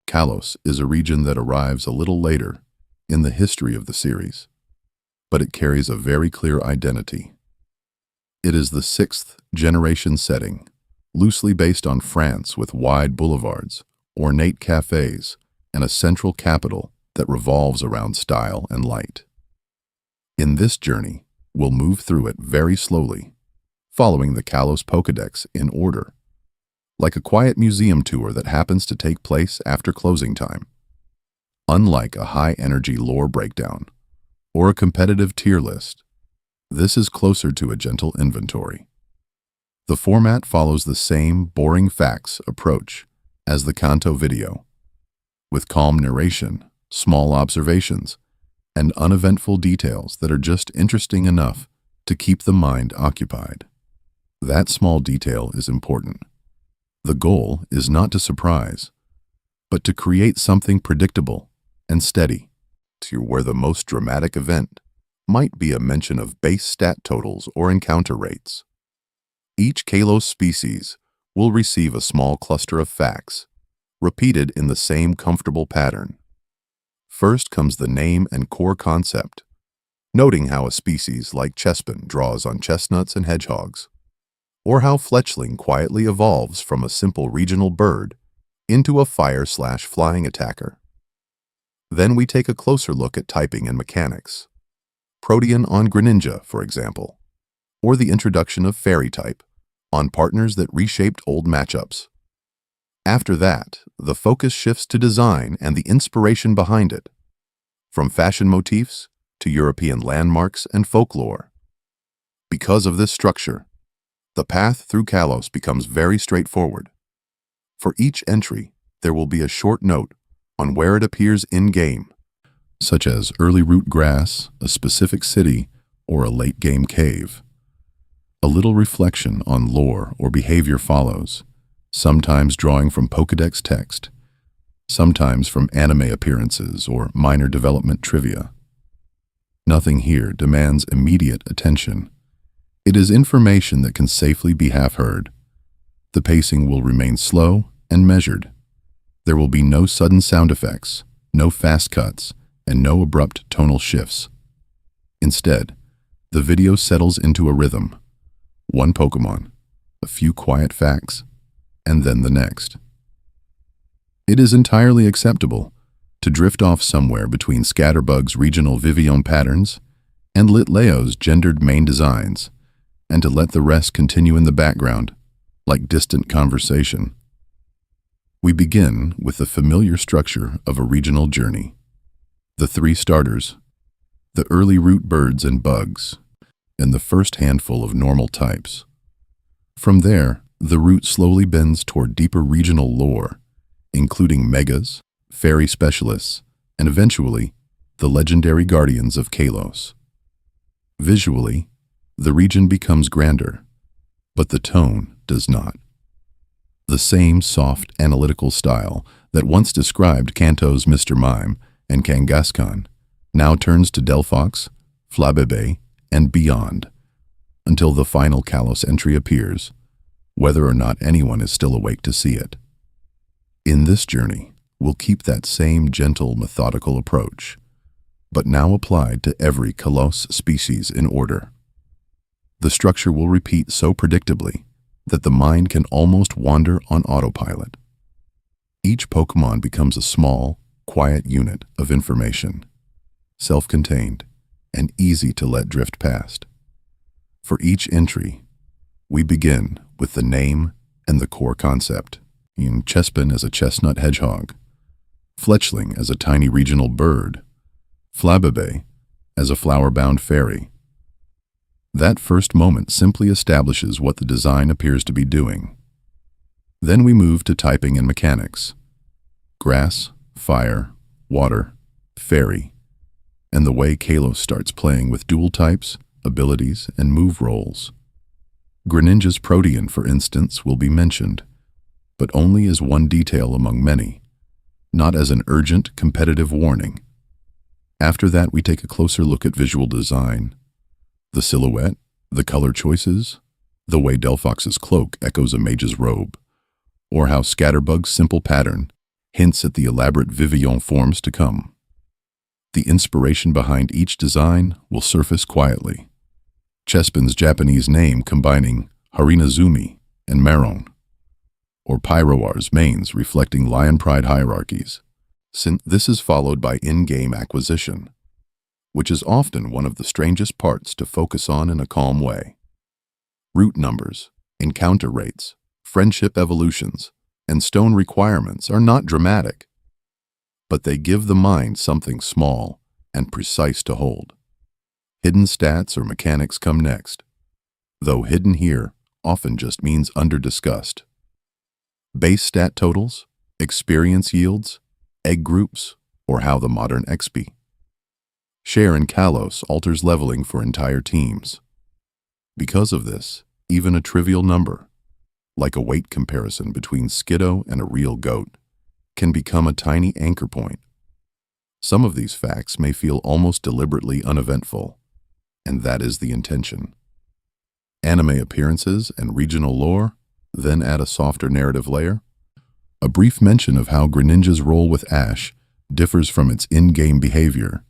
Kalos is a region that arrives a little later in the history of the series, but it carries a very clear identity. It is the sixth-generation setting, loosely based on France with wide boulevards, ornate cafes, and a central capital that revolves around style and light. In this journey, we'll move through it very slowly, following the Kalos Pokédex in order, like a quiet museum tour that happens to take place after closing time. Unlike a high-energy lore breakdown or a competitive tier list, this is closer to a gentle inventory. The format follows the same boring facts approach as the Kanto video, with calm narration, small observations, and uneventful details that are just interesting enough to keep the mind occupied. That small detail is important. The goal is not to surprise, but to create something predictable and steady, to where the most dramatic event might be a mention of base stat totals or encounter rates. Each Kalos species will receive a small cluster of facts, repeated in the same comfortable pattern. First comes the name and core concept, noting how a species like Chespin draws on chestnuts and hedgehogs, or how Fletchling quietly evolves from a simple regional bird into a fire/flying attacker. Then we take a closer look at typing and mechanics. Protean on Greninja, for example, or the introduction of Fairy type on partners that reshaped old matchups. After that, the focus shifts to design and the inspiration behind it, from fashion motifs to European landmarks and folklore. Because of this structure, the path through Kalos becomes very straightforward. For each entry, there will be a short note on where it appears in-game, such as early root grass, a specific city, or a late-game cave. A little reflection on lore or behavior follows, sometimes drawing from Pokédex text, sometimes from anime appearances or minor development trivia. Nothing here demands immediate attention. It is information that can safely be half-heard. The pacing will remain slow and measured. There will be no sudden sound effects, no fast cuts, and no abrupt tonal shifts. Instead, the video settles into a rhythm. One Pokémon, a few quiet facts, and then the next. It is entirely acceptable to drift off somewhere between Scatterbug's regional Vivillon patterns and Litleo's gendered main designs, and to let the rest continue in the background, like distant conversation. We begin with the familiar structure of a regional journey. The three starters, the early root birds and bugs, and the first handful of normal types. From there, the route slowly bends toward deeper regional lore, including megas, fairy specialists, and eventually, the legendary guardians of Kalos. Visually, the region becomes grander, but the tone does not. The same soft, analytical style that once described Kanto's Mr. Mime and Kangaskhan now turns to Delphox, Flabébé, and beyond, until the final Kalos entry appears, whether or not anyone is still awake to see it. In this journey, we'll keep that same gentle, methodical approach, but now applied to every Kalos species in order. The structure will repeat so predictably that the mind can almost wander on autopilot. Each Pokémon becomes a small, quiet unit of information, self-contained, and easy to let drift past. For each entry, we begin with the name and the core concept. Chespin as a chestnut hedgehog, Fletchling as a tiny regional bird, Flabébé as a flower-bound fairy. That first moment simply establishes what the design appears to be doing. Then we move to typing and mechanics. Grass, fire, water, fairy, and the way Kalos starts playing with dual types, abilities, and move rolls. Greninja's Protean, for instance, will be mentioned, but only as one detail among many, not as an urgent, competitive warning. After that, we take a closer look at visual design. The silhouette, the color choices, the way Delphox's cloak echoes a mage's robe, or how Scatterbug's simple pattern hints at the elaborate vivillon forms to come. The inspiration behind each design will surface quietly. Chespin's Japanese name combining Harinazumi and Maron, or Pyrowar's mains reflecting lion pride hierarchies. This is followed by in-game acquisition, which is often one of the strangest parts to focus on in a calm way. Route numbers, encounter rates, friendship evolutions, and stone requirements are not dramatic, but they give the mind something small and precise to hold. Hidden stats or mechanics come next, though hidden here often just means under-discussed. Base stat totals, experience yields, egg groups, or how the modern XP share in Kalos alters leveling for entire teams. Because of this, even a trivial number, like a weight comparison between Skiddo and a real goat, can become a tiny anchor point. Some of these facts may feel almost deliberately uneventful, and that is the intention. Anime appearances and regional lore then add a softer narrative layer. A brief mention of how Greninja's role with Ash differs from its in-game behavior,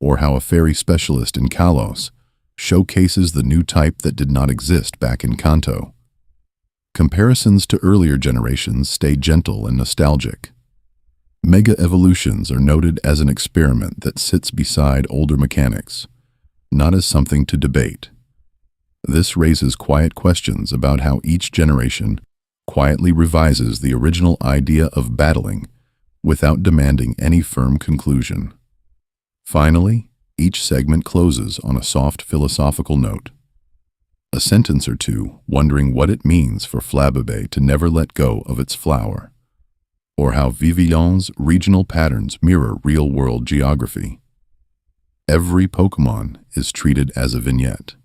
or how a fairy specialist in Kalos showcases the new type that did not exist back in Kanto. Comparisons to earlier generations stay gentle and nostalgic. Mega evolutions are noted as an experiment that sits beside older mechanics, not as something to debate. This raises quiet questions about how each generation quietly revises the original idea of battling without demanding any firm conclusion. Finally, each segment closes on a soft philosophical note. A sentence or two wondering what it means for Flabébé to never let go of its flower, or how Vivillon's regional patterns mirror real-world geography. Every Pokémon is treated as a vignette.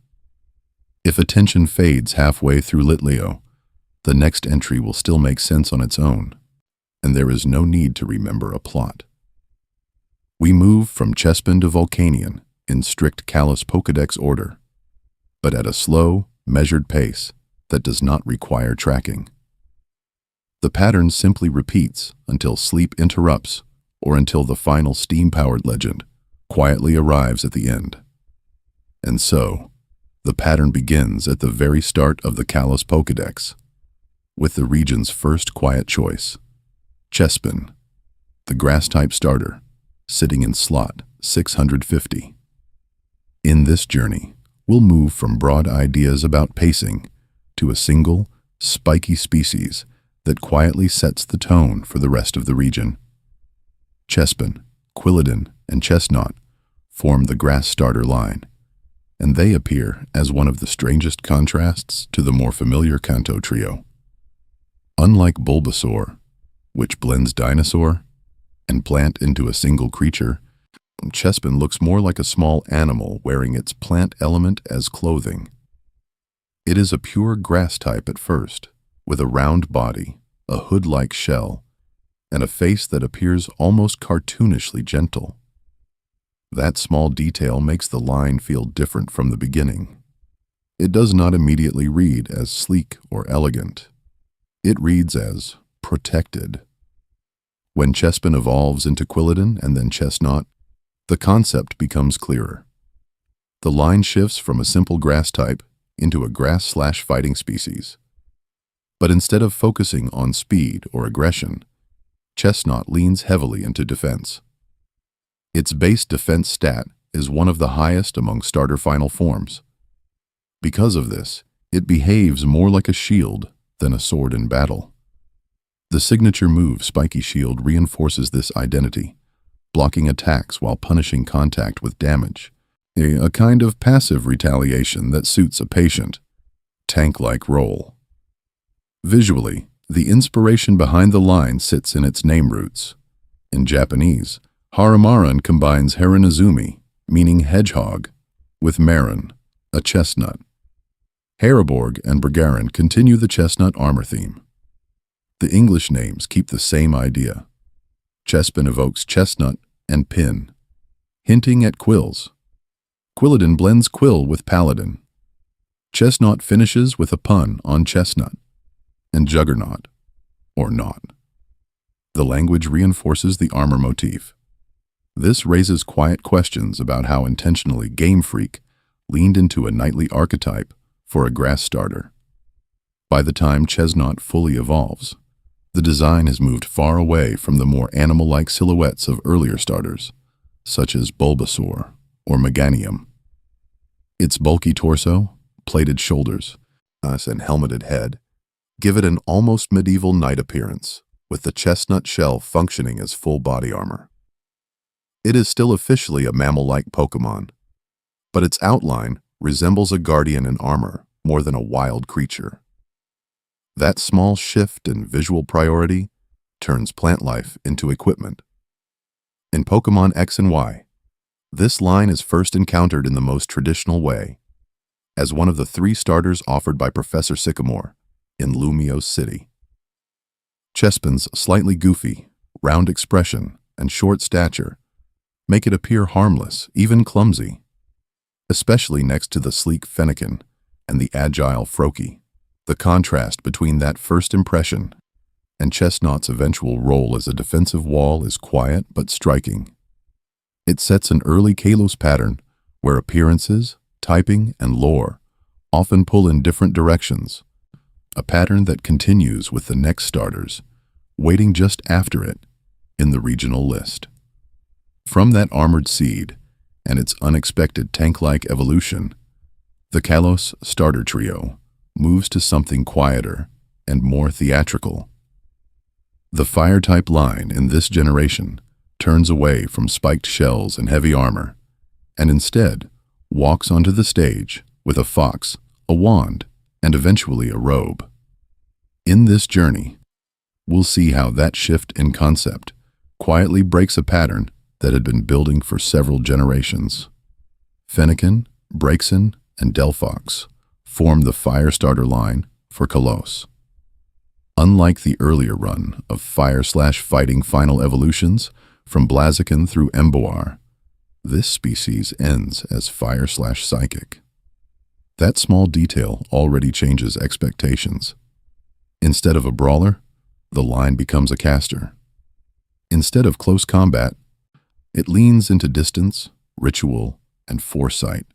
If attention fades halfway through Litleo, the next entry will still make sense on its own, and there is no need to remember a plot. We move from Chespin to Volcanion in strict Kalos Pokédex order, but at a slow, measured pace that does not require tracking. The pattern simply repeats until sleep interrupts or until the final steam-powered legend quietly arrives at the end. And so, the pattern begins at the very start of the Kalos Pokédex, with the region's first quiet choice, Chespin, the grass-type starter, sitting in slot 650. In this journey, we'll move from broad ideas about pacing to a single, spiky species that quietly sets the tone for the rest of the region. Chespin, Quilladin, and Chestnut form the grass starter line, and they appear as one of the strangest contrasts to the more familiar Kanto trio. Unlike Bulbasaur, which blends dinosaur and plant into a single creature, Chespin looks more like a small animal wearing its plant element as clothing. It is a pure grass type at first, with a round body, a hood-like shell, and a face that appears almost cartoonishly gentle. That small detail makes the line feel different from the beginning. It does not immediately read as sleek or elegant. It reads as protected. When Chespin evolves into Quilladin and then Chestnut, the concept becomes clearer. The line shifts from a simple grass type into a grass/fighting species. But instead of focusing on speed or aggression, Chestnut leans heavily into defense. Its base defense stat is one of the highest among starter final forms. Because of this, it behaves more like a shield than a sword in battle. The signature move Spiky Shield reinforces this identity, blocking attacks while punishing contact with damage, a kind of passive retaliation that suits a patient, tank-like role. Visually, the inspiration behind the line sits in its name roots. In Japanese, Harumaran combines Harinazumi, meaning hedgehog, with Maron, a chestnut. Hariborg and Bregarin continue the chestnut armor theme. The English names keep the same idea. Chespin evokes chestnut and pin, hinting at quills. Quilladin blends quill with paladin. Chestnut finishes with a pun on chestnut, and juggernaut, or not. The language reinforces the armor motif. This raises quiet questions about how intentionally Game Freak leaned into a knightly archetype for a grass starter. By the time Chesnaught fully evolves, the design has moved far away from the more animal-like silhouettes of earlier starters, such as Bulbasaur or Meganium. Its bulky torso, plated shoulders, and helmeted head give it an almost medieval knight appearance, with the chestnut shell functioning as full body armor. It is still officially a mammal-like Pokémon, but its outline resembles a guardian in armor more than a wild creature. That small shift in visual priority turns plant life into equipment. In Pokémon X and Y, this line is first encountered in the most traditional way, as one of the 3 starters offered by Professor Sycamore in Lumiose City. Chespin's slightly goofy, round expression and short stature make it appear harmless, even clumsy, especially next to the sleek Fennekin and the agile Froakie. The contrast between that first impression and Chestnaught's eventual role as a defensive wall is quiet but striking. It sets an early Kalos pattern where appearances, typing, and lore often pull in different directions, a pattern that continues with the next starters, waiting just after it in the regional list. From that armored seed and its unexpected tank-like evolution, the Kalos starter trio moves to something quieter and more theatrical. The fire-type line in this generation turns away from spiked shells and heavy armor, and instead walks onto the stage with a fox, a wand, and eventually a robe. In this journey, we'll see how that shift in concept quietly breaks a pattern that had been building for several generations. Fennekin, Braixen, and Delphox form the Firestarter line for Kalos. Unlike the earlier run of fire/fighting final evolutions from Blaziken through Emboar, this species ends as fire/psychic. That small detail already changes expectations. Instead of a brawler, the line becomes a caster. Instead of close combat, it leans into distance, ritual, and foresight,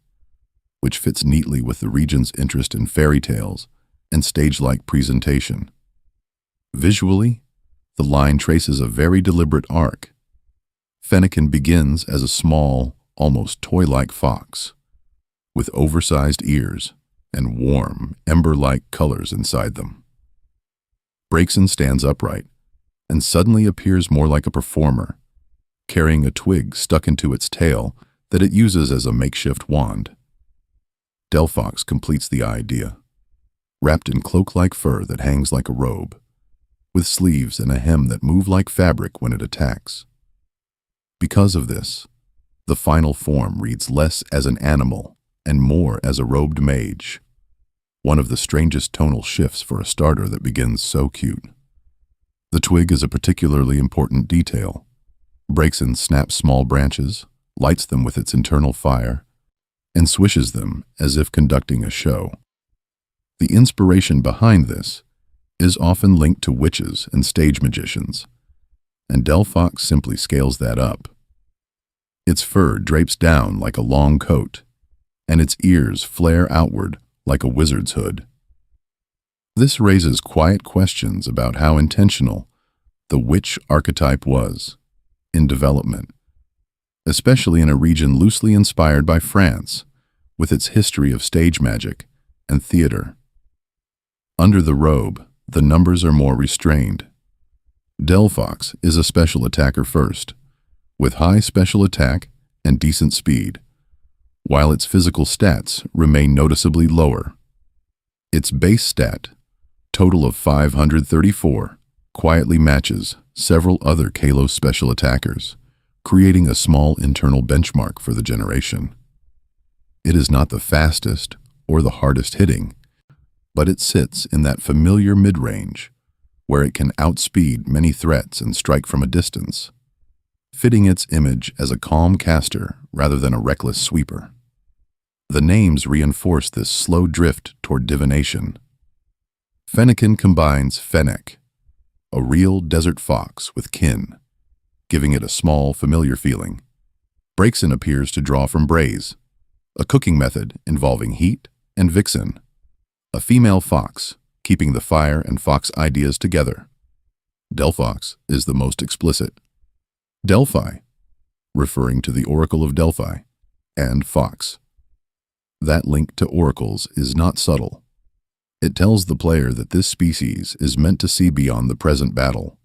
which fits neatly with the region's interest in fairy tales and stage-like presentation. Visually, the line traces a very deliberate arc. Fennekin begins as a small, almost toy-like fox, with oversized ears and warm, ember-like colors inside them. Braixen stands upright and suddenly appears more like a performer, carrying a twig stuck into its tail that it uses as a makeshift wand. Delphox completes the idea, wrapped in cloak-like fur that hangs like a robe, with sleeves and a hem that move like fabric when it attacks. Because of this, the final form reads less as an animal and more as a robed mage, one of the strangest tonal shifts for a starter that begins so cute. The twig is a particularly important detail. Braixen snaps small branches, lights them with its internal fire, and swishes them as if conducting a show. The inspiration behind this is often linked to witches and stage magicians, and Delphox simply scales that up. Its fur drapes down like a long coat, and its ears flare outward like a wizard's hood. This raises quiet questions about how intentional the witch archetype was in development, especially in a region loosely inspired by France, with its history of stage magic and theater. Under the robe, the numbers are more restrained. Delphox is a special attacker first, with high special attack and decent speed, while its physical stats remain noticeably lower. Its base stat, total of 534, quietly matches several other Kalos special attackers, creating a small internal benchmark for the generation. It is not the fastest or the hardest hitting, but it sits in that familiar mid-range where it can outspeed many threats and strike from a distance, fitting its image as a calm caster rather than a reckless sweeper. The names reinforce this slow drift toward divination. Fennekin combines Fennec, a real desert fox with kin, giving it a small, familiar feeling. Braixen appears to draw from braise, a cooking method involving heat, and vixen, a female fox, keeping the fire and fox ideas together. Delphox is the most explicit. Delphi, referring to the Oracle of Delphi, and fox. That link to oracles is not subtle. It tells the player that this species is meant to see beyond the present battle.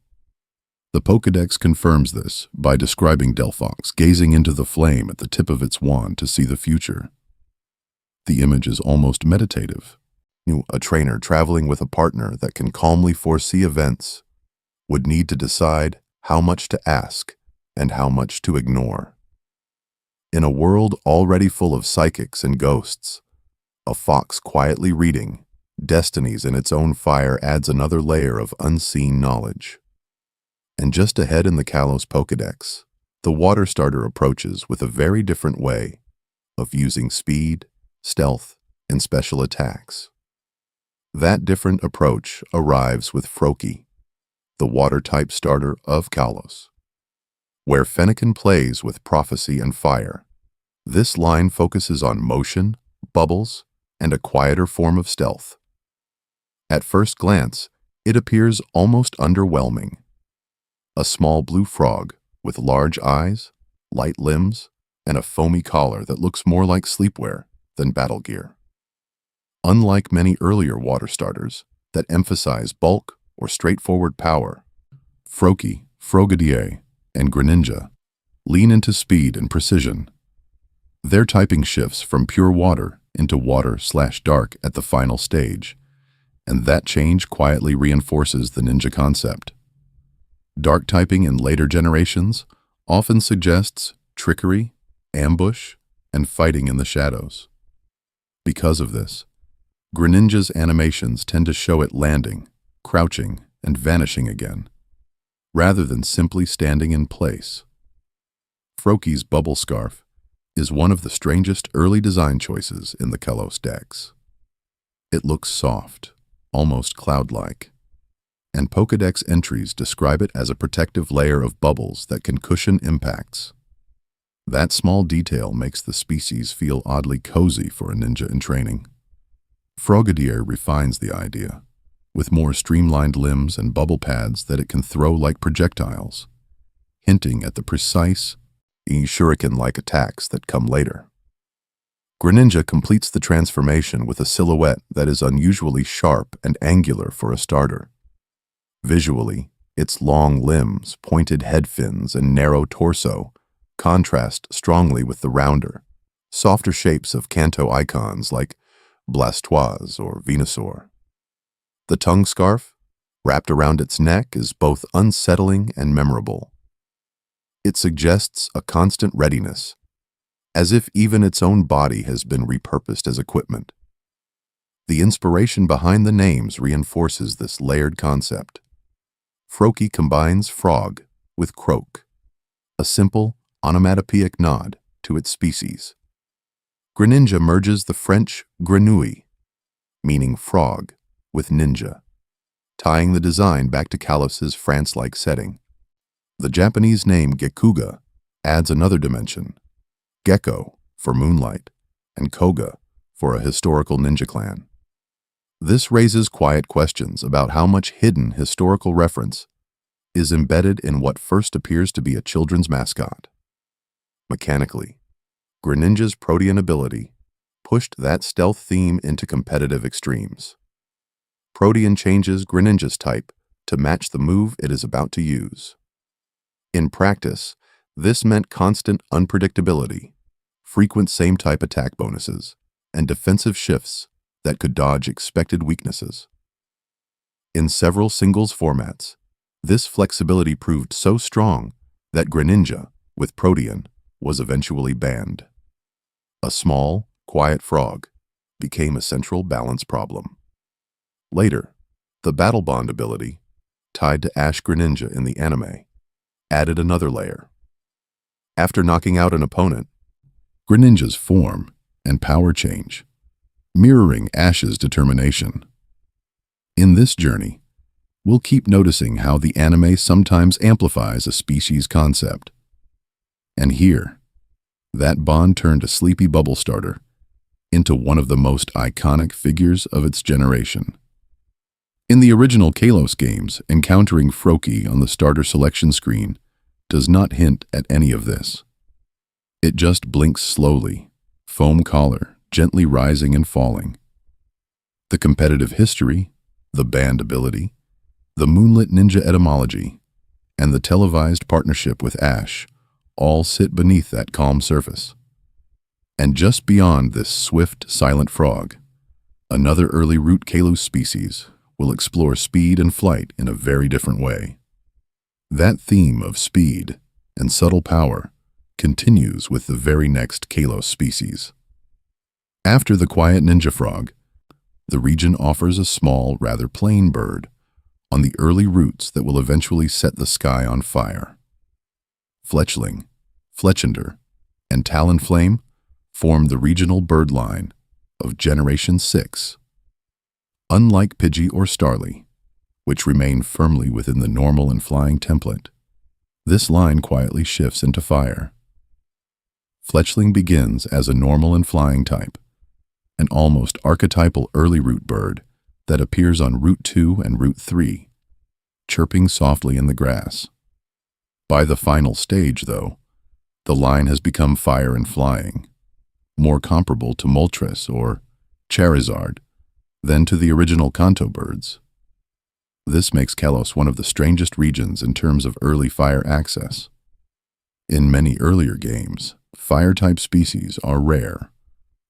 The Pokédex confirms this by describing Delphox gazing into the flame at the tip of its wand to see the future. The image is almost meditative. A trainer traveling with a partner that can calmly foresee events would need to decide how much to ask and how much to ignore. In a world already full of psychics and ghosts, a fox quietly reading destinies in its own fire adds another layer of unseen knowledge. And just ahead in the Kalos Pokédex, the water starter approaches with a very different way of using speed, stealth, and special attacks. That different approach arrives with Froakie, the water-type starter of Kalos. Where Fennekin plays with prophecy and fire, this line focuses on motion, bubbles, and a quieter form of stealth. At first glance, it appears almost underwhelming. A small blue frog with large eyes, light limbs, and a foamy collar that looks more like sleepwear than battle gear. Unlike many earlier water starters that emphasize bulk or straightforward power, Froakie, Frogadier, and Greninja lean into speed and precision. Their typing shifts from pure water into water/dark at the final stage, and that change quietly reinforces the ninja concept. Dark typing in later generations often suggests trickery, ambush, and fighting in the shadows. Because of this, Greninja's animations tend to show it landing, crouching, and vanishing again, rather than simply standing in place. Froakie's bubble scarf is one of the strangest early design choices in the Kalos decks. It looks soft, almost cloud-like, and Pokédex entries describe it as a protective layer of bubbles that can cushion impacts. That small detail makes the species feel oddly cozy for a ninja in training. Frogadier refines the idea, with more streamlined limbs and bubble pads that it can throw like projectiles, hinting at the precise, shuriken-like attacks that come later. Greninja completes the transformation with a silhouette that is unusually sharp and angular for a starter. Visually, its long limbs, pointed head fins, and narrow torso contrast strongly with the rounder, softer shapes of Kanto icons like Blastoise or Venusaur. The tongue scarf, wrapped around its neck, is both unsettling and memorable. It suggests a constant readiness, as if even its own body has been repurposed as equipment. The inspiration behind the names reinforces this layered concept. Froakie combines frog with croak, a simple, onomatopoeic nod to its species. Greninja merges the French grenouille, meaning frog, with ninja, tying the design back to Kalos's France-like setting. The Japanese name Gekuga adds another dimension, Gecko for moonlight, and Koga for a historical ninja clan. This raises quiet questions about how much hidden historical reference is embedded in what first appears to be a children's mascot. Mechanically, Greninja's Protean ability pushed that stealth theme into competitive extremes. Protean changes Greninja's type to match the move it is about to use. In practice, this meant constant unpredictability, frequent same-type attack bonuses, and defensive shifts that could dodge expected weaknesses. In several singles formats, this flexibility proved so strong that Greninja, with Protean, was eventually banned. A small, quiet frog became a central balance problem. Later, the Battle Bond ability, tied to Ash Greninja in the anime, added another layer. After knocking out an opponent, Greninja's form and power change, mirroring Ash's determination. In this journey, we'll keep noticing how the anime sometimes amplifies a species concept. And here, that bond turned a sleepy bubble starter into one of the most iconic figures of its generation. In the original Kalos games, encountering Froakie on the starter selection screen does not hint at any of this. It just blinks slowly, foam collar gently rising and falling. The competitive history, the band ability, the Moonlit Ninja etymology, and the televised partnership with Ash all sit beneath that calm surface. And just beyond this swift, silent frog, another early root Kalos species will explore speed and flight in a very different way. That theme of speed and subtle power continues with the very next Kalos species. After the quiet ninja frog, the region offers a small, rather plain bird on the early roots that will eventually set the sky on fire. Fletchling, Fletchender, and Talonflame form the regional bird line of Generation 6. Unlike Pidgey or Starly, which remain firmly within the normal and flying template, this line quietly shifts into fire. Fletchling begins as a normal and flying type, an almost archetypal early root bird that appears on Route 2 and Route 3, chirping softly in the grass. By the final stage, though, the line has become fire and flying, more comparable to Moltres or Charizard than to the original Kanto birds. This makes Kalos one of the strangest regions in terms of early fire access. In many earlier games, fire-type species are rare,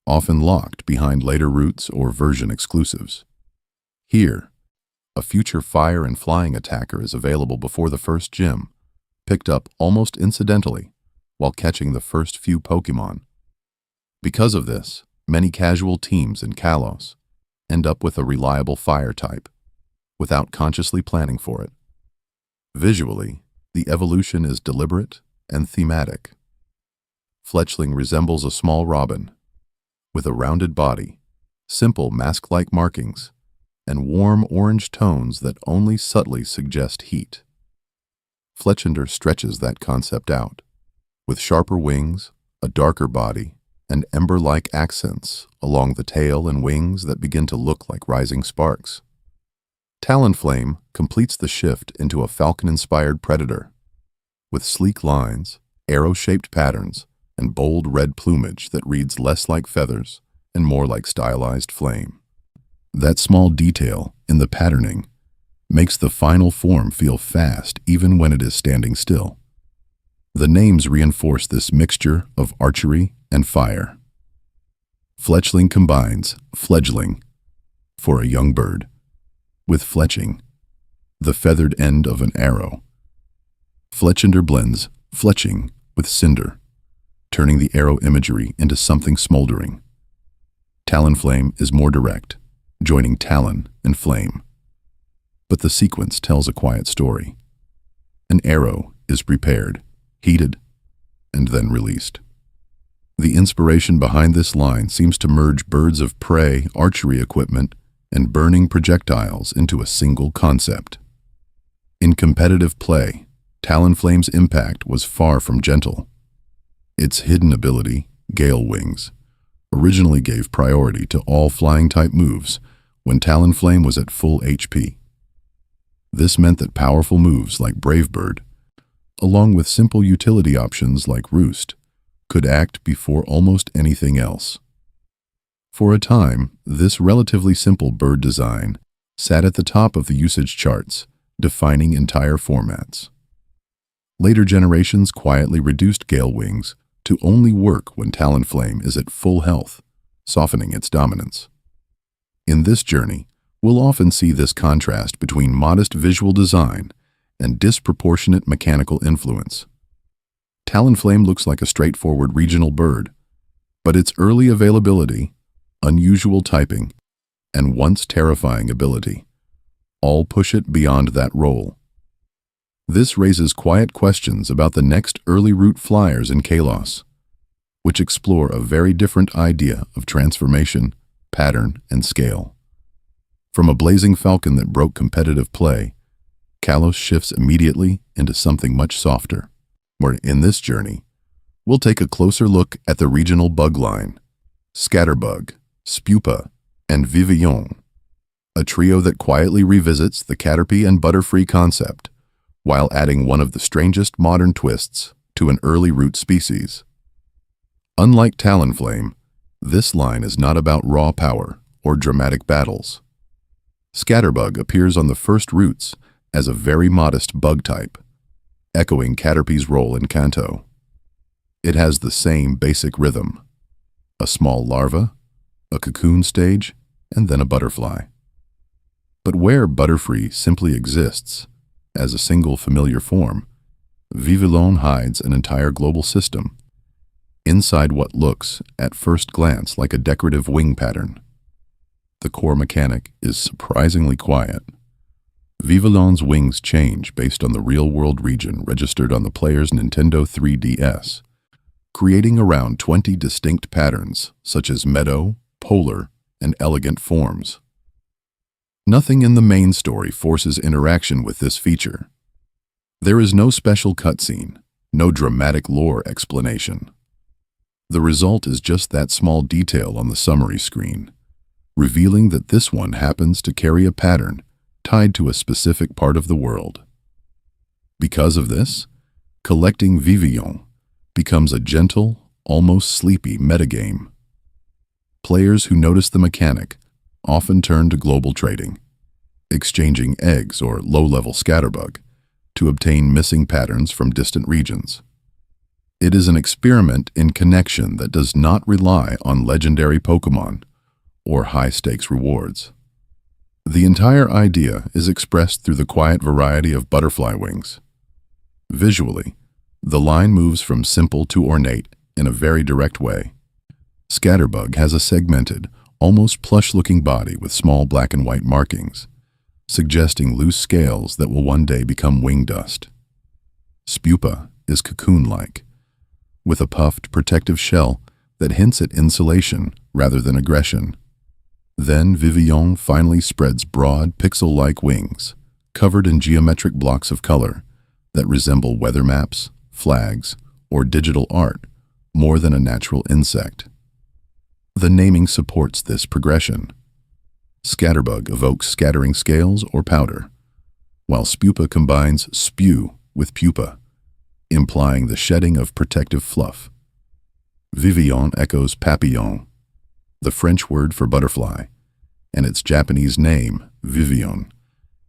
often locked behind later routes or version exclusives. Here, a future fire and flying attacker is available before the first gym, picked up almost incidentally while catching the first few Pokémon. Because of this, many casual teams in Kalos end up with a reliable fire type, without consciously planning for it. Visually, the evolution is deliberate and thematic. Fletchling resembles a small robin, with a rounded body, simple mask-like markings, and warm orange tones that only subtly suggest heat. Fletchender stretches that concept out, with sharper wings, a darker body, and ember-like accents along the tail and wings that begin to look like rising sparks. Talonflame completes the shift into a falcon-inspired predator, with sleek lines, arrow-shaped patterns, and bold red plumage that reads less like feathers and more like stylized flame. That small detail in the patterning makes the final form feel fast even when it is standing still. The names reinforce this mixture of archery and fire. Fletchling combines fledgling, for a young bird, with fletching, the feathered end of an arrow. Fletchender blends fletching with cinder, turning the arrow imagery into something smoldering. Talonflame is more direct, joining talon and flame. But the sequence tells a quiet story. An arrow is prepared, heated, and then released. The inspiration behind this line seems to merge birds of prey, archery equipment, and burning projectiles into a single concept. In competitive play, Talonflame's impact was far from gentle. Its hidden ability, Gale Wings, originally gave priority to all flying-type moves when Talonflame was at full HP. This meant that powerful moves like Brave Bird, along with simple utility options like Roost, could act before almost anything else. For a time, this relatively simple bird design sat at the top of the usage charts, defining entire formats. Later generations quietly reduced Gale Wings to only work when Talonflame is at full health, softening its dominance. In this journey, we'll often see this contrast between modest visual design and disproportionate mechanical influence. Talonflame looks like a straightforward regional bird, but its early availability, unusual typing, and once terrifying ability all push it beyond that role. This raises quiet questions about the next early route flyers in Kalos, which explore a very different idea of transformation, pattern, and scale. From a blazing falcon that broke competitive play Kalos shifts immediately into something much softer, where in this journey, we'll take a closer look at the regional bug line, scatterbug, spupa, and vivillon, a trio that quietly revisits the caterpie and butterfree concept, while adding one of the strangest modern twists to an early root species. Unlike Talonflame, this line is not about raw power or dramatic battles. Scatterbug appears on the first roots as a very modest bug type, echoing Caterpie's role in Kanto. It has the same basic rhythm: a small larva, a cocoon stage, and then a butterfly. But where Butterfree simply exists as a single familiar form, Vivillon hides an entire global system inside what looks, at first glance, like a decorative wing pattern. The core mechanic is surprisingly quiet. Vivillon's wings change based on the real-world region registered on the player's Nintendo 3DS, creating around 20 distinct patterns, such as meadow, polar, and elegant forms. Nothing in the main story forces interaction with this feature. There is no special cutscene, no dramatic lore explanation. The result is just that small detail on the summary screen, revealing that this one happens to carry a pattern tied to a specific part of the world. Because of this, collecting Vivillon becomes a gentle, almost sleepy metagame. Players who notice the mechanic often turn to global trading, exchanging eggs or low-level scatterbug to obtain missing patterns from distant regions. It is an experiment in connection that does not rely on legendary Pokémon or high-stakes rewards. The entire idea is expressed through the quiet variety of butterfly wings. Visually, the line moves from simple to ornate in a very direct way. Scatterbug has a segmented, almost plush-looking body with small black and white markings, suggesting loose scales that will one day become wing dust. Spupa is cocoon-like, with a puffed, protective shell that hints at insulation rather than aggression. Then Vivillon finally spreads broad, pixel-like wings, covered in geometric blocks of color that resemble weather maps, flags, or digital art more than a natural insect. The naming supports this progression. Scatterbug evokes scattering scales or powder, while Spupa combines spew with pupa, implying the shedding of protective fluff. Vivillon echoes papillon, the French word for butterfly, and its Japanese name, Vivillon,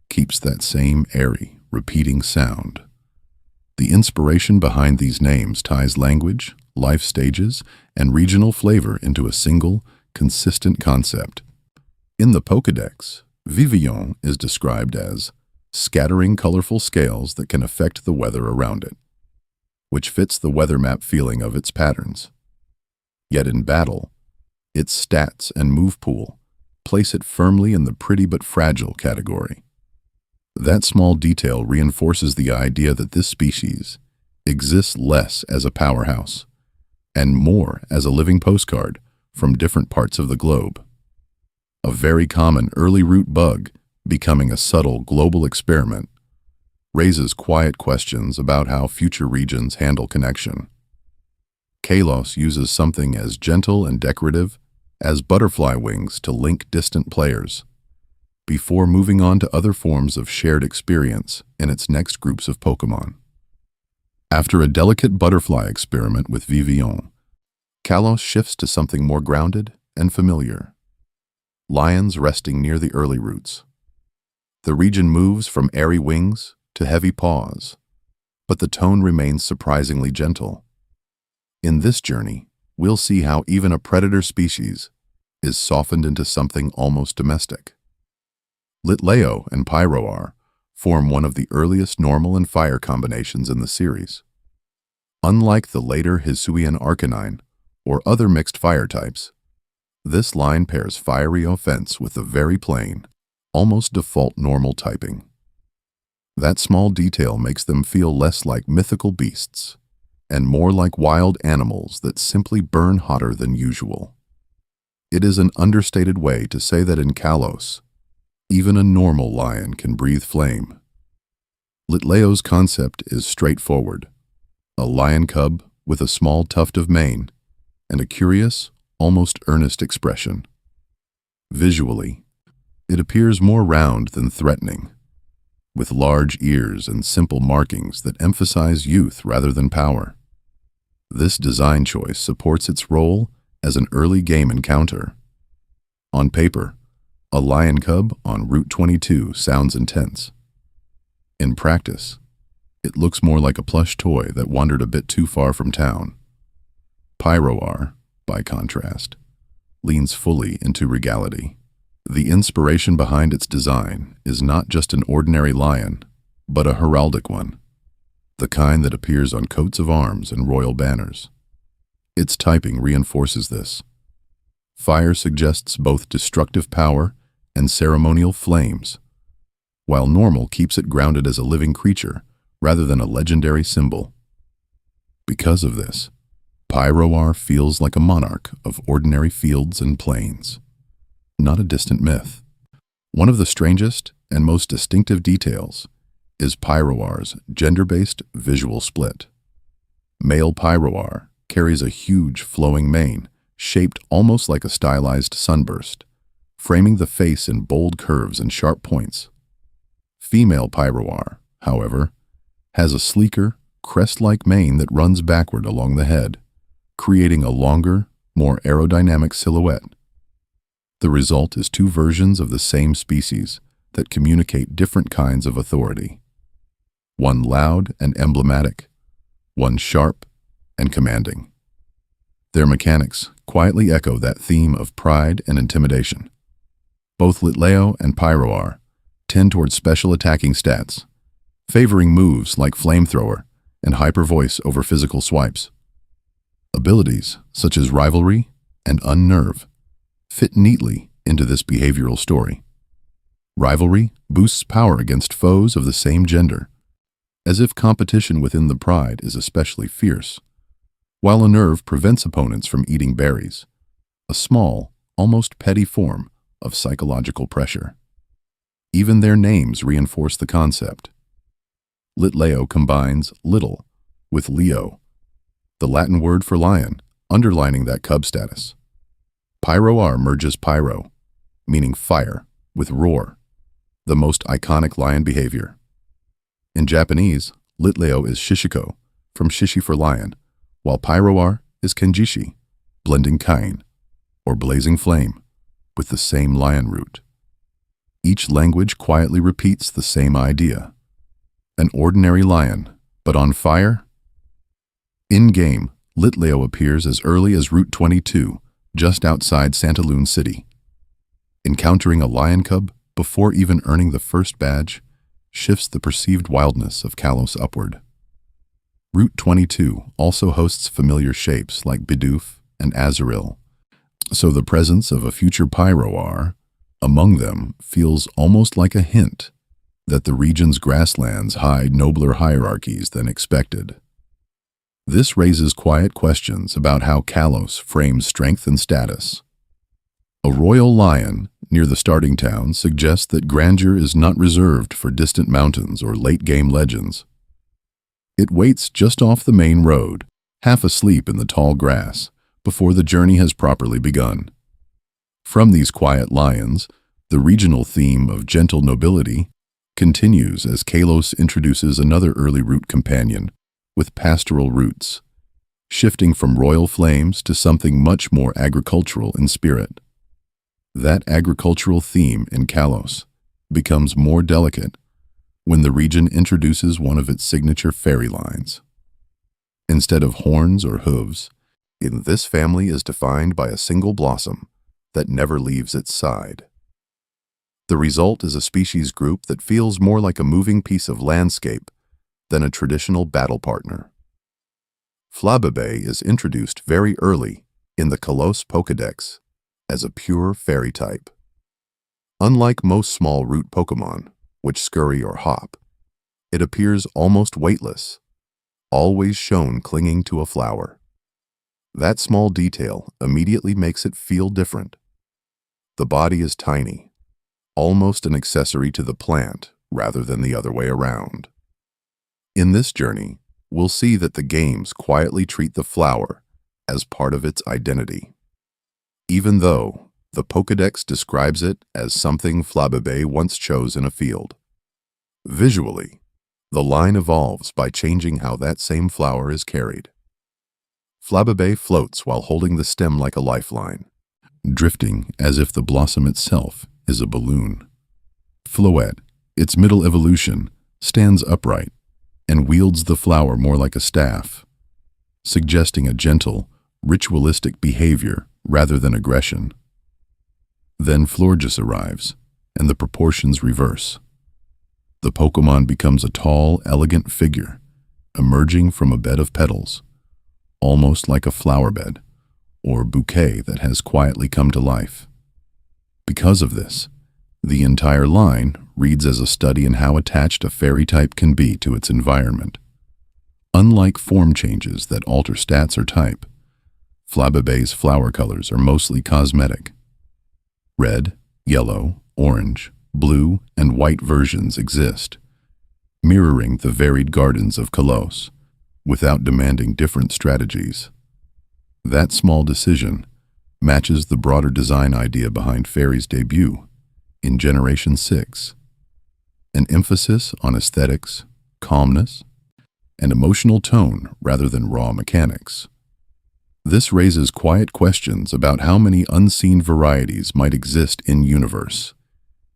keeps that same airy, repeating sound. The inspiration behind these names ties language, life stages, and regional flavor into a single, consistent concept. In the Pokédex, Vivillon is described as scattering colorful scales that can affect the weather around it, which fits the weather map feeling of its patterns. Yet in battle, its stats and move pool place it firmly in the pretty but fragile category. That small detail reinforces the idea that this species exists less as a powerhouse and more as a living postcard from different parts of the globe. A very common early root bug becoming a subtle global experiment raises quiet questions about how future regions handle connection. Kalos uses something as gentle and decorative as butterfly wings to link distant players, before moving on to other forms of shared experience in its next groups of Pokémon. After a delicate butterfly experiment with Vivillon, Kalos shifts to something more grounded and familiar: lions resting near the early roots. The region moves from airy wings to heavy paws, but the tone remains surprisingly gentle. In this journey, we'll see how even a predator species is softened into something almost domestic. Litleo and Pyroar form one of the earliest normal and fire combinations in the series. Unlike the later Hisuian Arcanine or other mixed fire types, this line pairs fiery offense with the very plain, almost default normal typing. That small detail makes them feel less like mythical beasts and more like wild animals that simply burn hotter than usual. It is an understated way to say that in Kalos, even a normal lion can breathe flame. Litleo's concept is straightforward: a lion cub with a small tuft of mane and a curious, almost earnest expression. Visually, it appears more round than threatening, with large ears and simple markings that emphasize youth rather than power. This design choice supports its role as an early game encounter. On paper, a lion cub on Route 22 sounds intense. In practice, it looks more like a plush toy that wandered a bit too far from town. Pyroar, by contrast, leans fully into regality. The inspiration behind its design is not just an ordinary lion, but a heraldic one, the kind that appears on coats of arms and royal banners. Its typing reinforces this. Fire suggests both destructive power and ceremonial flames, while normal keeps it grounded as a living creature rather than a legendary symbol. Because of this, Pyroar feels like a monarch of ordinary fields and plains, not a distant myth. One of the strangest and most distinctive details is Pyroar's gender-based visual split. Male Pyroar carries a huge flowing mane, shaped almost like a stylized sunburst, framing the face in bold curves and sharp points. Female Pyroar, however, has a sleeker, crest-like mane that runs backward along the head, creating a longer, more aerodynamic silhouette. The result is two versions of the same species that communicate different kinds of authority. One loud and emblematic, one sharp and commanding. Their mechanics quietly echo that theme of pride and intimidation. Both Litleo and Pyroar tend towards special attacking stats, favoring moves like Flamethrower and Hyper Voice over physical swipes. Abilities such as Rivalry and Unnerve fit neatly into this behavioral story. Rivalry boosts power against foes of the same gender, as if competition within the pride is especially fierce, while Unnerve prevents opponents from eating berries, a small, almost petty form of psychological pressure. Even their names reinforce the concept. Litleo combines little with Leo, the Latin word for lion, underlining that cub status. Pyroar merges pyro, meaning fire, with roar, the most iconic lion behavior. In Japanese, Litleo is shishiko, from shishi for lion, while Pyroar is kenjishi, blending kain, or blazing flame, with the same lion root. Each language quietly repeats the same idea. An ordinary lion, but on fire? In-game, Litleo appears as early as Route 22, just outside Santalune City. Encountering a lion cub before even earning the first badge shifts the perceived wildness of Kalos upward. Route 22 also hosts familiar shapes like Bidoof and Azuril, so the presence of a future Pyroar among them feels almost like a hint that the region's grasslands hide nobler hierarchies than expected. This raises quiet questions about how Kalos frames strength and status. A royal lion near the starting town suggests that grandeur is not reserved for distant mountains or late-game legends. It waits just off the main road, half asleep in the tall grass, before the journey has properly begun. From these quiet lions, the regional theme of gentle nobility continues as Kalos introduces another early route companion with pastoral roots, shifting from royal flames to something much more agricultural in spirit. That agricultural theme in Kalos becomes more delicate when the region introduces one of its signature fairy lines. Instead of horns or hooves, in this family is defined by a single blossom that never leaves its side. The result is a species group that feels more like a moving piece of landscape than a traditional battle partner. Flabébé is introduced very early in the Kalos Pokédex as a pure fairy type. Unlike most small root Pokémon, which scurry or hop, it appears almost weightless, always shown clinging to a flower. That small detail immediately makes it feel different. The body is tiny, almost an accessory to the plant rather than the other way around. In this journey, we'll see that the games quietly treat the flower as part of its identity. Even though the Pokédex describes it as something Flabébé once chose in a field. Visually, the line evolves by changing how that same flower is carried. Flabébé floats while holding the stem like a lifeline, drifting as if the blossom itself is a balloon. Floette, its middle evolution, stands upright and wields the flower more like a staff, suggesting a gentle, ritualistic behavior rather than aggression. Then Florges arrives, and the proportions reverse. The Pokémon becomes a tall, elegant figure, emerging from a bed of petals, almost like a flower bed or bouquet that has quietly come to life. Because of this, the entire line reads as a study in how attached a fairy type can be to its environment. Unlike form changes that alter stats or type, Flabébé's flower colors are mostly cosmetic. Red, yellow, orange, blue, and white versions exist, mirroring the varied gardens of Kalos, without demanding different strategies. That small decision matches the broader design idea behind Fairy's debut in Generation 6, an emphasis on aesthetics, calmness, and emotional tone rather than raw mechanics. This raises quiet questions about how many unseen varieties might exist in-universe,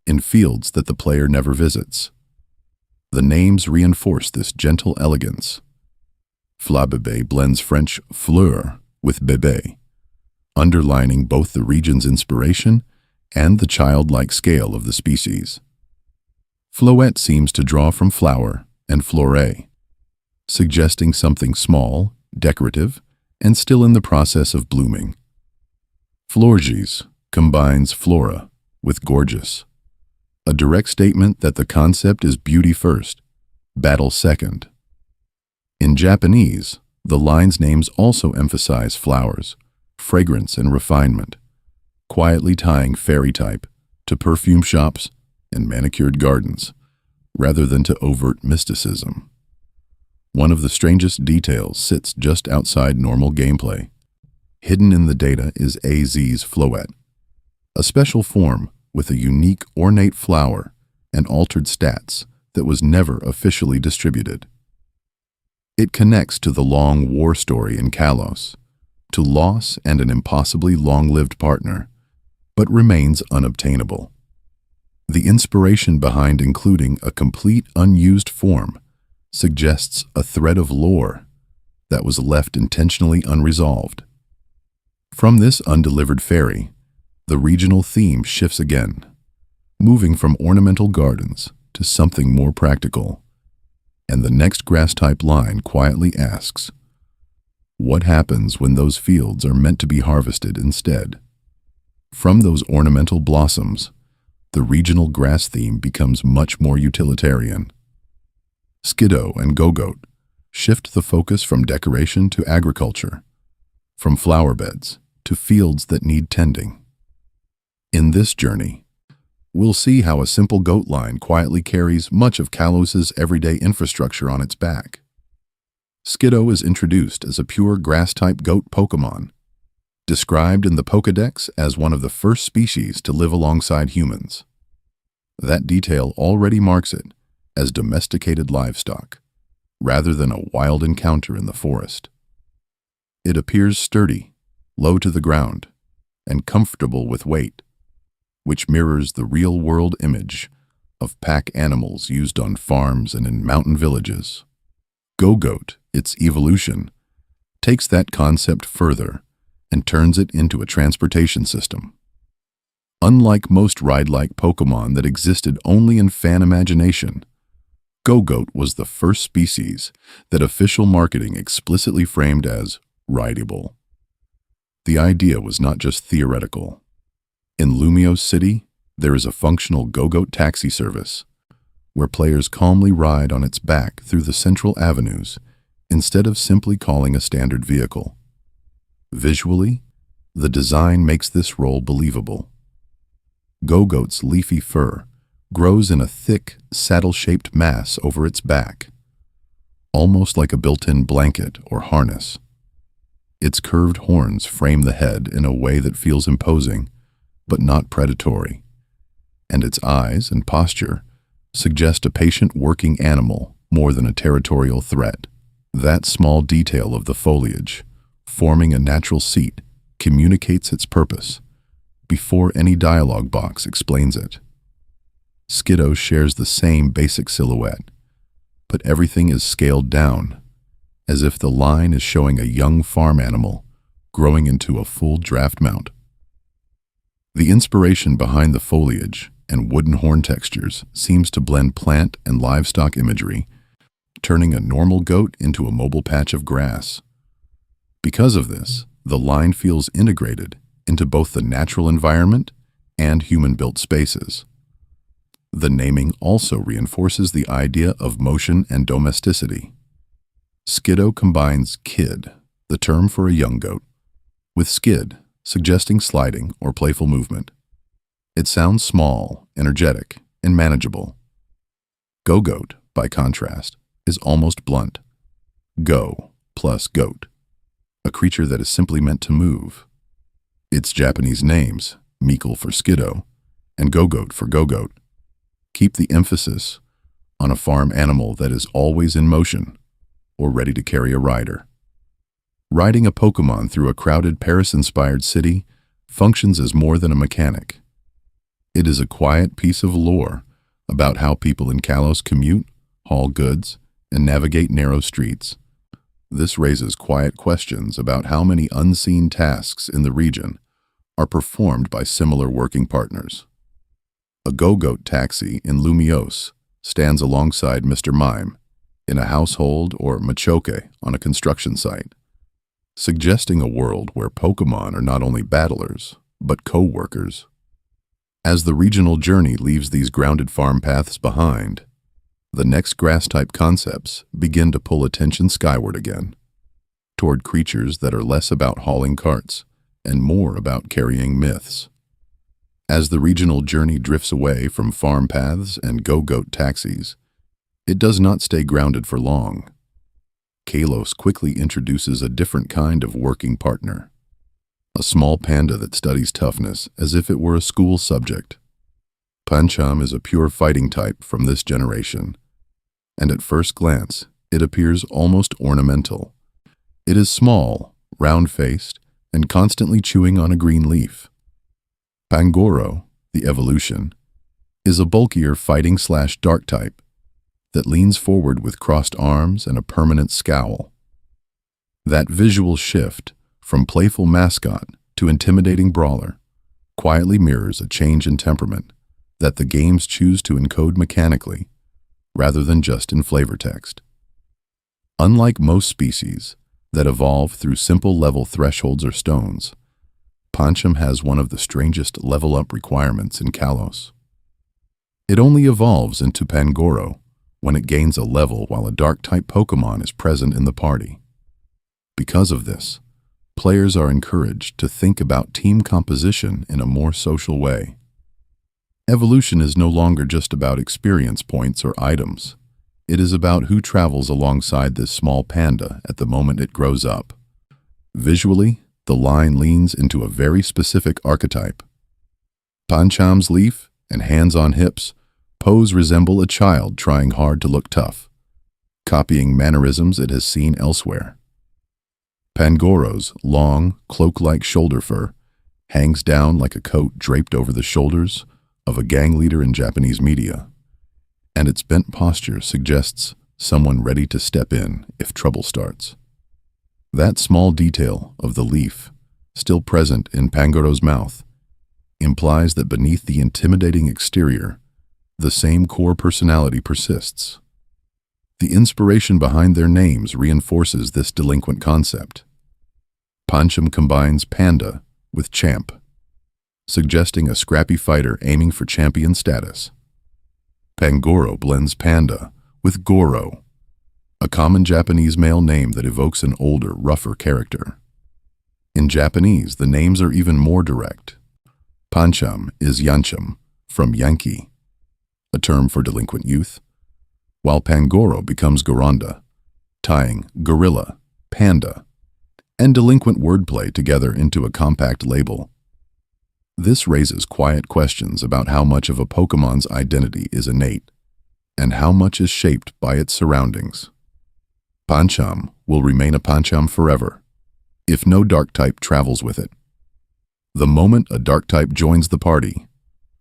in fields that the player never visits. The names reinforce this gentle elegance. Flabébé blends French fleur with bébé, underlining both the region's inspiration and the childlike scale of the species. Floette seems to draw from flower and flore, suggesting something small, decorative, and still in the process of blooming. Florges combines flora with gorgeous, a direct statement that the concept is beauty first, battle second. In Japanese, the line's names also emphasize flowers, fragrance, and refinement, quietly tying fairy type to perfume shops and manicured gardens, rather than to overt mysticism. One of the strangest details sits just outside normal gameplay. Hidden in the data is AZ's Floette, a special form with a unique ornate flower and altered stats that was never officially distributed. It connects to the long war story in Kalos, to loss and an impossibly long-lived partner, but remains unobtainable. The inspiration behind including a complete unused form suggests a thread of lore that was left intentionally unresolved. From this undelivered fairy, the regional theme shifts again, moving from ornamental gardens to something more practical. And the next grass-type line quietly asks, what happens when those fields are meant to be harvested instead? From those ornamental blossoms, the regional grass theme becomes much more utilitarian. Skiddo and Gogoat shift the focus from decoration to agriculture, from flower beds to fields that need tending. In this journey, we'll see how a simple goat line quietly carries much of Kalos's everyday infrastructure on its back. Skiddo is introduced as a pure grass-type goat Pokémon, described in the Pokédex as one of the first species to live alongside humans. That detail already marks it as domesticated livestock, rather than a wild encounter in the forest. It appears sturdy, low to the ground, and comfortable with weight, which mirrors the real-world image of pack animals used on farms and in mountain villages. Gogoat, its evolution, takes that concept further and turns it into a transportation system. Unlike most ride-like Pokémon that existed only in fan imagination, Gogoat was the first species that official marketing explicitly framed as rideable. The idea was not just theoretical. In Lumiose City, there is a functional Gogoat taxi service, where players calmly ride on its back through the central avenues instead of simply calling a standard vehicle. Visually, the design makes this role believable. Gogoat's leafy fur grows in a thick, saddle-shaped mass over its back, almost like a built-in blanket or harness. Its curved horns frame the head in a way that feels imposing, but not predatory, and its eyes and posture suggest a patient working animal more than a territorial threat. That small detail of the foliage, forming a natural seat, communicates its purpose before any dialogue box explains it. Skiddo shares the same basic silhouette, but everything is scaled down, as if the line is showing a young farm animal growing into a full draft mount. The inspiration behind the foliage and wooden horn textures seems to blend plant and livestock imagery, turning a normal goat into a mobile patch of grass. Because of this, the line feels integrated into both the natural environment and human-built spaces. The naming also reinforces the idea of motion and domesticity. Skiddo combines kid, the term for a young goat, with skid, suggesting sliding or playful movement. It sounds small, energetic, and manageable. Go-goat, by contrast, is almost blunt. Go plus goat, a creature that is simply meant to move. Its Japanese names, Mikkel for Skiddo and Go-goat for Go-goat, keep the emphasis on a farm animal that is always in motion or ready to carry a rider. Riding a Pokemon through a crowded Paris-inspired city functions as more than a mechanic. It is a quiet piece of lore about how people in Kalos commute, haul goods, and navigate narrow streets. This raises quiet questions about how many unseen tasks in the region are performed by similar working partners. A Go-goat taxi in Lumiose stands alongside Mr. Mime in a household or machoke on a construction site, suggesting a world where Pokemon are not only battlers, but co-workers. As the regional journey leaves these grounded farm paths behind, the next grass-type concepts begin to pull attention skyward again, toward creatures that are less about hauling carts and more about carrying myths. As the regional journey drifts away from farm paths and go-goat taxis, it does not stay grounded for long. Kalos quickly introduces a different kind of working partner, a small panda that studies toughness as if it were a school subject. Pancham is a pure fighting type from this generation, and at first glance, it appears almost ornamental. It is small, round-faced, and constantly chewing on a green leaf. Pangoro, the evolution, is a bulkier fighting/dark type that leans forward with crossed arms and a permanent scowl. That visual shift from playful mascot to intimidating brawler quietly mirrors a change in temperament that the games choose to encode mechanically rather than just in flavor text. Unlike most species that evolve through simple level thresholds or stones, Pancham has one of the strangest level-up requirements in Kalos. It only evolves into Pangoro when it gains a level while a dark-type Pokemon is present in the party. Because of this, players are encouraged to think about team composition in a more social way. Evolution is no longer just about experience points or items. It is about who travels alongside this small panda at the moment it grows up. Visually, the line leans into a very specific archetype. Pancham's leaf and hands on hips pose resemble a child trying hard to look tough, copying mannerisms it has seen elsewhere. Pangoro's long, cloak-like shoulder fur hangs down like a coat draped over the shoulders of a gang leader in Japanese media, and its bent posture suggests someone ready to step in if trouble starts. That small detail of the leaf, still present in Pangoro's mouth, implies that beneath the intimidating exterior, the same core personality persists. The inspiration behind their names reinforces this delinquent concept. Pancham combines panda with champ, suggesting a scrappy fighter aiming for champion status. Pangoro blends panda with Goro, a common Japanese male name that evokes an older, rougher character. In Japanese, the names are even more direct. Pancham is Yancham, from Yankee, a term for delinquent youth, while Pangoro becomes Goranda, tying gorilla, panda, and delinquent wordplay together into a compact label. This raises quiet questions about how much of a Pokemon's identity is innate and how much is shaped by its surroundings. Pancham will remain a Pancham forever, if no dark type travels with it. The moment a dark type joins the party,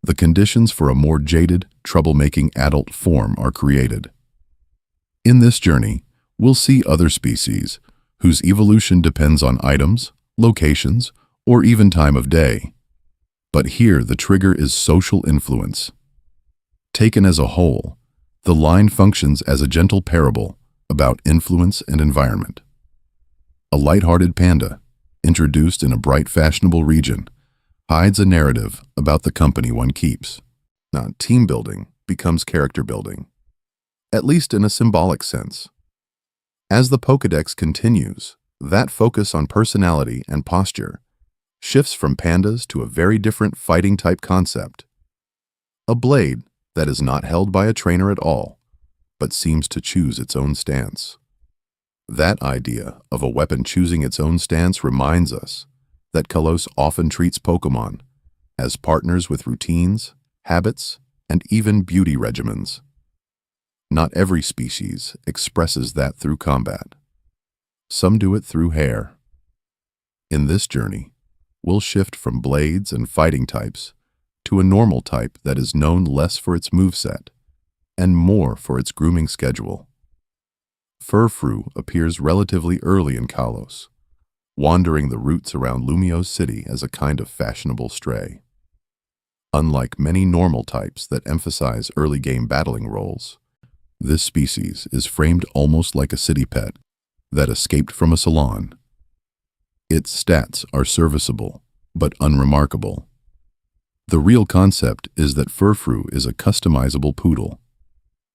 the conditions for a more jaded, troublemaking adult form are created. In this journey, we'll see other species whose evolution depends on items, locations, or even time of day. But here the trigger is social influence. Taken as a whole, the line functions as a gentle parable about influence and environment. A light-hearted panda, introduced in a bright, fashionable region, hides a narrative about the company one keeps. Now, team building becomes character building, at least in a symbolic sense. As the Pokédex continues, that focus on personality and posture shifts from pandas to a very different fighting type concept. A blade that is not held by a trainer at all, but seems to choose its own stance. That idea of a weapon choosing its own stance reminds us that Kalos often treats Pokémon as partners with routines, habits, and even beauty regimens. Not every species expresses that through combat. Some do it through hair. In this journey, we'll shift from blades and fighting types to a normal type that is known less for its moveset and more for its grooming schedule. Furfrou appears relatively early in Kalos, wandering the routes around Lumiose City as a kind of fashionable stray. Unlike many normal types that emphasize early game battling roles, this species is framed almost like a city pet that escaped from a salon. Its stats are serviceable, but unremarkable. The real concept is that Furfrou is a customizable poodle,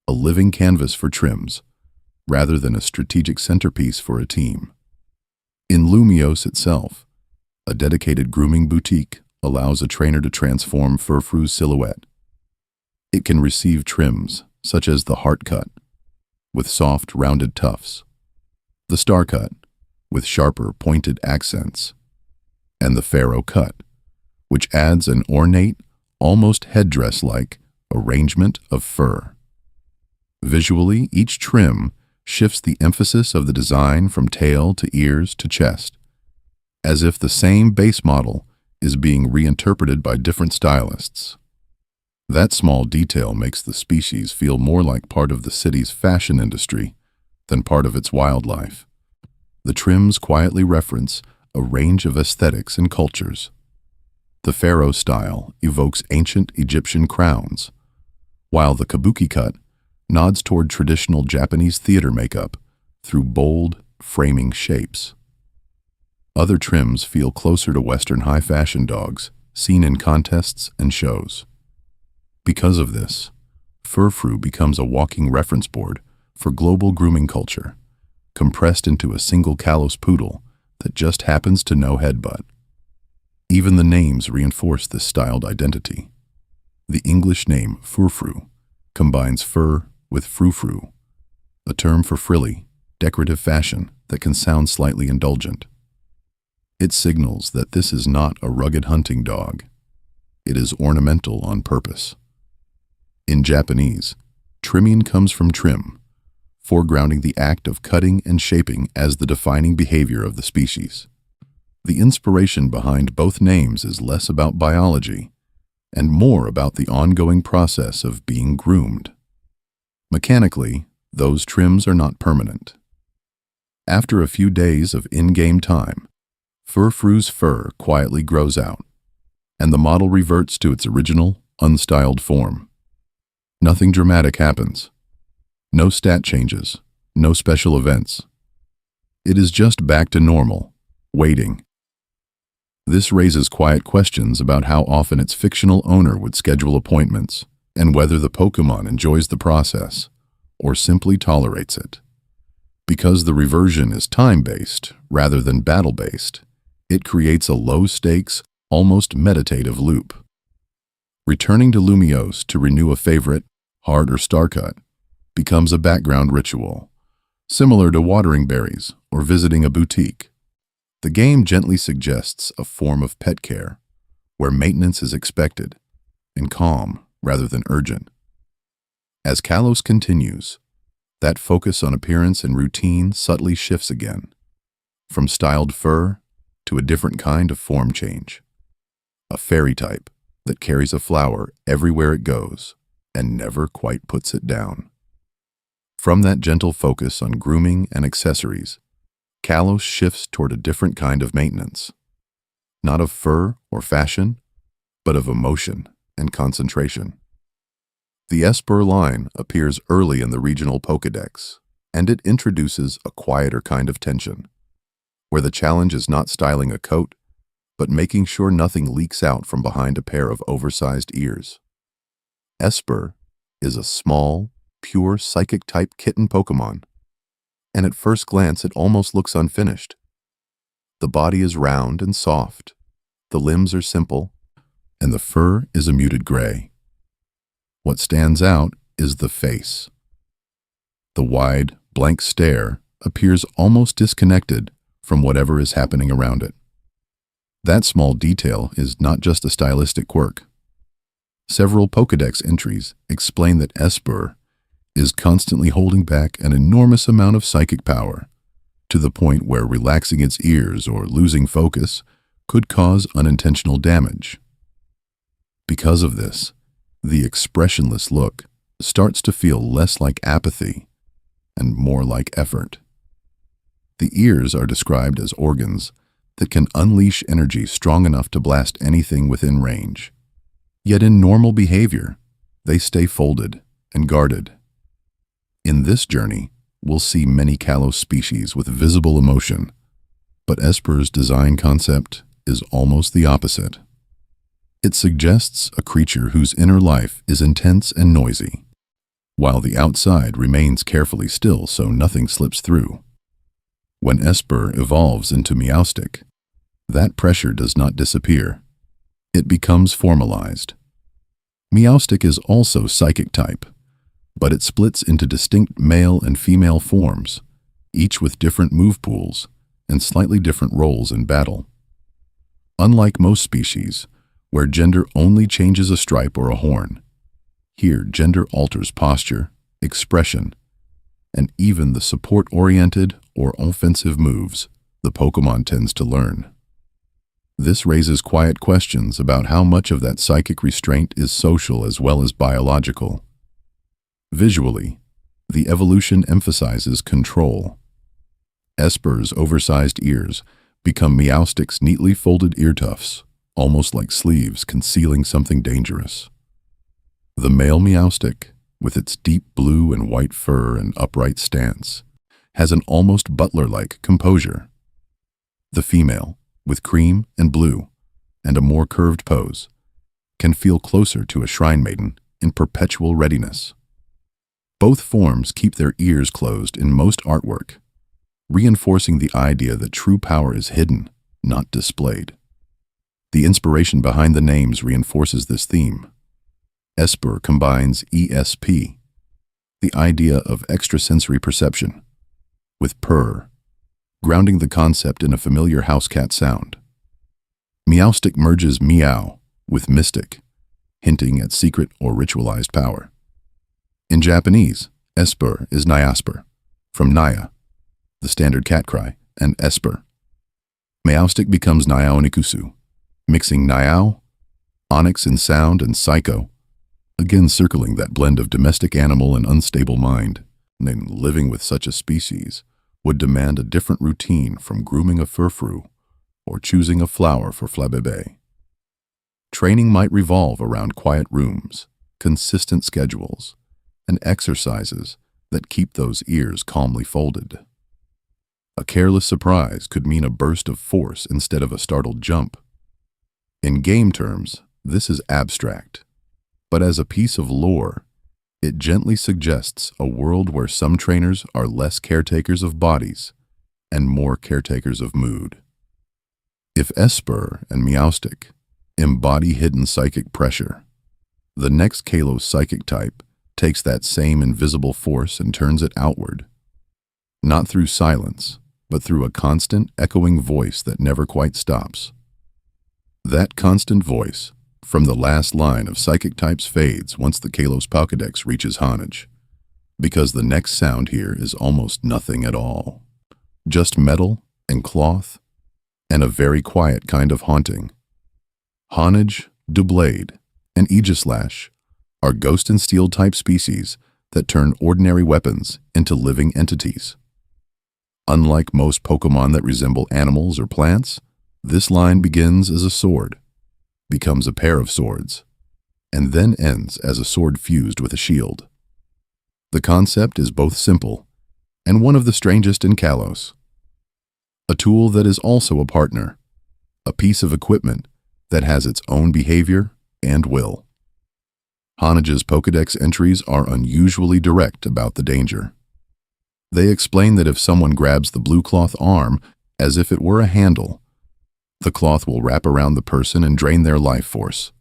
a living canvas for trims, rather than a strategic centerpiece for a team. In Lumiose itself, a dedicated grooming boutique allows a trainer to transform Furfrou's silhouette. It can receive trims, such as the heart cut, with soft, rounded tufts, the star cut, with sharper, pointed accents, and the pharaoh cut, which adds an ornate, almost headdress-like arrangement of fur. Visually, each trim shifts the emphasis of the design from tail to ears to chest, as if the same base model is being reinterpreted by different stylists. That small detail makes the species feel more like part of the city's fashion industry than part of its wildlife. The trims quietly reference a range of aesthetics and cultures. The pharaoh style evokes ancient Egyptian crowns, while the kabuki cut nods toward traditional Japanese theater makeup through bold, framing shapes. Other trims feel closer to Western high-fashion dogs seen in contests and shows. Because of this, Furfrou becomes a walking reference board for global grooming culture, compressed into a single Kalos poodle that just happens to know headbutt. Even the names reinforce this styled identity. The English name Furfrou combines fur with frou-frou, a term for frilly, decorative fashion that can sound slightly indulgent. It signals that this is not a rugged hunting dog. It is ornamental on purpose. In Japanese, trimming comes from trim, foregrounding the act of cutting and shaping as the defining behavior of the species. The inspiration behind both names is less about biology and more about the ongoing process of being groomed. Mechanically, those trims are not permanent. After a few days of in-game time, Furfrou's fur quietly grows out, and the model reverts to its original, unstyled form. Nothing dramatic happens. No stat changes, no special events. It is just back to normal, waiting. This raises quiet questions about how often its fictional owner would schedule appointments, and whether the Pokémon enjoys the process, or simply tolerates it. Because the reversion is time-based rather than battle-based, it creates a low-stakes, almost meditative loop. Returning to Lumiose to renew a favorite, heart or star cut, becomes a background ritual, similar to watering berries or visiting a boutique. The game gently suggests a form of pet care, where maintenance is expected and calm rather than urgent. As Kalos continues, that focus on appearance and routine subtly shifts again, from styled fur to a different kind of form change, a fairy type that carries a flower everywhere it goes and never quite puts it down. From that gentle focus on grooming and accessories, Kalos shifts toward a different kind of maintenance, not of fur or fashion, but of emotion and concentration. The Esper line appears early in the regional Pokédex, and it introduces a quieter kind of tension, where the challenge is not styling a coat, but making sure nothing leaks out from behind a pair of oversized ears. Esper is a small, pure psychic-type kitten Pokémon, and at first glance it almost looks unfinished. The body is round and soft, the limbs are simple, and the fur is a muted gray. What stands out is the face. The wide, blank stare appears almost disconnected from whatever is happening around it. That small detail is not just a stylistic quirk. Several Pokédex entries explain that Esper is constantly holding back an enormous amount of psychic power, to the point where relaxing its ears or losing focus could cause unintentional damage. Because of this, the expressionless look starts to feel less like apathy and more like effort. The ears are described as organs that can unleash energy strong enough to blast anything within range. Yet in normal behavior, they stay folded and guarded. In this journey, we'll see many Kalos species with visible emotion, but Esper's design concept is almost the opposite. It suggests a creature whose inner life is intense and noisy, while the outside remains carefully still so nothing slips through. When Esper evolves into Meowstic, that pressure does not disappear. It becomes formalized. Meowstic is also psychic type, but it splits into distinct male and female forms, each with different move pools and slightly different roles in battle. Unlike most species, where gender only changes a stripe or a horn, here gender alters posture, expression, and even the support-oriented or offensive moves the Pokémon tends to learn. This raises quiet questions about how much of that psychic restraint is social as well as biological. Visually, the evolution emphasizes control. Esper's oversized ears become Meowstic's neatly folded ear tufts, almost like sleeves concealing something dangerous. The male Meowstic, with its deep blue and white fur and upright stance, has an almost butler-like composure. The female, with cream and blue and a more curved pose, can feel closer to a shrine maiden in perpetual readiness. Both forms keep their ears closed in most artwork, reinforcing the idea that true power is hidden, not displayed. The inspiration behind the names reinforces this theme. Esper combines ESP, the idea of extrasensory perception, with purr, grounding the concept in a familiar house cat sound. Meowstic merges meow with mystic, hinting at secret or ritualized power. In Japanese, Esper is Nyasper, from Naya, the standard cat cry, and Esper. Meowstic becomes Nyao Nikusu, mixing Nyao, Onyx in sound, and Psycho, again circling that blend of domestic animal and unstable mind. And living with such a species would demand a different routine from grooming a furfrou or choosing a flower for Flabébé. Training might revolve around quiet rooms, consistent schedules, and exercises that keep those ears calmly folded. A careless surprise could mean a burst of force instead of a startled jump. In game terms, this is abstract, but as a piece of lore, it gently suggests a world where some trainers are less caretakers of bodies and more caretakers of mood. If Esper and Meowstic embody hidden psychic pressure, the next Kalos psychic type takes that same invisible force and turns it outward. not through silence, but through a constant, echoing voice that never quite stops. That constant voice, from the last line of psychic types, fades once the Kalos Pokédex reaches Honage, because the next sound here is almost nothing at all. Just metal and cloth, and a very quiet kind of haunting. Honage, Doublade, and Aegislash are ghost and steel type species that turn ordinary weapons into living entities. Unlike most Pokemon that resemble animals or plants, this line begins as a sword, becomes a pair of swords, and then ends as a sword fused with a shield. The concept is both simple and one of the strangest in Kalos. A tool that is also a partner, a piece of equipment that has its own behavior and will. Honage's Pokédex entries are unusually direct about the danger. They explain that if someone grabs the blue cloth arm as if it were a handle, the cloth will wrap around the person and drain their life force.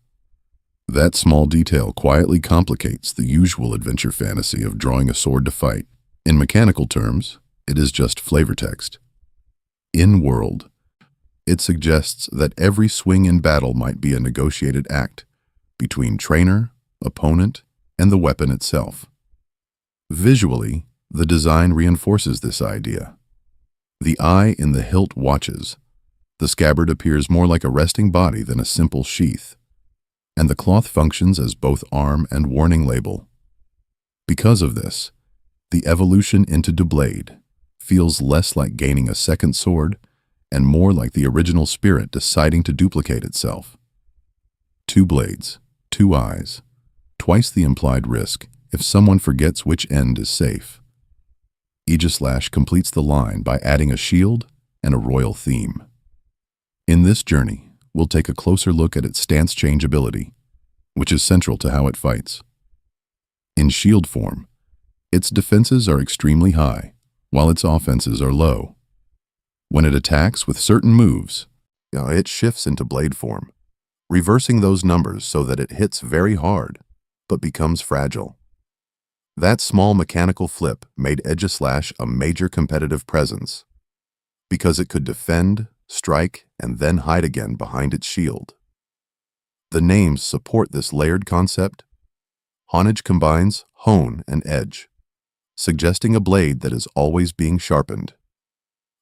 That small detail quietly complicates the usual adventure fantasy of drawing a sword to fight. In mechanical terms, it is just flavor text. In world, it suggests that every swing in battle might be a negotiated act between trainer, opponent, and the weapon itself. Visually, the design reinforces this idea. The eye in the hilt watches. The scabbard appears more like a resting body than a simple sheath, and the cloth functions as both arm and warning label. Because of this, the evolution into Doublade feels less like gaining a second sword and more like the original spirit deciding to duplicate itself. 2 blades, 2 eyes, twice the implied risk if someone forgets which end is safe. Aegislash completes the line by adding a shield and a royal theme. In this journey, we'll take a closer look at its stance change ability, which is central to how it fights. In shield form, its defenses are extremely high, while its offenses are low. When it attacks with certain moves, it shifts into blade form, reversing those numbers so that it hits very hard, but becomes fragile. That small mechanical flip made Aegislash a major competitive presence, because it could defend, strike, and then hide again behind its shield. The names support this layered concept. Honage combines hone and edge, suggesting a blade that is always being sharpened.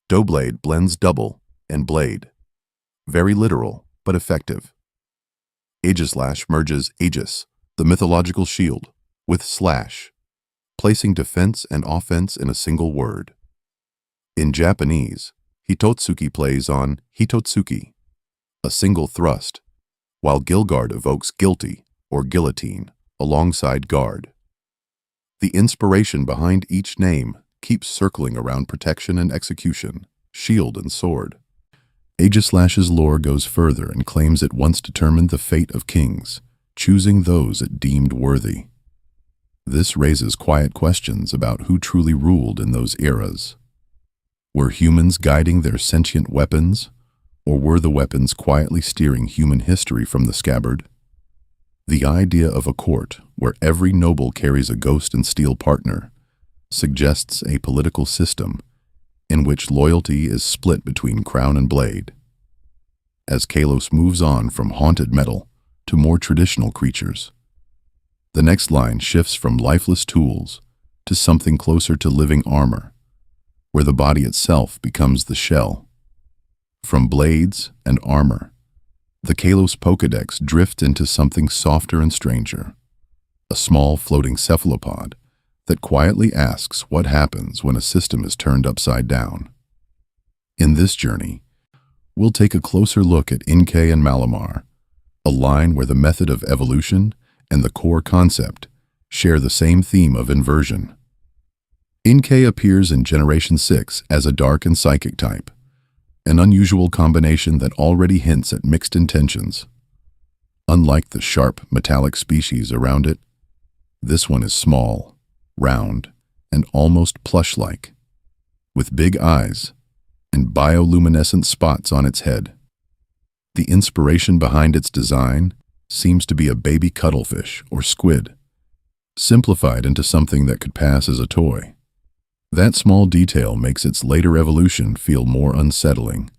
Doublade blends double and blade, very literal but effective. Aegislash merges Aegis, the mythological shield, with slash, placing defense and offense in a single word. In Japanese, Hitotsuki plays on hitotsuki, a single thrust, while Gilguard evokes guilty or guillotine alongside guard. The inspiration behind each name keeps circling around protection and execution, shield and sword. Aegislash's lore goes further and claims it once determined the fate of kings, choosing those it deemed worthy. This raises quiet questions about who truly ruled in those eras. Were humans guiding their sentient weapons, or were the weapons quietly steering human history from the scabbard? The idea of a court where every noble carries a ghost and steel partner suggests a political system in which loyalty is split between crown and blade. As Kalos moves on from haunted metal to more traditional creatures, the next line shifts from lifeless tools to something closer to living armor, where the body itself becomes the shell. From blades and armor, the Kalos Pokédex drift into something softer and stranger, a small floating cephalopod that quietly asks what happens when a system is turned upside down. In this journey, we'll take a closer look at Inkay and Malamar, a line where the method of evolution and the core concept share the same theme of inversion. Inkay appears in Generation 6 as a dark and psychic type, an unusual combination that already hints at mixed intentions. Unlike the sharp, metallic species around it, this one is small, round, and almost plush-like, with big eyes and bioluminescent spots on its head. The inspiration behind its design seems to be a baby cuttlefish or squid, simplified into something that could pass as a toy. That small detail makes its later evolution feel more unsettling.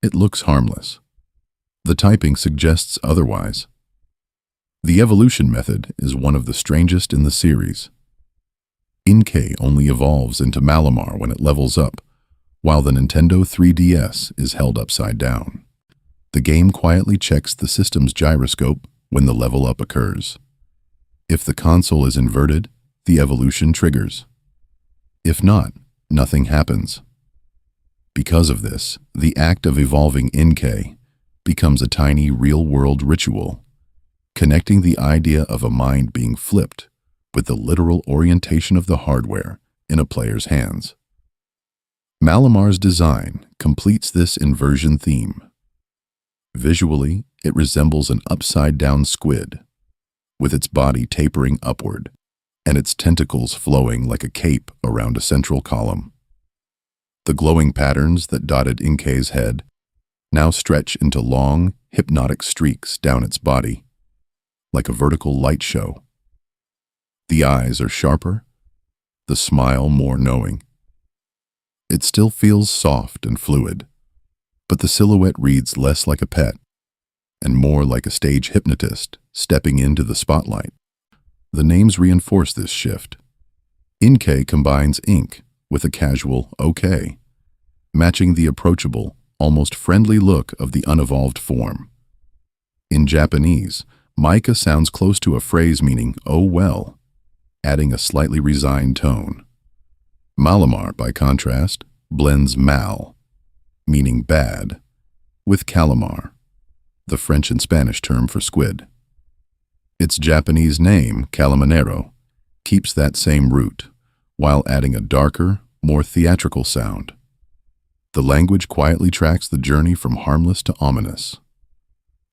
It looks harmless. The typing suggests otherwise. The evolution method is one of the strangest in the series. Inkay only evolves into Malamar when it levels up, while the Nintendo 3DS is held upside down. The game quietly checks the system's gyroscope when the level up occurs. If the console is inverted, the evolution triggers. If not, nothing happens. Because of this, the act of evolving Inkay becomes a tiny real-world ritual, connecting the idea of a mind being flipped with the literal orientation of the hardware in a player's hands. Malamar's design completes this inversion theme. Visually, it resembles an upside-down squid, with its body tapering upward and its tentacles flowing like a cape around a central column. The glowing patterns that dotted Inkay's head now stretch into long, hypnotic streaks down its body, like a vertical light show. The eyes are sharper, the smile more knowing. It still feels soft and fluid, but the silhouette reads less like a pet and more like a stage hypnotist stepping into the spotlight. The names reinforce this shift. Inkay combines ink with a casual okay, matching the approachable, almost friendly look of the unevolved form. In Japanese, Maika sounds close to a phrase meaning "oh well," adding a slightly resigned tone. Malamar, by contrast, blends mal, meaning bad, with calamar, the French and Spanish term for squid. Its Japanese name, Calamanero, keeps that same root, while adding a darker, more theatrical sound. The language quietly tracks the journey from harmless to ominous.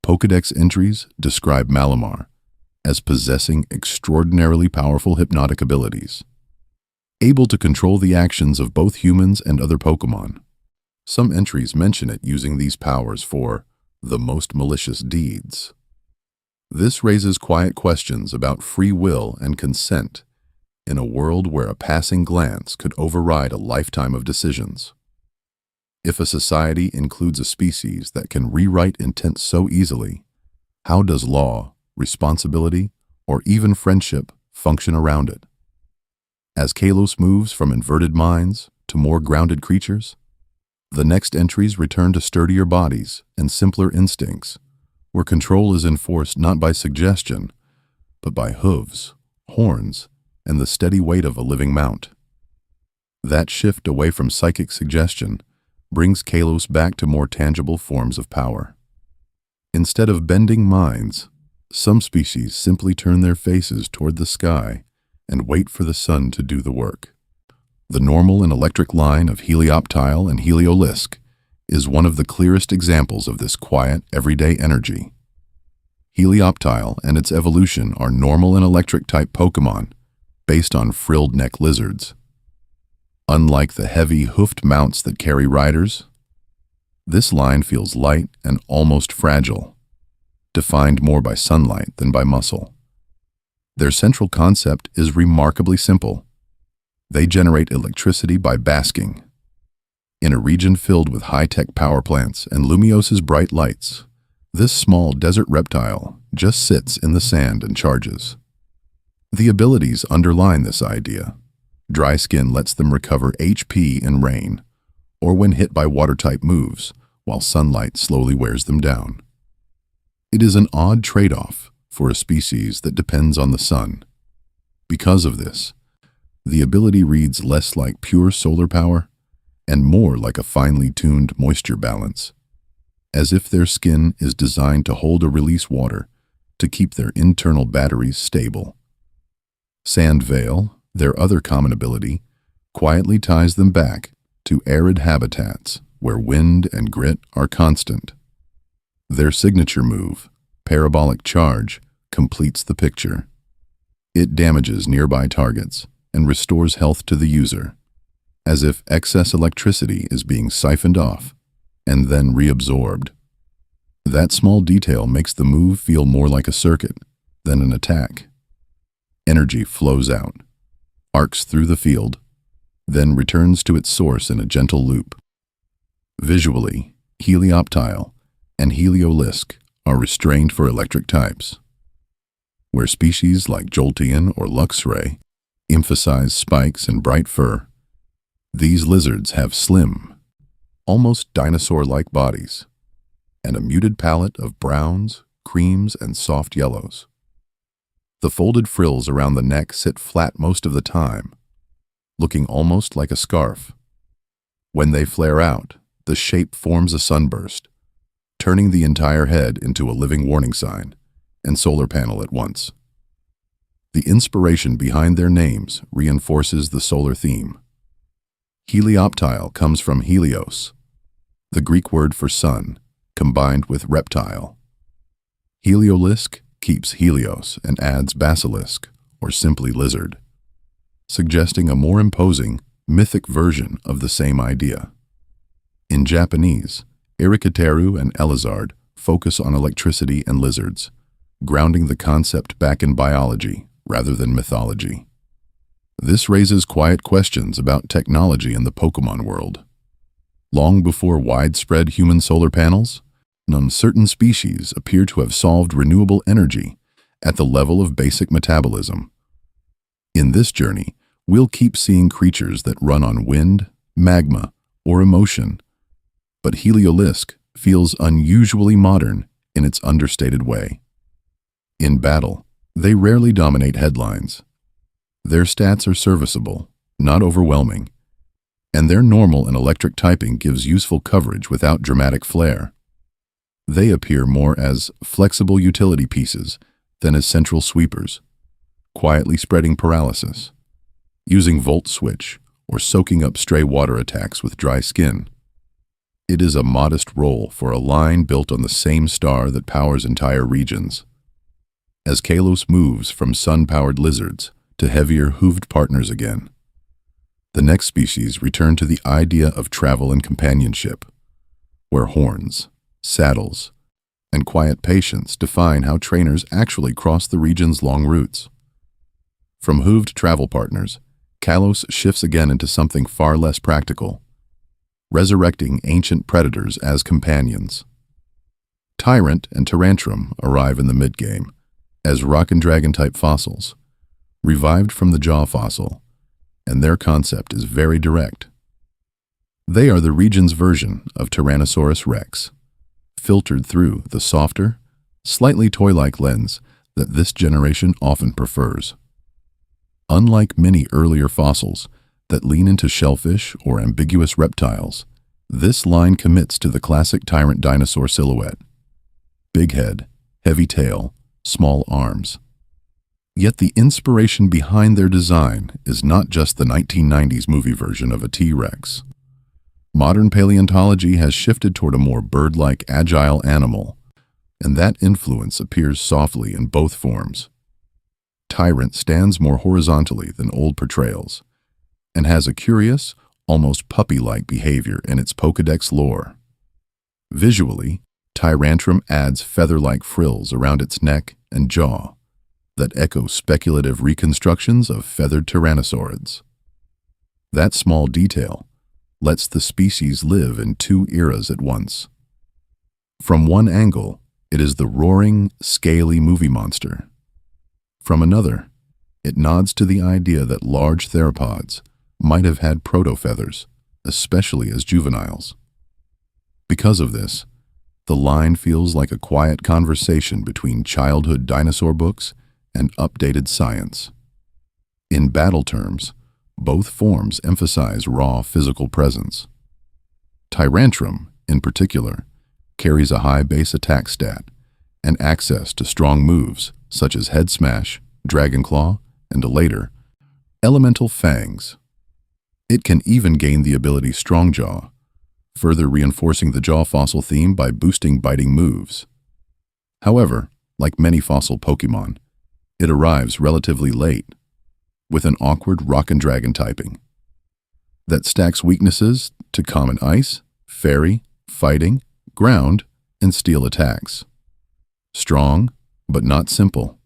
Pokédex entries describe Malamar as possessing extraordinarily powerful hypnotic abilities, able to control the actions of both humans and other Pokémon. Some entries mention it using these powers for the most malicious deeds. This raises quiet questions about free will and consent in a world where a passing glance could override a lifetime of decisions. If a society includes a species that can rewrite intent so easily, how does law, responsibility, or even friendship function around it? As Kalos moves from inverted minds to more grounded creatures, the next entries return to sturdier bodies and simpler instincts, where control is enforced not by suggestion, but by hooves, horns, and the steady weight of a living mount. That shift away from psychic suggestion brings Kalos back to more tangible forms of power. Instead of bending minds, some species simply turn their faces toward the sky and wait for the sun to do the work. The normal and electric line of Helioptile and Heliolisk is one of the clearest examples of this quiet, everyday energy. Helioptile and its evolution are normal and electric-type Pokémon based on frilled neck lizards. Unlike the heavy, hoofed mounts that carry riders, this line feels light and almost fragile, defined more by sunlight than by muscle. Their central concept is remarkably simple. They generate electricity by basking. In a region filled with high-tech power plants and Lumios's bright lights, this small desert reptile just sits in the sand and charges. The abilities underline this idea. Dry skin lets them recover HP in rain, or when hit by water-type moves, while sunlight slowly wears them down. It is an odd trade-off for a species that depends on the sun. Because of this, the ability reads less like pure solar power and more like a finely tuned moisture balance, as if their skin is designed to hold or release water to keep their internal batteries stable. Sand Veil, their other common ability, quietly ties them back to arid habitats where wind and grit are constant. Their signature move, Parabolic Charge, completes the picture. It damages nearby targets and restores health to the user, as if excess electricity is being siphoned off and then reabsorbed. That small detail makes the move feel more like a circuit than an attack. Energy flows out, arcs through the field, then returns to its source in a gentle loop. Visually, helioptile and heliolisk are restrained for electric types, where species like Jolteon or Luxray emphasize spikes and bright fur. These lizards have slim, almost dinosaur-like bodies, and a muted palette of browns, creams, and soft yellows. The folded frills around the neck sit flat most of the time, looking almost like a scarf. When they flare out, the shape forms a sunburst, turning the entire head into a living warning sign and solar panel at once. The inspiration behind their names reinforces the solar theme. Helioptile comes from helios, the Greek word for sun, combined with reptile. Heliolisk keeps helios and adds basilisk, or simply lizard, suggesting a more imposing, mythic version of the same idea. In Japanese, Irikiteru and Elizard focus on electricity and lizards, grounding the concept back in biology rather than mythology. This raises quiet questions about technology in the Pokemon world. Long before widespread human solar panels, certain species appear to have solved renewable energy at the level of basic metabolism. In this journey, we'll keep seeing creatures that run on wind, magma, or emotion, but Heliolisk feels unusually modern in its understated way. In battle, they rarely dominate headlines. Their stats are serviceable, not overwhelming, and their normal and electric typing gives useful coverage without dramatic flair. They appear more as flexible utility pieces than as central sweepers, quietly spreading paralysis, using Volt Switch, or soaking up stray water attacks with dry skin. It is a modest role for a line built on the same star that powers entire regions. As Kalos moves from sun-powered lizards to heavier hooved partners again, the next species return to the idea of travel and companionship, where horns, saddles, and quiet patience define how trainers actually cross the region's long routes. From hooved travel partners, Kalos shifts again into something far less practical, resurrecting ancient predators as companions. Tyrant and Tyrantrum arrive in the mid-game as rock and dragon-type fossils, revived from the jaw fossil, and their concept is very direct. They are the region's version of Tyrannosaurus rex, filtered through the softer, slightly toy-like lens that this generation often prefers. Unlike many earlier fossils that lean into shellfish or ambiguous reptiles, this line commits to the classic tyrant dinosaur silhouette. Big head, heavy tail, small arms. Yet the inspiration behind their design is not just the 1990s movie version of a T-Rex. Modern paleontology has shifted toward a more bird-like, agile animal, and that influence appears softly in both forms. Tyrant stands more horizontally than old portrayals, and has a curious, almost puppy-like behavior in its Pokédex lore. Visually, Tyrantrum adds feather-like frills around its neck and jaw that echo speculative reconstructions of feathered tyrannosaurids. That small detail lets the species live in two eras at once. From one angle, it is the roaring, scaly movie monster. From another, it nods to the idea that large theropods might have had proto-feathers, especially as juveniles. Because of this, the line feels like a quiet conversation between childhood dinosaur books and updated science. In battle terms, both forms emphasize raw physical presence. Tyrantrum, in particular, carries a high base attack stat and access to strong moves such as Head Smash, Dragon Claw, and later, Elemental Fangs. It can even gain the ability Strong Jaw, further reinforcing the jaw fossil theme by boosting biting moves. However, like many fossil Pokemon, it arrives relatively late, with an awkward rock and dragon typing that stacks weaknesses to common ice, fairy, fighting, ground, and steel attacks. Strong, but not simple.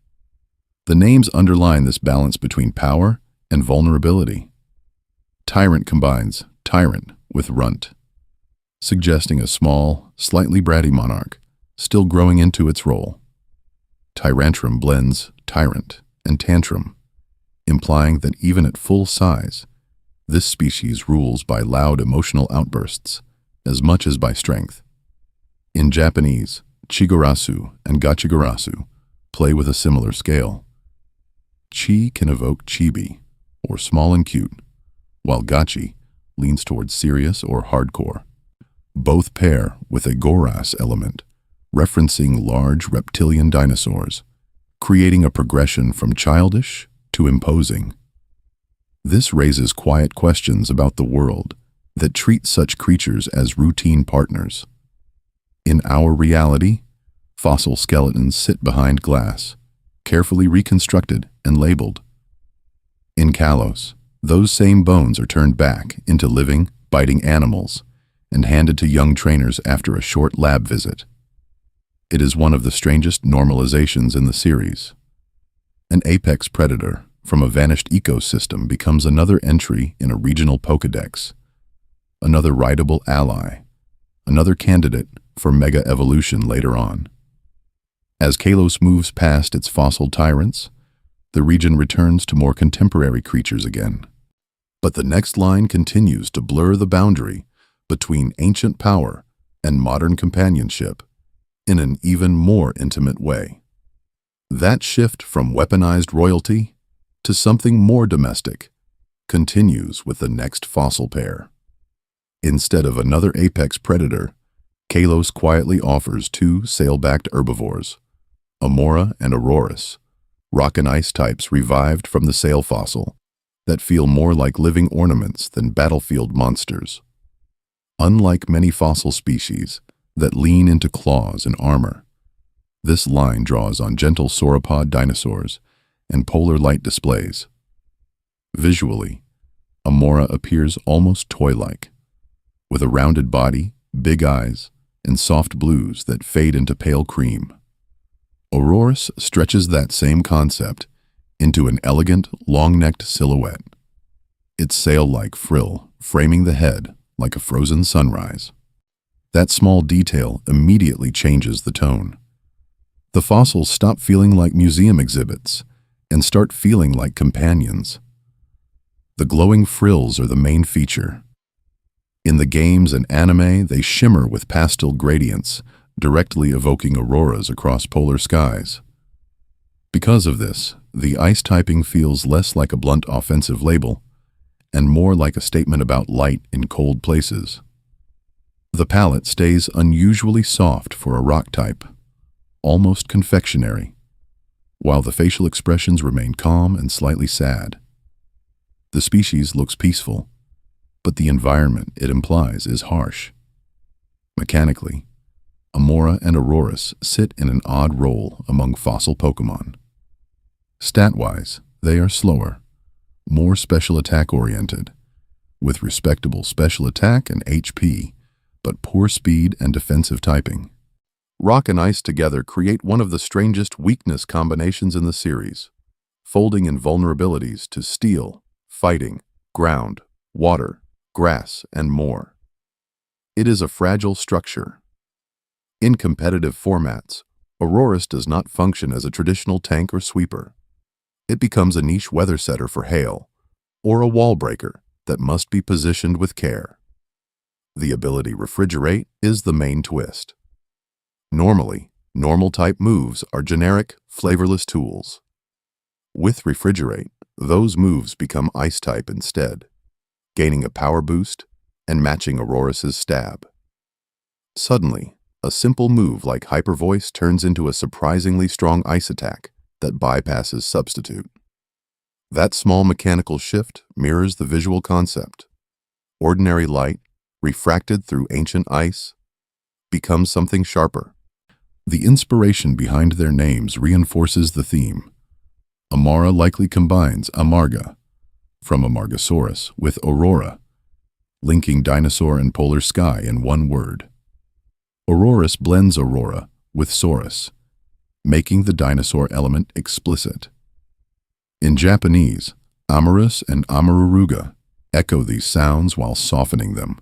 The names underline this balance between power and vulnerability. Tyrant combines tyrant with runt, suggesting a small, slightly bratty monarch, still growing into its role. Tyrantrum blends tyrant and tantrum, implying that even at full size, this species rules by loud emotional outbursts as much as by strength. In Japanese, Chigarasu and Gachigarasu play with a similar scale. Chi can evoke chibi, or small and cute, while Gachi leans towards serious or hardcore. Both pair with a Goras element, referencing large reptilian dinosaurs, creating a progression from childish to imposing. This raises quiet questions about the world that treat such creatures as routine partners. In our reality, fossil skeletons sit behind glass, carefully reconstructed and labeled. In Kalos, those same bones are turned back into living, biting animals and handed to young trainers after a short lab visit. It is one of the strangest normalizations in the series. An apex predator from a vanished ecosystem becomes another entry in a regional Pokédex, another rideable ally, another candidate for mega evolution later on. As Kalos moves past its fossil tyrants, the region returns to more contemporary creatures again. But the next line continues to blur the boundary between ancient power and modern companionship in an even more intimate way. That shift from weaponized royalty to something more domestic continues with the next fossil pair. Instead of another apex predator, Kalos quietly offers two sail-backed herbivores, Amora and Aurorus, rock and ice types revived from the sail fossil that feel more like living ornaments than battlefield monsters. Unlike many fossil species that lean into claws and armor, this line draws on gentle sauropod dinosaurs and polar light displays. Visually, Amora appears almost toy-like, with a rounded body, big eyes, and soft blues that fade into pale cream. Aurorus stretches that same concept into an elegant, long-necked silhouette, its sail-like frill framing the head like a frozen sunrise. That small detail immediately changes the tone. The fossils stop feeling like museum exhibits and start feeling like companions. The glowing frills are the main feature. In the games and anime, they shimmer with pastel gradients, directly evoking auroras across polar skies. Because of this, the ice typing feels less like a blunt offensive label and more like a statement about light in cold places. The palette stays unusually soft for a rock type, almost confectionery, while the facial expressions remain calm and slightly sad. The species looks peaceful, but the environment it implies is harsh. Mechanically, Amora and Aurorus sit in an odd role among fossil Pokémon. Stat-wise, they are slower, more special attack-oriented, with respectable special attack and HP, but poor speed and defensive typing. Rock and ice together create one of the strangest weakness combinations in the series, folding invulnerabilities to steel, fighting, ground, water, grass, and more. It is a fragile structure. In competitive formats, Aurorus does not function as a traditional tank or sweeper. It becomes a niche weather setter for hail, or a wall breaker that must be positioned with care. The ability Refrigerate is the main twist. Normally, normal-type moves are generic, flavorless tools. With Refrigerate, those moves become Ice-type instead, gaining a power boost and matching Aurorus's stab. Suddenly, a simple move like Hyper Voice turns into a surprisingly strong ice attack that bypasses Substitute. That small mechanical shift mirrors the visual concept. Ordinary light, refracted through ancient ice, becomes something sharper. The inspiration behind their names reinforces the theme. Amara likely combines Amarga, from Amargasaurus, with Aurora, linking dinosaur and polar sky in one word. Aurorus blends Aurora with Saurus, making the dinosaur element explicit. In Japanese, Amorous and Amaruruga echo these sounds while softening them,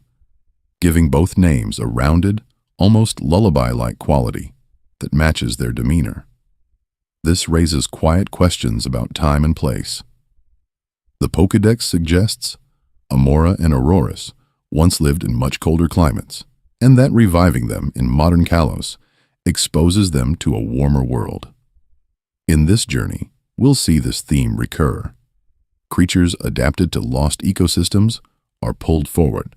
giving both names a rounded, almost lullaby-like quality that matches their demeanor. This raises quiet questions about time and place. The Pokédex suggests Amora and Aurorus once lived in much colder climates, and that reviving them in modern Kalos exposes them to a warmer world. In this journey, we'll see this theme recur. Creatures adapted to lost ecosystems are pulled forward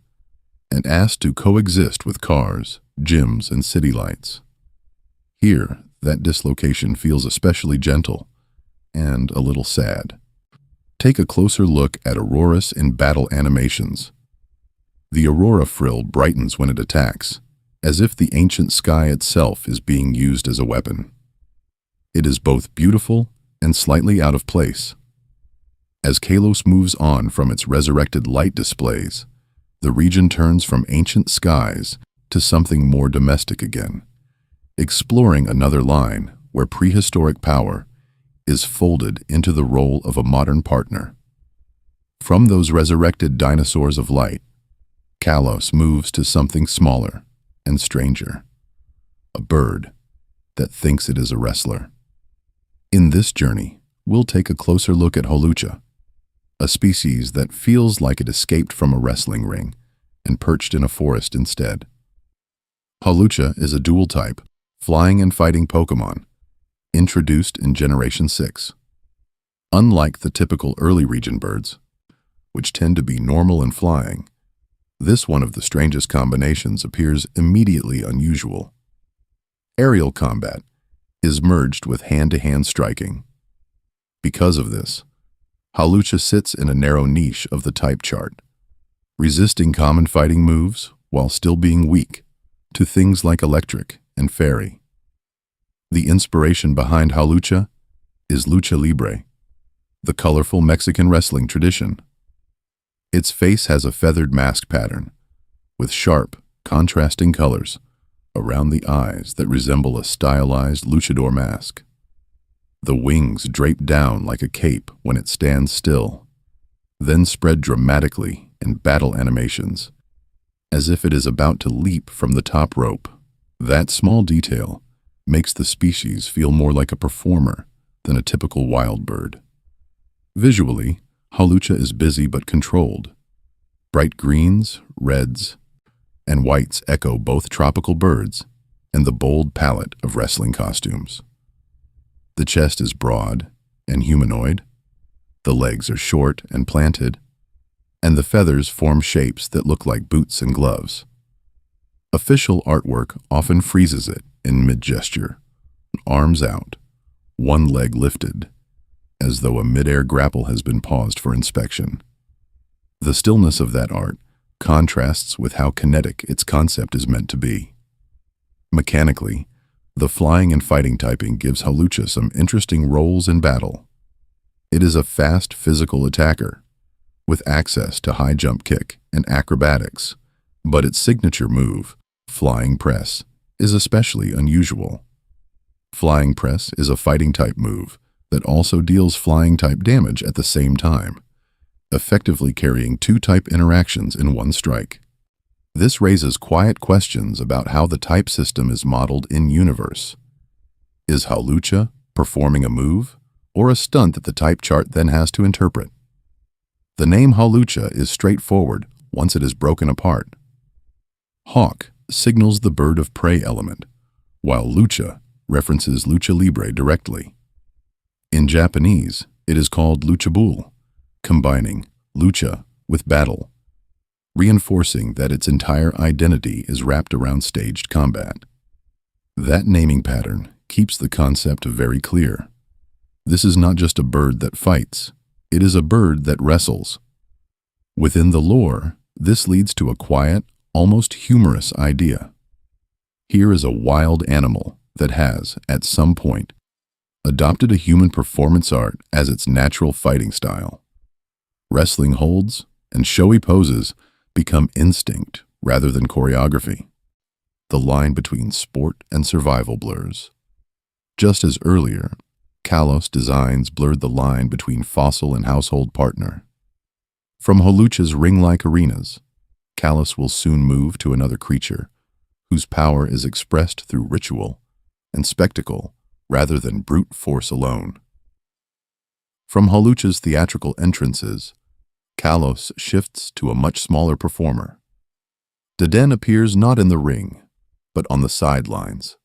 and asked to coexist with cars, gyms, and city lights. Here, that dislocation feels especially gentle and a little sad. Take a closer look at Aurorus in battle animations. The Aurora frill brightens when it attacks, as if the ancient sky itself is being used as a weapon. It is both beautiful and slightly out of place. As Kalos moves on from its resurrected light displays, the region turns from ancient skies to something more domestic again, exploring another line where prehistoric power is folded into the role of a modern partner. From those resurrected dinosaurs of light, Kalos moves to something smaller and stranger, a bird that thinks it is a wrestler. In this journey, we'll take a closer look at Holucha, a species that feels like it escaped from a wrestling ring and perched in a forest instead. Holucha is a dual-type, flying and fighting Pokémon, introduced in Generation 6. Unlike the typical early region birds, which tend to be normal and flying, this one of the strangest combinations appears immediately unusual. Aerial combat is merged with hand-to-hand striking. Because of this, Holucha sits in a narrow niche of the type chart, resisting common fighting moves while still being weak to things like electric and fairy. The inspiration behind Holucha is lucha libre, the colorful Mexican wrestling tradition. Its face has a feathered mask pattern, with sharp, contrasting colors around the eyes that resemble a stylized luchador mask. The wings drape down like a cape when it stands still, then spread dramatically in battle animations, as if it is about to leap from the top rope. That small detail makes the species feel more like a performer than a typical wild bird. Visually, Holucha is busy but controlled. Bright greens, reds, and whites echo both tropical birds and the bold palette of wrestling costumes. The chest is broad and humanoid, the legs are short and planted, and the feathers form shapes that look like boots and gloves. Official artwork often freezes it in mid-gesture, arms out, one leg lifted, as though a mid-air grapple has been paused for inspection. The stillness of that art contrasts with how kinetic its concept is meant to be. Mechanically, the flying and fighting typing gives Holucha some interesting roles in battle. It is a fast physical attacker, with access to high jump kick and acrobatics, but its signature move, Flying Press, is especially unusual. Flying Press is a fighting type move that also deals flying type damage at the same time, effectively carrying two type interactions in one strike. This raises quiet questions about how the type system is modeled in-universe. Is Holucha performing a move, or a stunt that the type chart then has to interpret? The name Holucha is straightforward once it is broken apart. Hawk signals the bird of prey element, while lucha references lucha libre directly. In Japanese, it is called luchabul, combining lucha with battle, reinforcing that its entire identity is wrapped around staged combat. That naming pattern keeps the concept very clear. This is not just a bird that fights, it is a bird that wrestles. Within the lore, this leads to a quiet, almost humorous idea. Here is a wild animal that has, at some point, adopted a human performance art as its natural fighting style. Wrestling holds and showy poses become instinct rather than choreography. The line between sport and survival blurs. Just as earlier, Kalos designs blurred the line between fossil and household partner. From Holucha's ring-like arenas, Kalos will soon move to another creature whose power is expressed through ritual and spectacle rather than brute force alone. From Holucha's theatrical entrances, Kalos shifts to a much smaller performer. Deden appears not in the ring, but on the sidelines,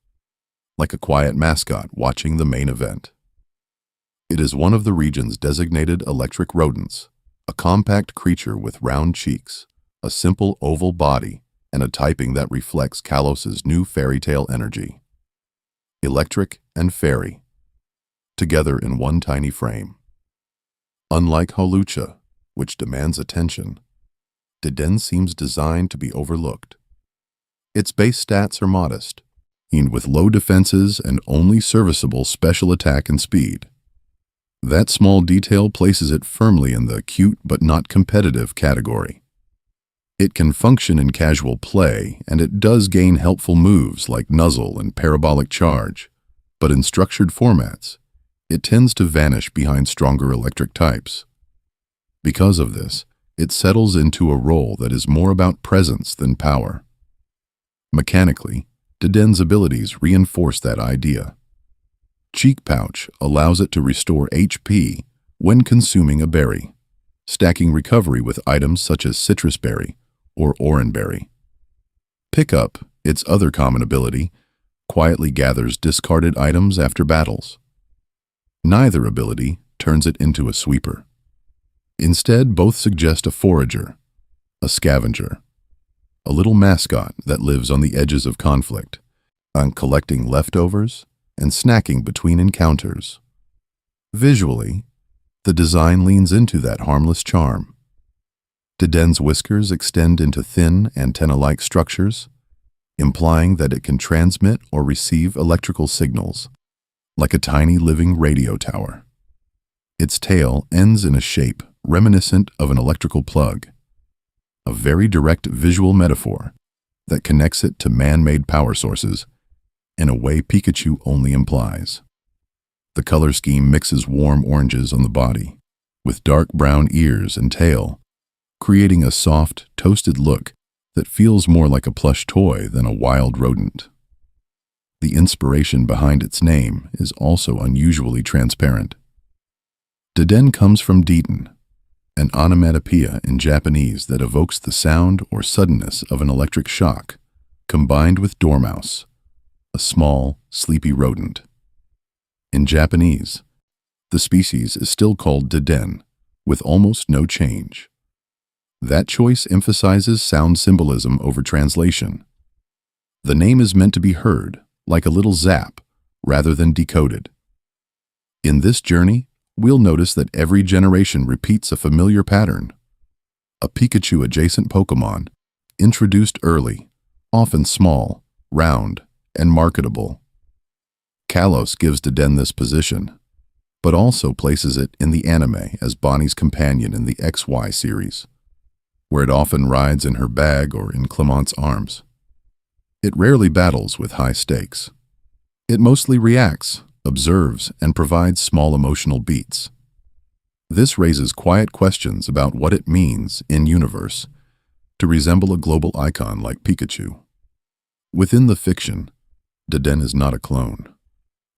like a quiet mascot watching the main event. It is one of the region's designated electric rodents, a compact creature with round cheeks, a simple oval body, and a typing that reflects Kalos's new fairy tale energy. Electric and fairy, together in one tiny frame. Unlike Holucha, which demands attention, Deden seems designed to be overlooked. Its base stats are modest, with low defenses and only serviceable special attack and speed. That small detail places it firmly in the cute but not competitive category. It can function in casual play, and it does gain helpful moves like Nuzzle and Parabolic Charge, but in structured formats, it tends to vanish behind stronger electric types. Because of this, it settles into a role that is more about presence than power. Mechanically, Deden's abilities reinforce that idea. Cheek Pouch allows it to restore HP when consuming a berry, stacking recovery with items such as Citrus Berry or Oranberry. Pickup, its other common ability, quietly gathers discarded items after battles. Neither ability turns it into a sweeper. Instead, both suggest a forager, a scavenger, a little mascot that lives on the edges of conflict, collecting leftovers and snacking between encounters. Visually, the design leans into that harmless charm. Deden's whiskers extend into thin, antenna-like structures, implying that it can transmit or receive electrical signals, like a tiny living radio tower. Its tail ends in a shape reminiscent of an electrical plug, a very direct visual metaphor that connects it to man-made power sources in a way Pikachu only implies. The color scheme mixes warm oranges on the body with dark brown ears and tail, creating a soft, toasted look that feels more like a plush toy than a wild rodent. The inspiration behind its name is also unusually transparent. Deden comes from Deten, an onomatopoeia in Japanese that evokes the sound or suddenness of an electric shock, combined with dormouse, a small, sleepy rodent. In Japanese, the species is still called Deden, with almost no change. That choice emphasizes sound symbolism over translation. The name is meant to be heard, like a little zap, rather than decoded. In this journey, we'll notice that every generation repeats a familiar pattern. A Pikachu-adjacent Pokémon, introduced early, often small, round, and marketable. Kalos gives Deden this position, but also places it in the anime as Bonnie's companion in the XY series, where it often rides in her bag or in Clement's arms. It rarely battles with high stakes. It mostly reacts, observes, and provides small emotional beats. This raises quiet questions about what it means, in universe, to resemble a global icon like Pikachu. Within the fiction, Deden is not a clone.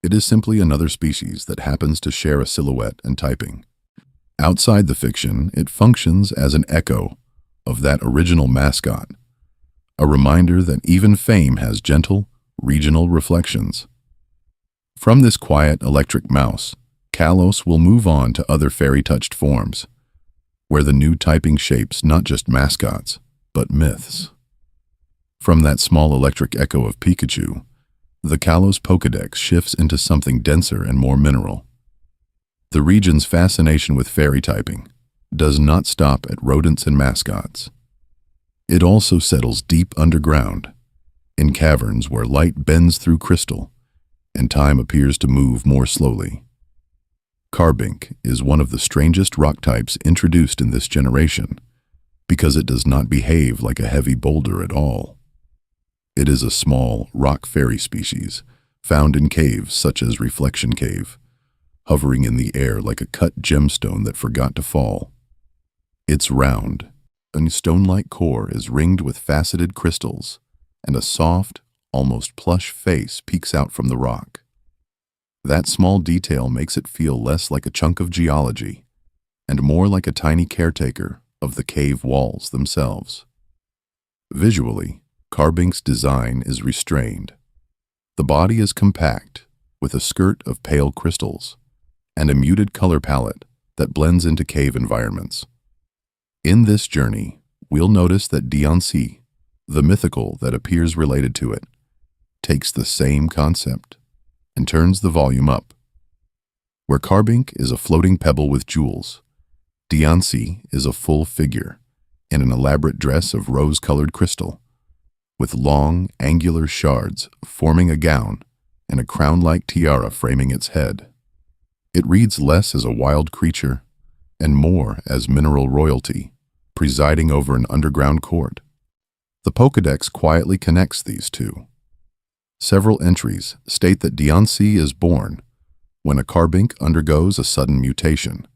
It is simply another species that happens to share a silhouette and typing. Outside the fiction, it functions as an echo of that original mascot, a reminder that even fame has gentle, regional reflections. From this quiet electric mouse, Kalos will move on to other fairy-touched forms, where the new typing shapes not just mascots, but myths. From that small electric echo of Pikachu, the Kalos Pokédex shifts into something denser and more mineral. The region's fascination with fairy typing does not stop at rodents and mascots. It also settles deep underground, in caverns where light bends through crystal and time appears to move more slowly. Carbink is one of the strangest rock types introduced in this generation because it does not behave like a heavy boulder at all. It is a small rock fairy species found in caves such as Reflection Cave, hovering in the air like a cut gemstone that forgot to fall. It's round. A stone-like core is ringed with faceted crystals, and a soft, almost plush face peeks out from the rock. That small detail makes it feel less like a chunk of geology and more like a tiny caretaker of the cave walls themselves. Visually, Carbink's design is restrained. The body is compact, with a skirt of pale crystals and a muted color palette that blends into cave environments. In this journey, we'll notice that Diancie, the mythical that appears related to it, takes the same concept and turns the volume up. Where Carbink is a floating pebble with jewels, Diancie is a full figure in an elaborate dress of rose-colored crystal, with long, angular shards forming a gown and a crown-like tiara framing its head. It reads less as a wild creature and more as mineral royalty, presiding over an underground court. The Pokédex quietly connects these two. Several entries state that Diancie is born when a Carbink undergoes a sudden mutation,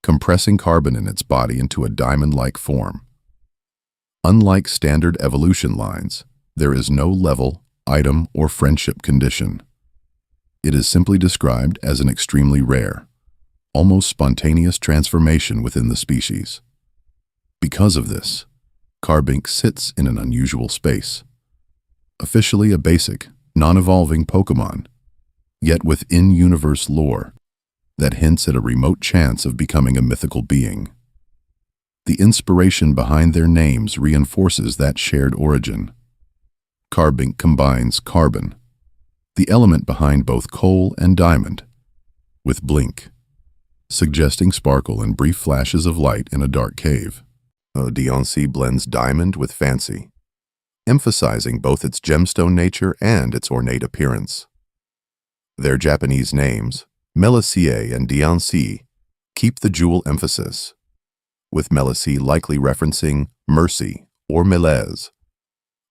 compressing carbon in its body into a diamond-like form. Unlike standard evolution lines, there is no level, item, or friendship condition. It is simply described as an extremely rare, almost spontaneous transformation within the species. Because of this, Carbink sits in an unusual space. Officially a basic, non-evolving Pokémon, yet with in-universe lore that hints at a remote chance of becoming a mythical being. The inspiration behind their names reinforces that shared origin. Carbink combines carbon, the element behind both coal and diamond, with blink, suggesting sparkle and brief flashes of light in a dark cave. Diancie blends diamond with fancy, emphasizing both its gemstone nature and its ornate appearance. Their Japanese names, Melicie and Diancie, keep the jewel emphasis, with Melicie likely referencing mercy or mélèze,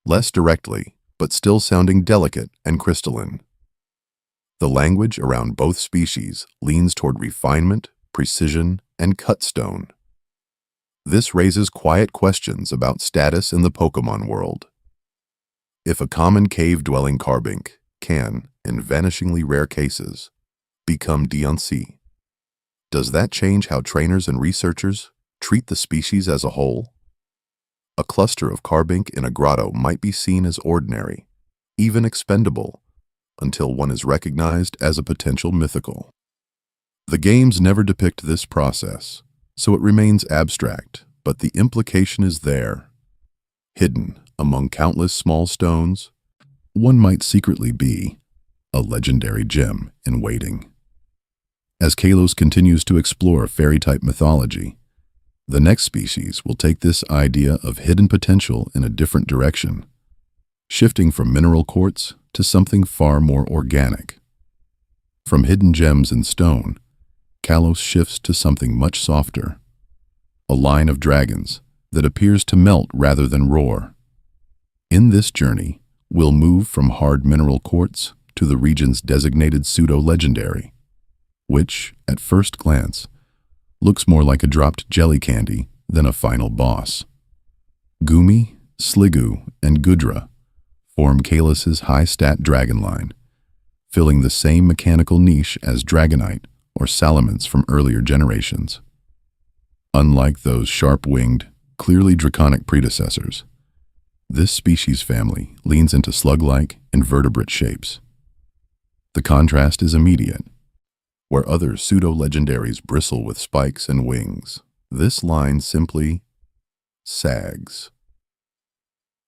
less directly, but still sounding delicate and crystalline. The language around both species leans toward refinement, precision, and cutstone. This raises quiet questions about status in the Pokémon world. If a common cave-dwelling Carbink can, in vanishingly rare cases, become Diancie, does that change how trainers and researchers treat the species as a whole? A cluster of Carbink in a grotto might be seen as ordinary, even expendable, until one is recognized as a potential mythical. The games never depict this process, so it remains abstract, but the implication is there. Hidden among countless small stones, one might secretly be a legendary gem in waiting. As Kalos continues to explore fairy-type mythology, the next species will take this idea of hidden potential in a different direction, shifting from mineral quartz to something far more organic. From hidden gems in stone, Kalos shifts to something much softer, a line of dragons that appears to melt rather than roar. In this journey, we'll move from hard mineral quartz to the region's designated pseudo-legendary, which, at first glance, looks more like a dropped jelly candy than a final boss. Gumi, Sliggoo, and Gudra form Kalos's high-stat dragon line, filling the same mechanical niche as Dragonite or Salamence from earlier generations. Unlike those sharp-winged, clearly draconic predecessors, this species family leans into slug-like invertebrate shapes. The contrast is immediate. Where other pseudo-legendaries bristle with spikes and wings, this line simply sags.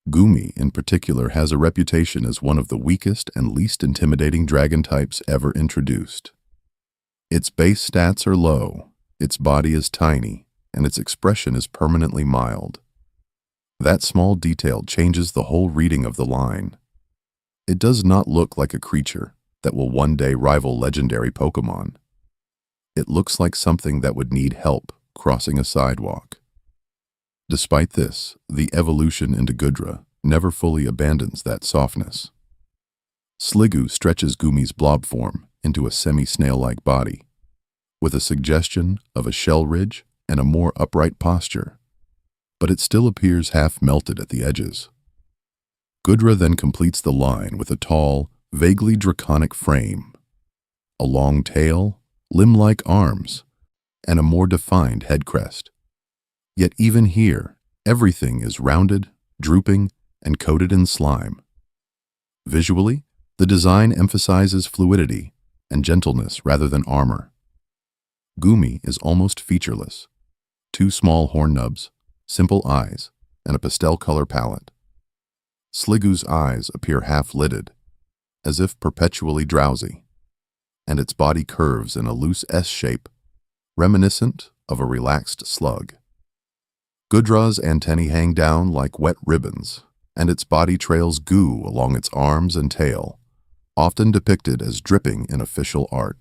Gumi, in particular, has a reputation as one of the weakest and least intimidating dragon types ever introduced. Its base stats are low, its body is tiny, and its expression is permanently mild. That small detail changes the whole reading of the line. It does not look like a creature that will one day rival legendary Pokémon. It looks like something that would need help crossing a sidewalk. Despite this, the evolution into Gudra never fully abandons that softness. Sliggoo stretches Gumi's blob form into a semi-snail-like body, with a suggestion of a shell ridge and a more upright posture, but it still appears half melted at the edges. Gudra then completes the line with a tall, vaguely draconic frame, a long tail, limb-like arms, and a more defined head crest. Yet even here, everything is rounded, drooping, and coated in slime. Visually, the design emphasizes fluidity and gentleness rather than armor. Gumi is almost featureless. 2 small horn nubs, simple eyes, and a pastel color palette. Sliggoo's eyes appear half-lidded, as if perpetually drowsy, and its body curves in a loose S shape, reminiscent of a relaxed slug. Gudra's antennae hang down like wet ribbons, and its body trails goo along its arms and tail, often depicted as dripping in official art.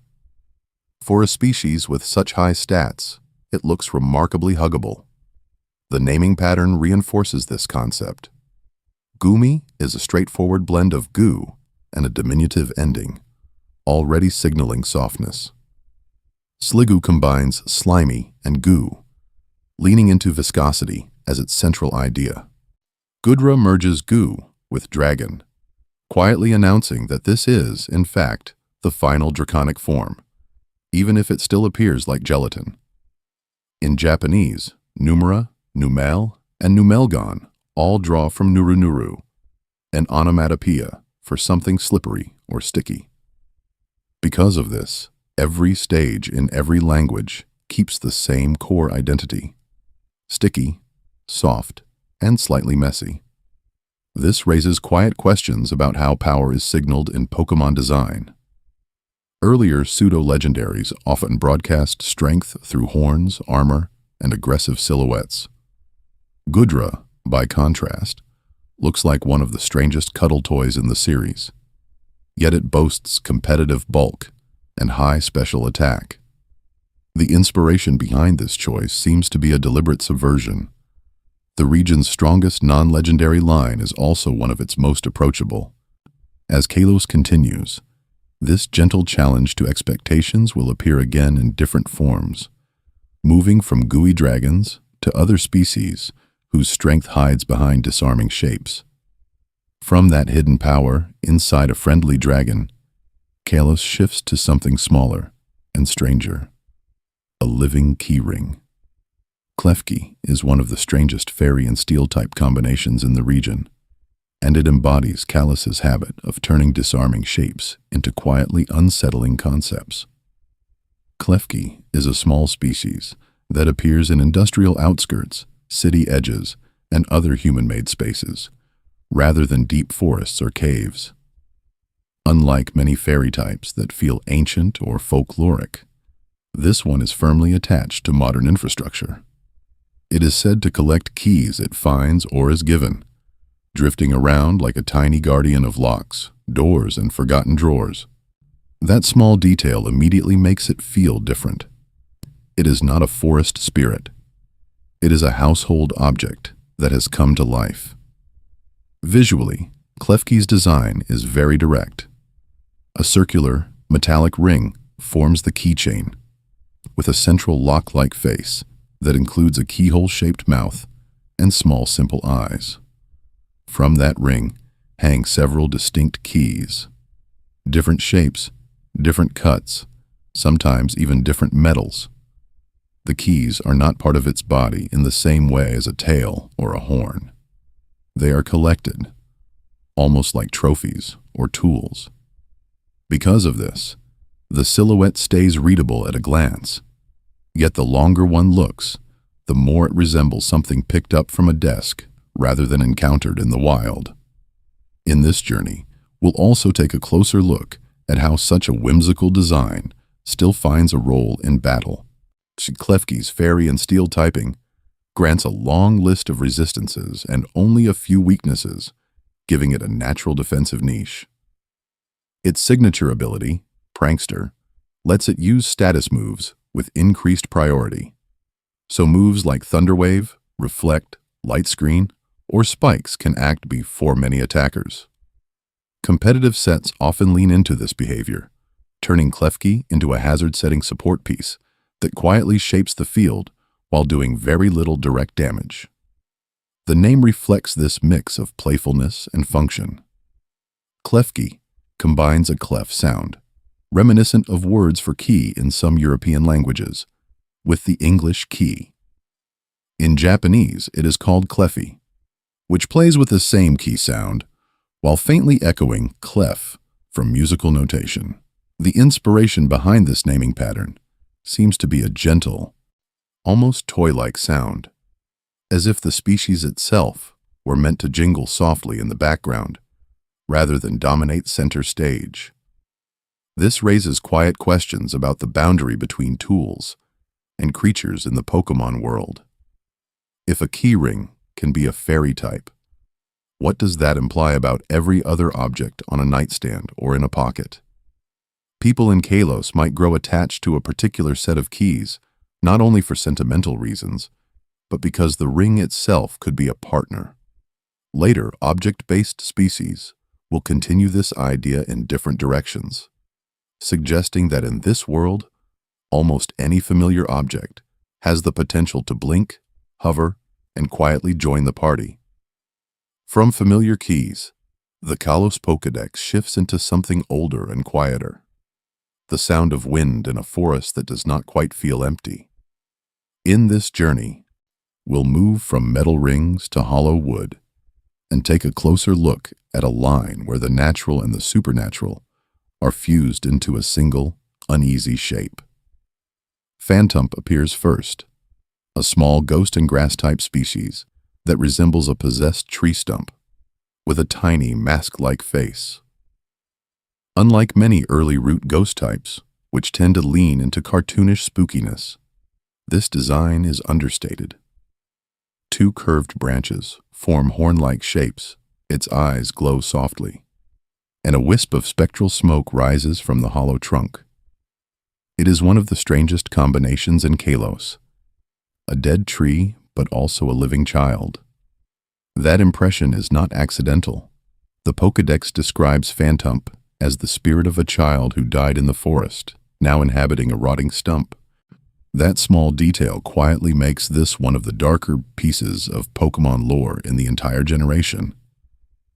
For a species with such high stats, it looks remarkably huggable. The naming pattern reinforces this concept. Gumi is a straightforward blend of goo and a diminutive ending, already signaling softness. Sliggoo combines slimy and goo, leaning into viscosity as its central idea. Gudra merges goo with dragon, quietly announcing that this is, in fact, the final draconic form, even if it still appears like gelatin. In Japanese, numera, numel, and numelgon all draw from nuru-nuru, an onomatopoeia for something slippery or sticky. Because of this, every stage in every language keeps the same core identity: sticky, soft, and slightly messy. This raises quiet questions about how power is signaled in Pokémon design. Earlier pseudo-legendaries often broadcast strength through horns, armor, and aggressive silhouettes. Gudra, by contrast, looks like one of the strangest cuddle toys in the series, yet it boasts competitive bulk and high special attack. The inspiration behind this choice seems to be a deliberate subversion. The region's strongest non-legendary line is also one of its most approachable. As Kalos continues, this gentle challenge to expectations will appear again in different forms, moving from gooey dragons to other species whose strength hides behind disarming shapes. From that hidden power inside a friendly dragon, Kalos shifts to something smaller and stranger: a living keyring. Klefki is one of the strangest fairy and steel-type combinations in the region, and it embodies Kalos's habit of turning disarming shapes into quietly unsettling concepts. Klefki is a small species that appears in industrial outskirts, city edges, and other human-made spaces, rather than deep forests or caves. Unlike many fairy types that feel ancient or folkloric, this one is firmly attached to modern infrastructure. It is said to collect keys it finds or is given, drifting around like a tiny guardian of locks, doors, and forgotten drawers. That small detail immediately makes it feel different. It is not a forest spirit. It is a household object that has come to life. Visually, Klefki's design is very direct. A circular, metallic ring forms the keychain, with a central lock-like face that includes a keyhole-shaped mouth and small, simple eyes. From that ring hang several distinct keys. Different shapes, different cuts, sometimes even different metals. The keys are not part of its body in the same way as a tail or a horn. They are collected, almost like trophies or tools. Because of this, the silhouette stays readable at a glance, yet the longer one looks, the more it resembles something picked up from a desk rather than encountered in the wild. In this journey, we'll also take a closer look at how such a whimsical design still finds a role in battle. Klefki's fairy and steel typing grants a long list of resistances and only a few weaknesses, giving it a natural defensive niche. Its signature ability, Prankster, lets it use status moves with increased priority. So moves like Thunderwave, Reflect, Light Screen, or Spikes can act before many attackers. Competitive sets often lean into this behavior, turning Klefki into a hazard-setting support piece that quietly shapes the field while doing very little direct damage. The name reflects this mix of playfulness and function. Klefki combines a clef sound, reminiscent of words for key in some European languages, with the English key. In Japanese, it is called cleffi, which plays with the same key sound, while faintly echoing clef from musical notation. The inspiration behind this naming pattern seems to be a gentle, almost toy-like sound, as if the species itself were meant to jingle softly in the background rather than dominate center stage. This raises quiet questions about the boundary between tools and creatures in the Pokemon world. If a key ring can be a fairy type, what does that imply about every other object on a nightstand or in a pocket? People in Kalos might grow attached to a particular set of keys, not only for sentimental reasons, but because the ring itself could be a partner. Later, object-based species will continue this idea in different directions, suggesting that in this world, almost any familiar object has the potential to blink, hover, and quietly join the party. From familiar keys, the Kalos Pokédex shifts into something older and quieter. The sound of wind in a forest that does not quite feel empty. In this journey, we'll move from metal rings to hollow wood and take a closer look at a line where the natural and the supernatural are fused into a single, uneasy shape. Phantump appears first, a small ghost and grass-type species that resembles a possessed tree stump with a tiny mask-like face. Unlike many early root ghost types, which tend to lean into cartoonish spookiness, this design is understated. Two curved branches form horn-like shapes, its eyes glow softly, and a wisp of spectral smoke rises from the hollow trunk. It is one of the strangest combinations in Kalos, a dead tree but also a living child. That impression is not accidental. The Pokédex describes Phantump as the spirit of a child who died in the forest, now inhabiting a rotting stump. That small detail quietly makes this one of the darker pieces of Pokemon lore in the entire generation.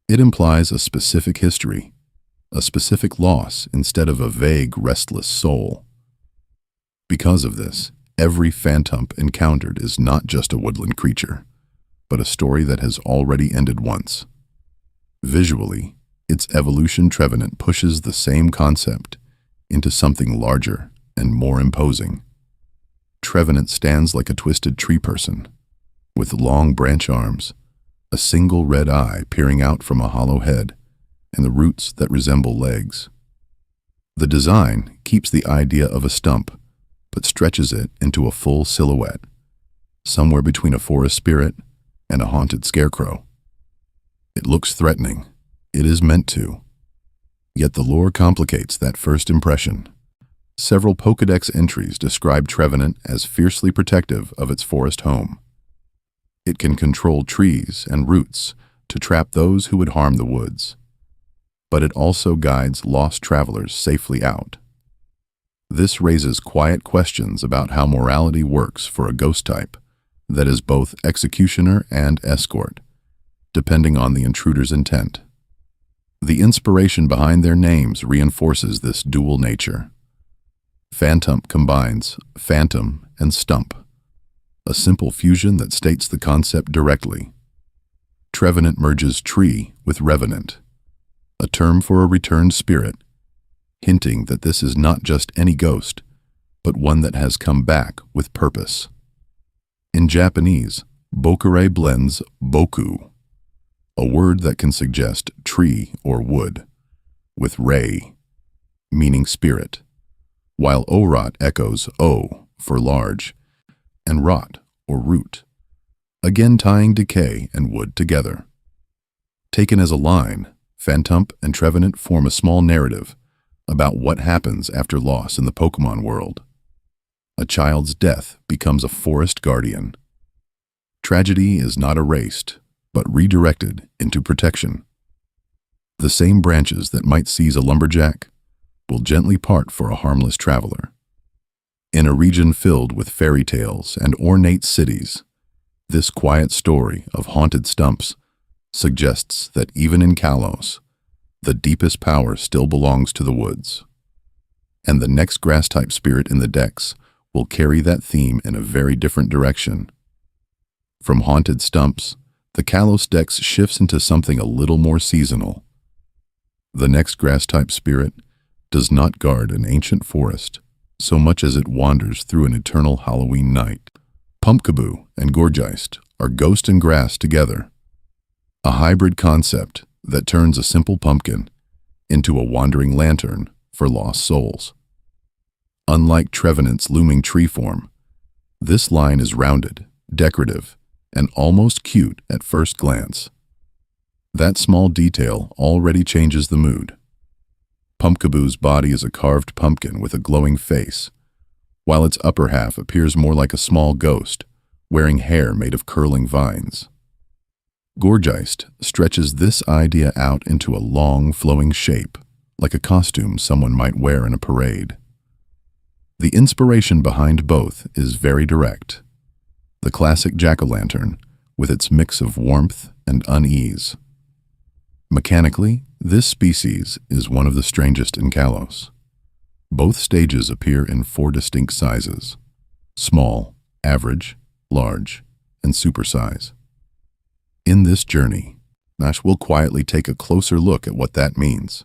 It implies a specific history, a specific loss instead of a vague, restless soul. Because of this, every Phantump encountered is not just a woodland creature, but a story that has already ended once. Visually, its evolution Trevenant pushes the same concept into something larger and more imposing. Trevenant stands like a twisted tree person, with long branch arms, a single red eye peering out from a hollow head, and the roots that resemble legs. The design keeps the idea of a stump, but stretches it into a full silhouette, somewhere between a forest spirit and a haunted scarecrow. It looks threatening. It is meant to. Yet the lore complicates that first impression. Several Pokédex entries describe Trevenant as fiercely protective of its forest home. It can control trees and roots to trap those who would harm the woods. But it also guides lost travelers safely out. This raises quiet questions about how morality works for a ghost type that is both executioner and escort, depending on the intruder's intent. The inspiration behind their names reinforces this dual nature. Phantump combines phantom and stump, a simple fusion that states the concept directly. Trevenant merges tree with revenant, a term for a returned spirit, hinting that this is not just any ghost, but one that has come back with purpose. In Japanese, bokure blends boku, a word that can suggest tree or wood, with rei, meaning spirit, while orot echoes o for large, and rot or root, again tying decay and wood together. Taken as a line, Phantump and Trevenant form a small narrative about what happens after loss in the Pokemon world. A child's death becomes a forest guardian. Tragedy is not erased, but redirected into protection. The same branches that might seize a lumberjack will gently part for a harmless traveler. In a region filled with fairy tales and ornate cities, this quiet story of haunted stumps suggests that even in Kalos, the deepest power still belongs to the woods. And the next grass-type spirit in the decks will carry that theme in a very different direction. From haunted stumps, the Kalos decks shifts into something a little more seasonal. The next grass-type spirit does not guard an ancient forest so much as it wanders through an eternal Halloween night. Pumpkaboo and Gorgeist are ghost and grass together, a hybrid concept that turns a simple pumpkin into a wandering lantern for lost souls. Unlike Trevenant's looming tree form, this line is rounded, decorative, and almost cute at first glance. That small detail already changes the mood. Pumpkaboo's body is a carved pumpkin with a glowing face, while its upper half appears more like a small ghost, wearing hair made of curling vines. Gorgeist stretches this idea out into a long, flowing shape, like a costume someone might wear in a parade. The inspiration behind both is very direct. The classic jack-o'-lantern, with its mix of warmth and unease. Mechanically, this species is one of the strangest in Kalos. Both stages appear in 4 distinct sizes: small, average, large, and supersize. In this journey, Nash will quietly take a closer look at what that means,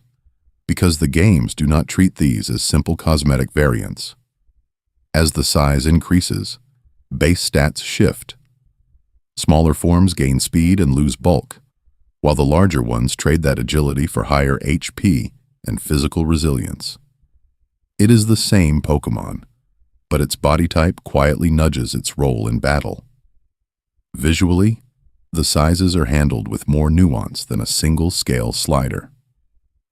because the games do not treat these as simple cosmetic variants. As the size increases, base stats shift. Smaller forms gain speed and lose bulk, while the larger ones trade that agility for higher HP and physical resilience. It is the same Pokemon, but its body type quietly nudges its role in battle. Visually, the sizes are handled with more nuance than a single-scale slider.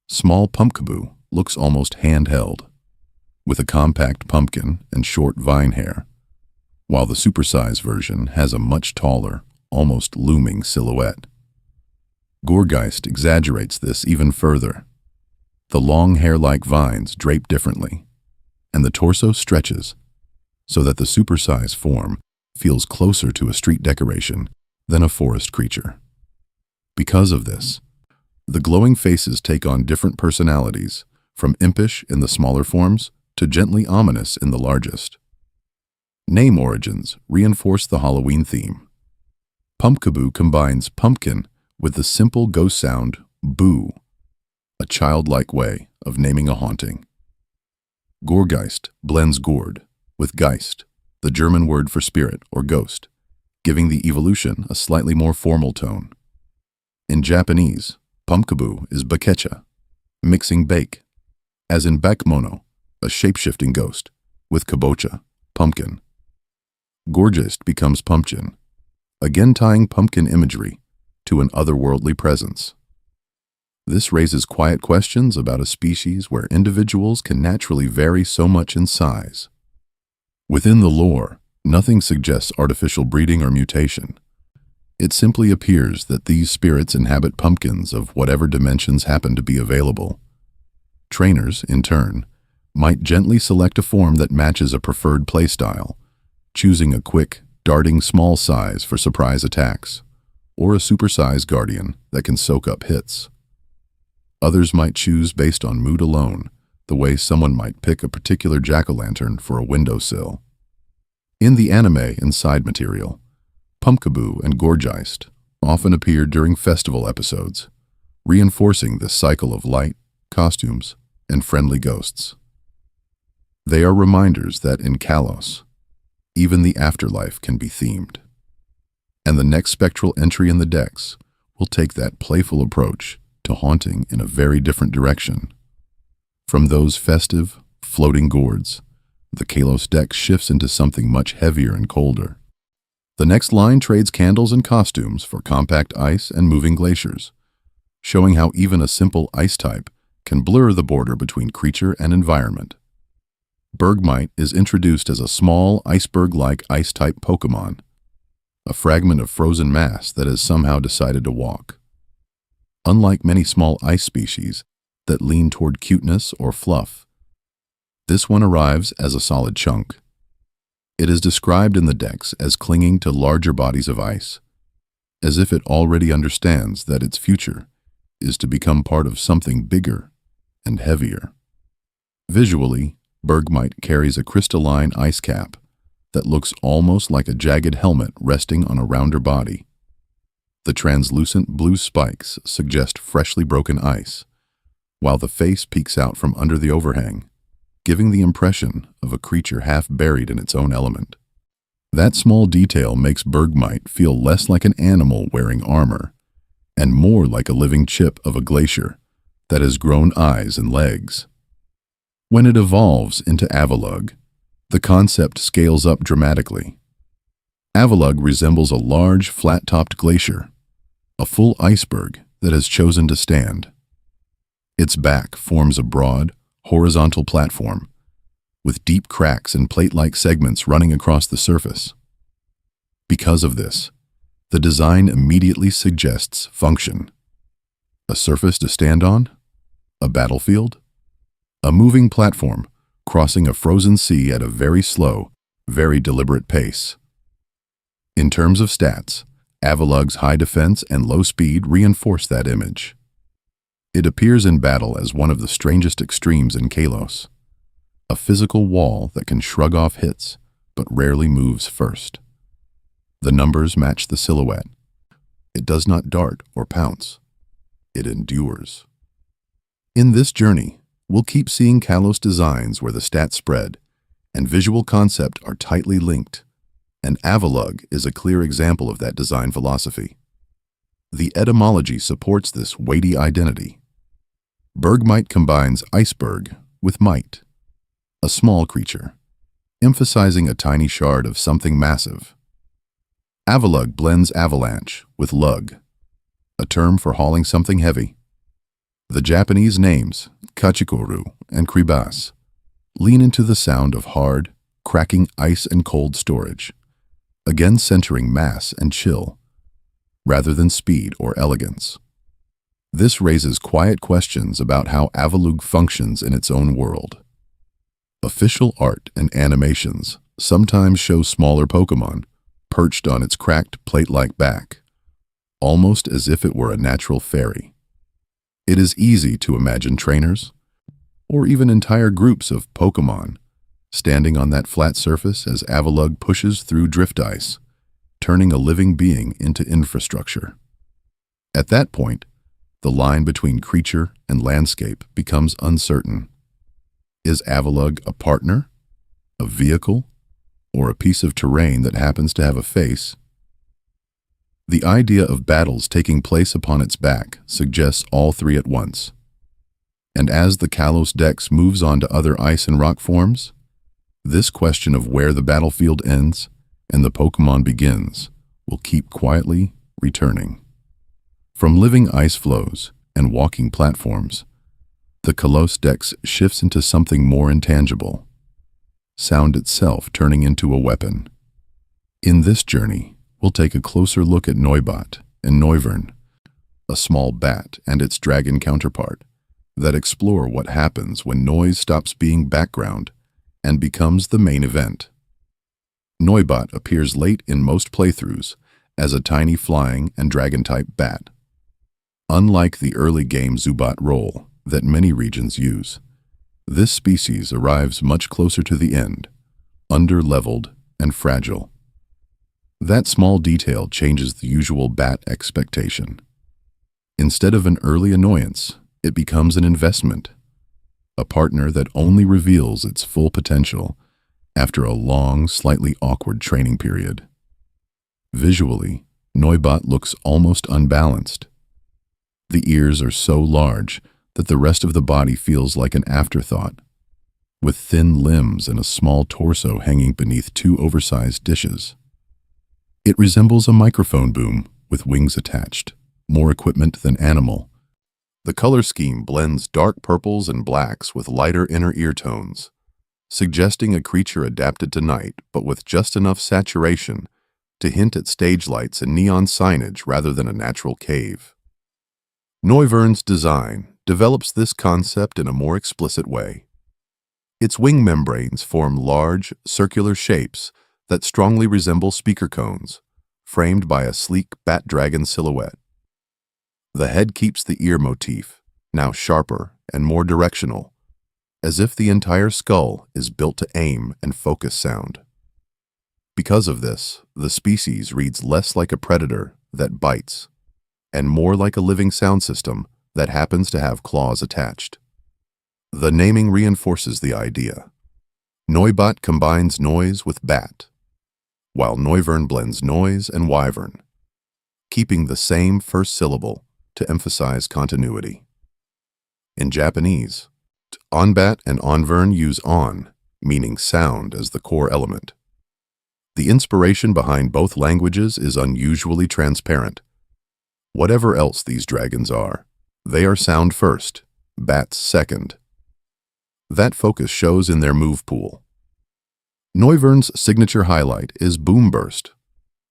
Small Pumpkaboo looks almost handheld, with a compact pumpkin and short vine hair, while the supersized version has a much taller, almost looming silhouette. Gorgeist exaggerates this even further. The long hair-like vines drape differently, and the torso stretches so that the supersized form feels closer to a street decoration than a forest creature. Because of this, the glowing faces take on different personalities, from impish in the smaller forms to gently ominous in the largest. Name origins reinforce the Halloween theme. Pumpkaboo combines pumpkin with the simple ghost sound boo, a childlike way of naming a haunting. Gorgeist blends gourd with Geist, the German word for spirit or ghost, giving the evolution a slightly more formal tone. In Japanese, Pumpkaboo is bakecha, mixing bake, as in Bakemono, a shape-shifting ghost, with kabocha, pumpkin. Gorgeist becomes pumpkin, again tying pumpkin imagery to an otherworldly presence. This raises quiet questions about a species where individuals can naturally vary so much in size. Within the lore, nothing suggests artificial breeding or mutation. It simply appears that these spirits inhabit pumpkins of whatever dimensions happen to be available. Trainers, in turn, might gently select a form that matches a preferred playstyle, choosing a quick, darting small size for surprise attacks, or a supersized guardian that can soak up hits. Others might choose based on mood alone, the way someone might pick a particular jack-o'-lantern for a windowsill. In the anime and side material, Pumpkaboo and Gorgeist often appear during festival episodes, reinforcing this cycle of light, costumes, and friendly ghosts. They are reminders that in Kalos, even the afterlife can be themed. And the next spectral entry in the decks will take that playful approach to haunting in a very different direction. From those festive, floating gourds, the Kalos deck shifts into something much heavier and colder. The next line trades candles and costumes for compact ice and moving glaciers, showing how even a simple ice type can blur the border between creature and environment. Bergmite is introduced as a small iceberg-like ice-type Pokemon, a fragment of frozen mass that has somehow decided to walk. Unlike many small ice species that lean toward cuteness or fluff, this one arrives as a solid chunk, It is described in the decks as clinging to larger bodies of ice, as if it already understands that its future is to become part of something bigger and heavier. Visually, Bergmite carries a crystalline ice cap that looks almost like a jagged helmet resting on a rounder body. The translucent blue spikes suggest freshly broken ice, while the face peeks out from under the overhang, giving the impression of a creature half buried in its own element. That small detail makes Bergmite feel less like an animal wearing armor and more like a living chip of a glacier that has grown eyes and legs. When it evolves into Avalugg, the concept scales up dramatically. Avalugg resembles a large, flat-topped glacier, a full iceberg that has chosen to stand. Its back forms a broad, horizontal platform, with deep cracks and plate-like segments running across the surface. Because of this, the design immediately suggests function. A surface to stand on? A battlefield? A moving platform crossing a frozen sea at a very slow, very deliberate pace. In terms of stats, Avalugg's high defense and low speed reinforce that image. It appears in battle as one of the strangest extremes in Kalos, a physical wall that can shrug off hits but rarely moves first. The numbers match the silhouette. It does not dart or pounce. It endures. In this journey, we'll keep seeing Kalos designs where the stats spread and visual concept are tightly linked, and Avalugg is a clear example of that design philosophy. The etymology supports this weighty identity. Bergmite combines iceberg with mite, a small creature, emphasizing a tiny shard of something massive. Avalugg blends avalanche with lug, a term for hauling something heavy. The Japanese names, Kachikoru and Kribas, lean into the sound of hard, cracking ice and cold storage, again centering mass and chill, rather than speed or elegance. This raises quiet questions about how Avalugg functions in its own world. Official art and animations sometimes show smaller Pokémon perched on its cracked plate-like back, almost as if it were a natural fairy. It is easy to imagine trainers, or even entire groups of Pokémon, standing on that flat surface as Avalugg pushes through drift ice, turning a living being into infrastructure. At that point, the line between creature and landscape becomes uncertain. Is Avalugg a partner, a vehicle, or a piece of terrain that happens to have a face? The idea of battles taking place upon its back suggests all three at once. And as the Kalos Dex moves on to other ice and rock forms, this question of where the battlefield ends and the Pokémon begins will keep quietly returning. From living ice flows and walking platforms, the Kalos Dex shifts into something more intangible, sound itself turning into a weapon. In this journey, we'll take a closer look at Noibat and Noivern, a small bat and its dragon counterpart, that explore what happens when noise stops being background and becomes the main event. Noibat appears late in most playthroughs as a tiny flying and dragon-type bat. Unlike the early game Zubat role that many regions use, this species arrives much closer to the end, under-leveled and fragile. That small detail changes the usual bat expectation. Instead of an early annoyance, it becomes an investment, a partner that only reveals its full potential after a long, slightly awkward training period. Visually, Noibat looks almost unbalanced. The ears are so large that the rest of the body feels like an afterthought, with thin limbs and a small torso hanging beneath two oversized dishes. It resembles a microphone boom with wings attached, more equipment than animal. The color scheme blends dark purples and blacks with lighter inner ear tones, suggesting a creature adapted to night but with just enough saturation to hint at stage lights and neon signage rather than a natural cave. Noivern's design develops this concept in a more explicit way. Its wing membranes form large, circular shapes that strongly resemble speaker cones, framed by a sleek bat dragon silhouette. The head keeps the ear motif, now sharper and more directional, as if the entire skull is built to aim and focus sound. Because of this, the species reads less like a predator that bites, and more like a living sound system that happens to have claws attached. The naming reinforces the idea. Neubot combines noise with bat, while Neuvern blends noise and wyvern, keeping the same first syllable to emphasize continuity. In Japanese, onbat and onvern use on, meaning sound, as the core element. The inspiration behind both languages is unusually transparent. Whatever else these dragons are, they are sound first, bats second. That focus shows in their move pool. Neuvern's signature highlight is Boom Burst,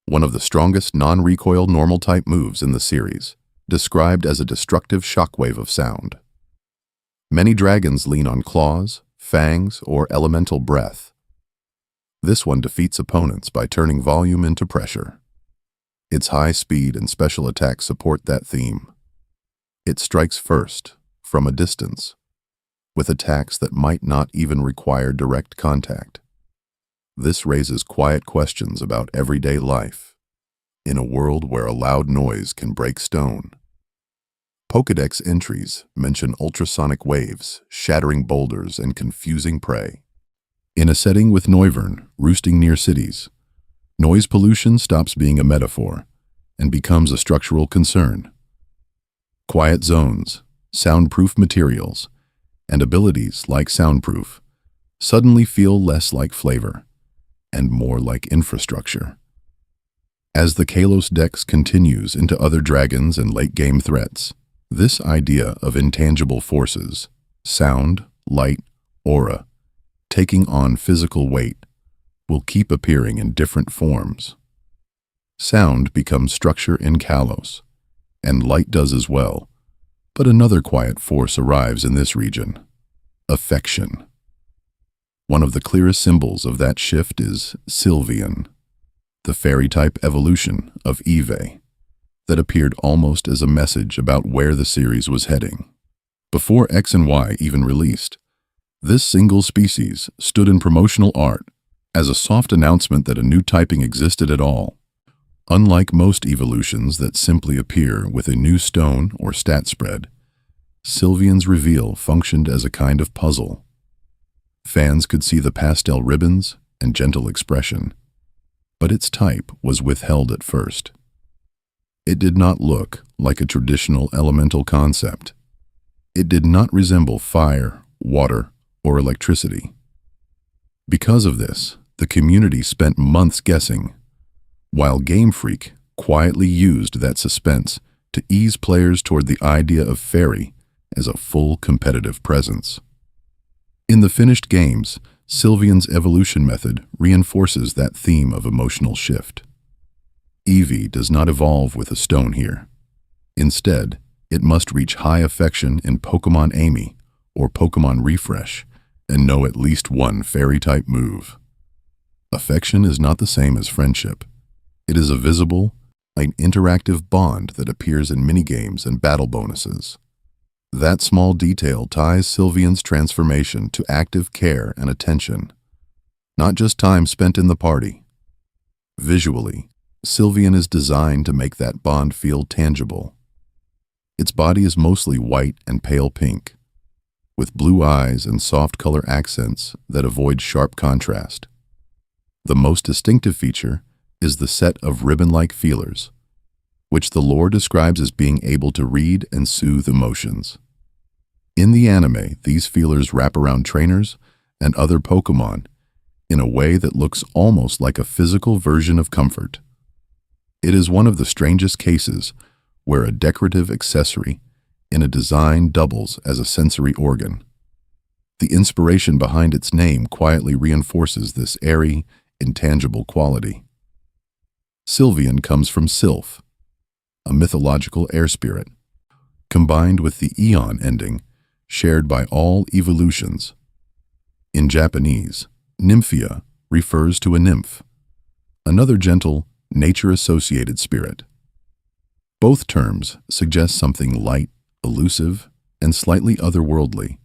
one of the strongest non-recoil normal-type moves in the series, described as a destructive shockwave of sound. Many dragons lean on claws, fangs, or elemental breath. This one defeats opponents by turning volume into pressure. Its high speed and special attacks support that theme. It strikes first, from a distance, with attacks that might not even require direct contact. This raises quiet questions about everyday life, in a world where a loud noise can break stone. Pokédex entries mention ultrasonic waves, shattering boulders, and confusing prey. In a setting with Neuvern roosting near cities, noise pollution stops being a metaphor and becomes a structural concern. Quiet zones, soundproof materials, and abilities like soundproof suddenly feel less like flavor and more like infrastructure. As the Kalos Dex continues into other dragons and late-game threats, this idea of intangible forces, sound, light, aura, taking on physical weight, will keep appearing in different forms. Sound becomes structure in Kalos, and light does as well, but another quiet force arrives in this region: affection. One of the clearest symbols of that shift is Sylvian, the fairy-type evolution of Eve, that appeared almost as a message about where the series was heading. Before X and Y even released, this single species stood in promotional art as a soft announcement that a new typing existed at all. Unlike most evolutions that simply appear with a new stone or stat spread, Sylvian's reveal functioned as a kind of puzzle. Fans could see the pastel ribbons and gentle expression, but its type was withheld at first. It did not look like a traditional elemental concept. It did not resemble fire, water, or electricity. Because of this, the community spent months guessing, while Game Freak quietly used that suspense to ease players toward the idea of Fairy as a full competitive presence. In the finished games, Sylvian's evolution method reinforces that theme of emotional shift. Eevee does not evolve with a stone here. Instead, it must reach high affection in Pokémon Amy or Pokémon Refresh and know at least one fairy-type move. Affection is not the same as friendship. It is a visible, an interactive bond that appears in minigames and battle bonuses. That small detail ties Sylvian's transformation to active care and attention, not just time spent in the party. Visually, Sylvian is designed to make that bond feel tangible. Its body is mostly white and pale pink, with blue eyes and soft color accents that avoid sharp contrast. The most distinctive feature is the set of ribbon-like feelers, which the lore describes as being able to read and soothe emotions. In the anime, these feelers wrap around trainers and other Pokémon in a way that looks almost like a physical version of comfort. It is one of the strangest cases where a decorative accessory in a design doubles as a sensory organ. The inspiration behind its name quietly reinforces this airy, intangible quality. Sylvian comes from Sylph, a mythological air spirit, combined with the Eon ending shared by all evolutions. In Japanese, Nymphia refers to a nymph, another gentle, nature-associated spirit. Both terms suggest something light, elusive, and slightly otherworldly,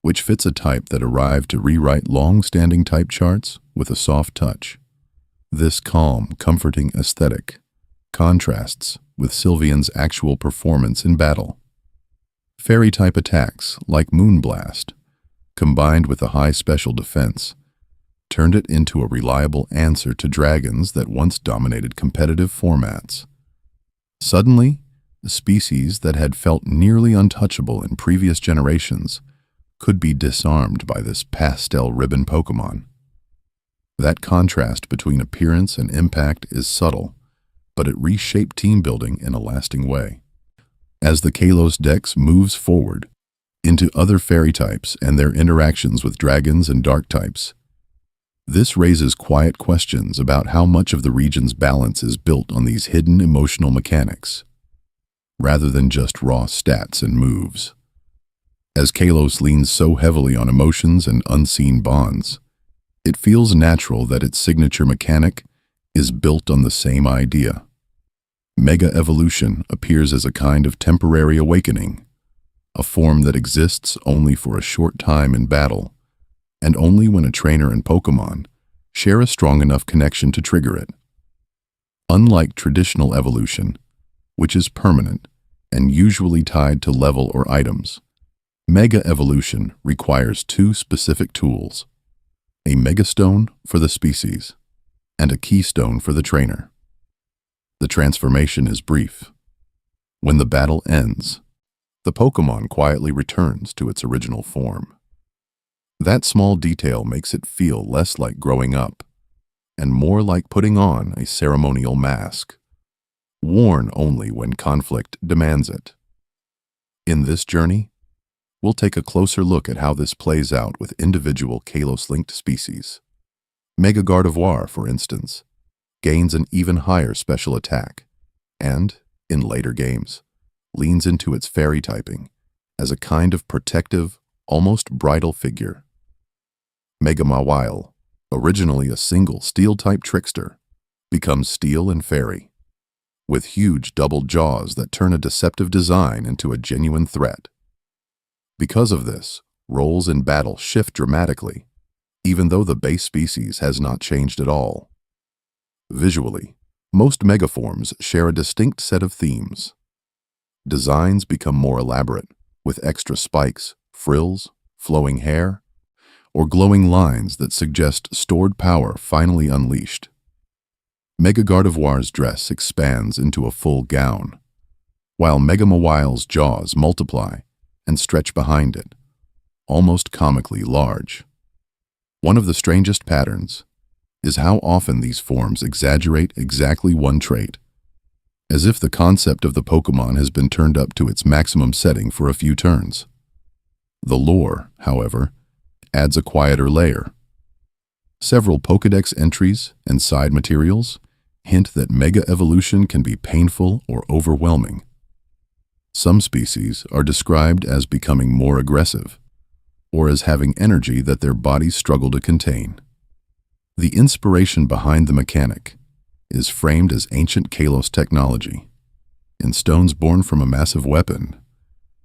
which fits a type that arrived to rewrite long-standing type charts with a soft touch. This calm, comforting aesthetic contrasts with Sylvian's actual performance in battle. Fairy-type attacks, like Moonblast, combined with a high special defense, turned it into a reliable answer to dragons that once dominated competitive formats. Suddenly, the species that had felt nearly untouchable in previous generations could be disarmed by this pastel ribbon Pokémon. That contrast between appearance and impact is subtle, but it reshaped team building in a lasting way. As the Kalos Dex moves forward into other fairy types and their interactions with dragons and dark types, this raises quiet questions about how much of the region's balance is built on these hidden emotional mechanics, rather than just raw stats and moves. As Kalos leans so heavily on emotions and unseen bonds, it feels natural that its signature mechanic is built on the same idea. Mega Evolution appears as a kind of temporary awakening, a form that exists only for a short time in battle, and only when a trainer and Pokémon share a strong enough connection to trigger it. Unlike traditional evolution, which is permanent and usually tied to level or items, Mega Evolution requires two specific tools: a Megastone for the species and a Keystone for the trainer. The transformation is brief. When the battle ends, the Pokémon quietly returns to its original form. That small detail makes it feel less like growing up and more like putting on a ceremonial mask, worn only when conflict demands it. In this journey, we'll take a closer look at how this plays out with individual Kalos-linked species. Mega Gardevoir, for instance, gains an even higher special attack and, in later games, leans into its fairy typing as a kind of protective, almost bridal figure. Mega Mawile, originally a single steel-type trickster, becomes steel and fairy, with huge double jaws that turn a deceptive design into a genuine threat. Because of this, roles in battle shift dramatically, even though the base species has not changed at all. Visually, most megaforms share a distinct set of themes. Designs become more elaborate, with extra spikes, frills, flowing hair, or glowing lines that suggest stored power finally unleashed. Mega Gardevoir's dress expands into a full gown, while Mega Mawile's jaws multiply and stretch behind it, almost comically large. One of the strangest patterns is how often these forms exaggerate exactly one trait, as if the concept of the Pokémon has been turned up to its maximum setting for a few turns. The lore, however, adds a quieter layer. Several Pokédex entries and side materials hint that Mega Evolution can be painful or overwhelming. Some species are described as becoming more aggressive, or as having energy that their bodies struggle to contain. The inspiration behind the mechanic is framed as ancient Kalos technology, in stones born from a massive weapon,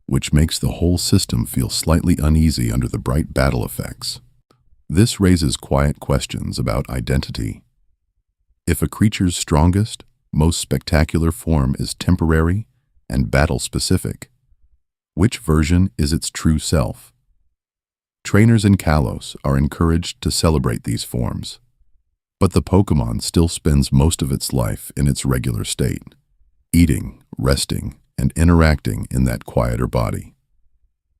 which makes the whole system feel slightly uneasy under the bright battle effects. This raises quiet questions about identity. If a creature's strongest, most spectacular form is temporary and battle-specific, which version is its true self? Trainers in Kalos are encouraged to celebrate these forms, but the Pokémon still spends most of its life in its regular state, eating, resting, and interacting in that quieter body.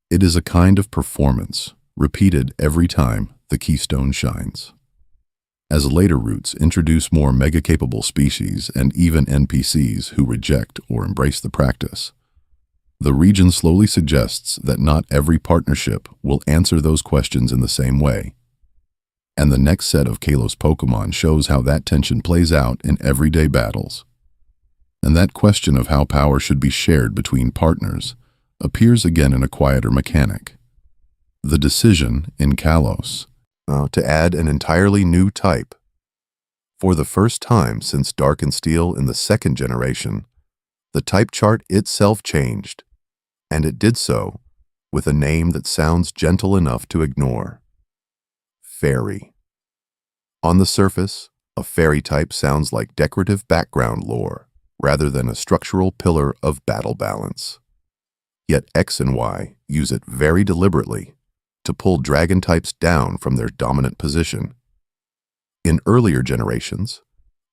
It is a kind of performance, repeated every time the keystone shines. As later routes introduce more mega-capable species and even NPCs who reject or embrace the practice, the region slowly suggests that not every partnership will answer those questions in the same way. And the next set of Kalos Pokémon shows how that tension plays out in everyday battles. And that question of how power should be shared between partners appears again in a quieter mechanic. The decision in Kalos to add an entirely new type, For the first time since Dark and Steel in the second generation, the type chart itself changed, and it did so with a name that sounds gentle enough to ignore. Fairy. On the surface, a fairy type sounds like decorative background lore rather than a structural pillar of battle balance. Yet X and Y use it very deliberately to pull dragon types down from their dominant position. In earlier generations,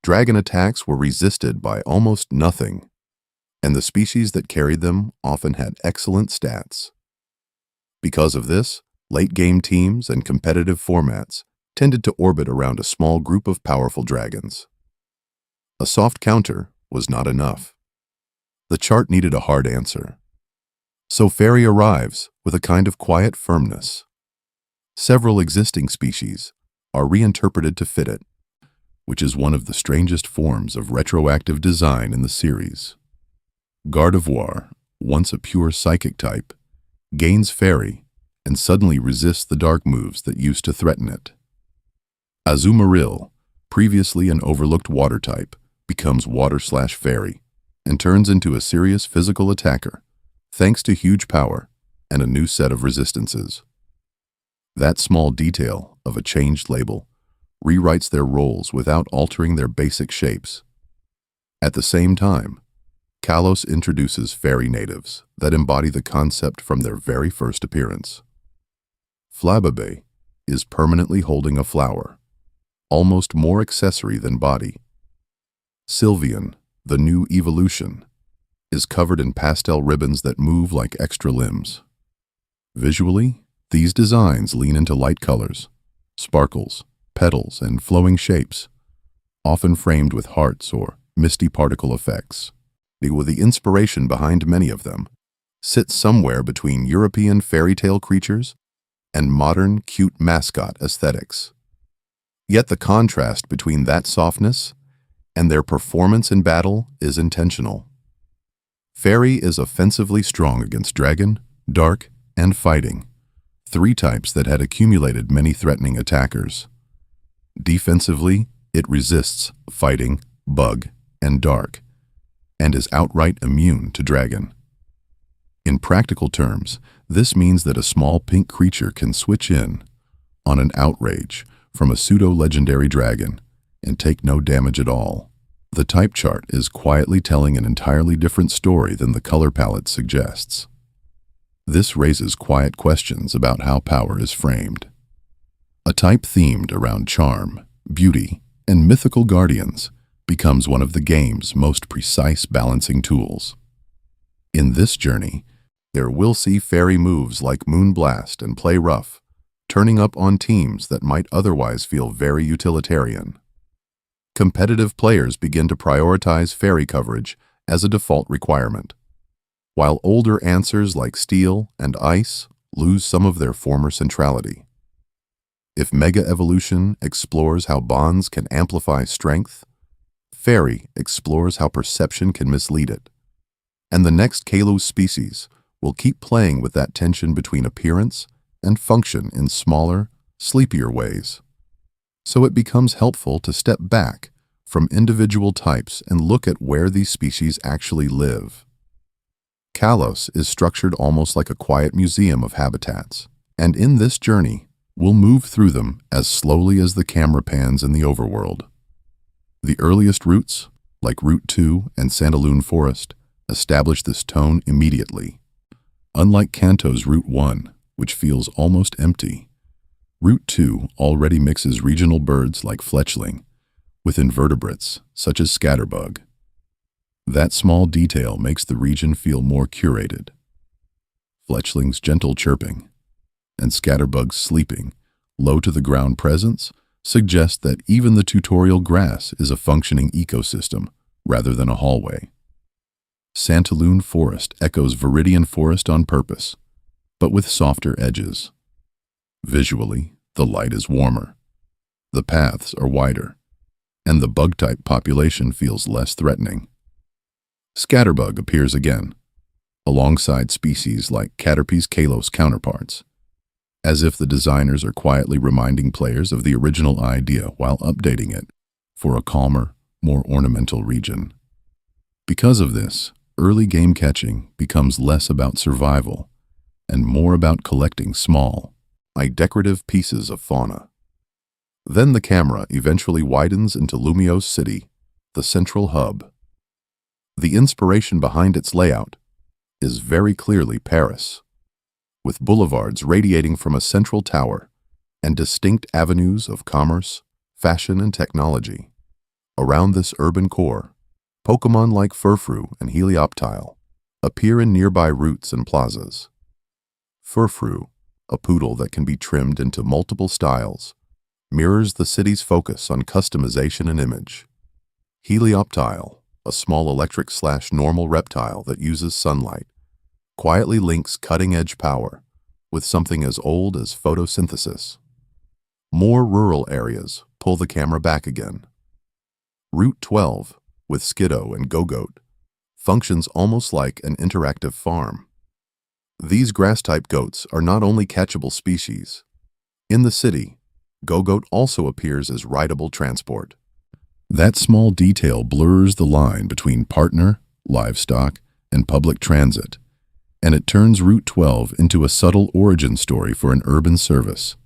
dragon attacks were resisted by almost nothing, and the species that carried them often had excellent stats. Because of this, late-game teams and competitive formats tended to orbit around a small group of powerful dragons. A soft counter was not enough. The chart needed a hard answer. So Fairy arrives with a kind of quiet firmness. Several existing species are reinterpreted to fit it, which is one of the strangest forms of retroactive design in the series. Gardevoir, once a pure psychic type, gains Fairy and suddenly resists the dark moves that used to threaten it. Azumarill, previously an overlooked water type, becomes water/fairy and turns into a serious physical attacker, thanks to huge power and a new set of resistances. That small detail of a changed label rewrites their roles without altering their basic shapes. At the same time, Kalos introduces fairy natives that embody the concept from their very first appearance. Flabébé is permanently holding a flower, almost more accessory than body. Sylveon, the new evolution, is covered in pastel ribbons that move like extra limbs. Visually, these designs lean into light colors, sparkles, petals, and flowing shapes, often framed with hearts or misty particle effects. The inspiration behind many of them sits somewhere between European fairy tale creatures and modern, cute mascot aesthetics. Yet the contrast between that softness and their performance in battle is intentional. Fairy is offensively strong against dragon, dark, and fighting, three types that had accumulated many threatening attackers. Defensively, it resists fighting, bug, and dark, and is outright immune to dragon. In practical terms, this means that a small pink creature can switch in on an outrage from a pseudo-legendary dragon and take no damage at all. The type chart is quietly telling an entirely different story than the color palette suggests. This raises quiet questions about how power is framed. A type themed around charm, beauty, and mythical guardians becomes one of the game's most precise balancing tools. In this journey, there will see fairy moves like Moonblast and Play Rough, turning up on teams that might otherwise feel very utilitarian. Competitive players begin to prioritize fairy coverage as a default requirement, while older answers like Steel and Ice lose some of their former centrality. If Mega Evolution explores how bonds can amplify strength, Fairy explores how perception can mislead it. And the next Kalos species will keep playing with that tension between appearance and function in smaller, sleepier ways. So it becomes helpful to step back from individual types and look at where these species actually live. Kalos is structured almost like a quiet museum of habitats, and in this journey, we'll move through them as slowly as the camera pans in the overworld. The earliest routes, like Route 2 and Sandalune Forest, establish this tone immediately. Unlike Kanto's Route 1, which feels almost empty, Route 2 already mixes regional birds like fletchling with invertebrates such as scatterbug. That small detail makes the region feel more curated. Fletchling's gentle chirping and scatterbug's sleeping, low-to-the-ground presence suggests that even the tutorial grass is a functioning ecosystem rather than a hallway. Sandalune Forest echoes Viridian Forest on purpose, but with softer edges. Visually, the light is warmer, the paths are wider, and the bug-type population feels less threatening. Scatterbug appears again, alongside species like Caterpie's Kalos counterparts, as if the designers are quietly reminding players of the original idea while updating it for a calmer, more ornamental region. Because of this, early game catching becomes less about survival and more about collecting small, decorative pieces of fauna. Then the camera eventually widens into Lumiose City, the central hub. The inspiration behind its layout is very clearly Paris, with boulevards radiating from a central tower and distinct avenues of commerce, fashion, and technology. Around this urban core, Pokémon like Furfrou and Helioptile appear in nearby routes and plazas. Furfrou, a poodle that can be trimmed into multiple styles, mirrors the city's focus on customization and image. Helioptile, a small electric/normal reptile that uses sunlight, quietly links cutting-edge power with something as old as photosynthesis. More rural areas pull the camera back again. Route 12, with Skiddo and Gogoat, functions almost like an interactive farm. These grass-type goats are not only catchable species. In the city, Gogoat also appears as rideable transport. That small detail blurs the line between partner, livestock, and public transit, and it turns Route 12 into a subtle origin story for an urban service.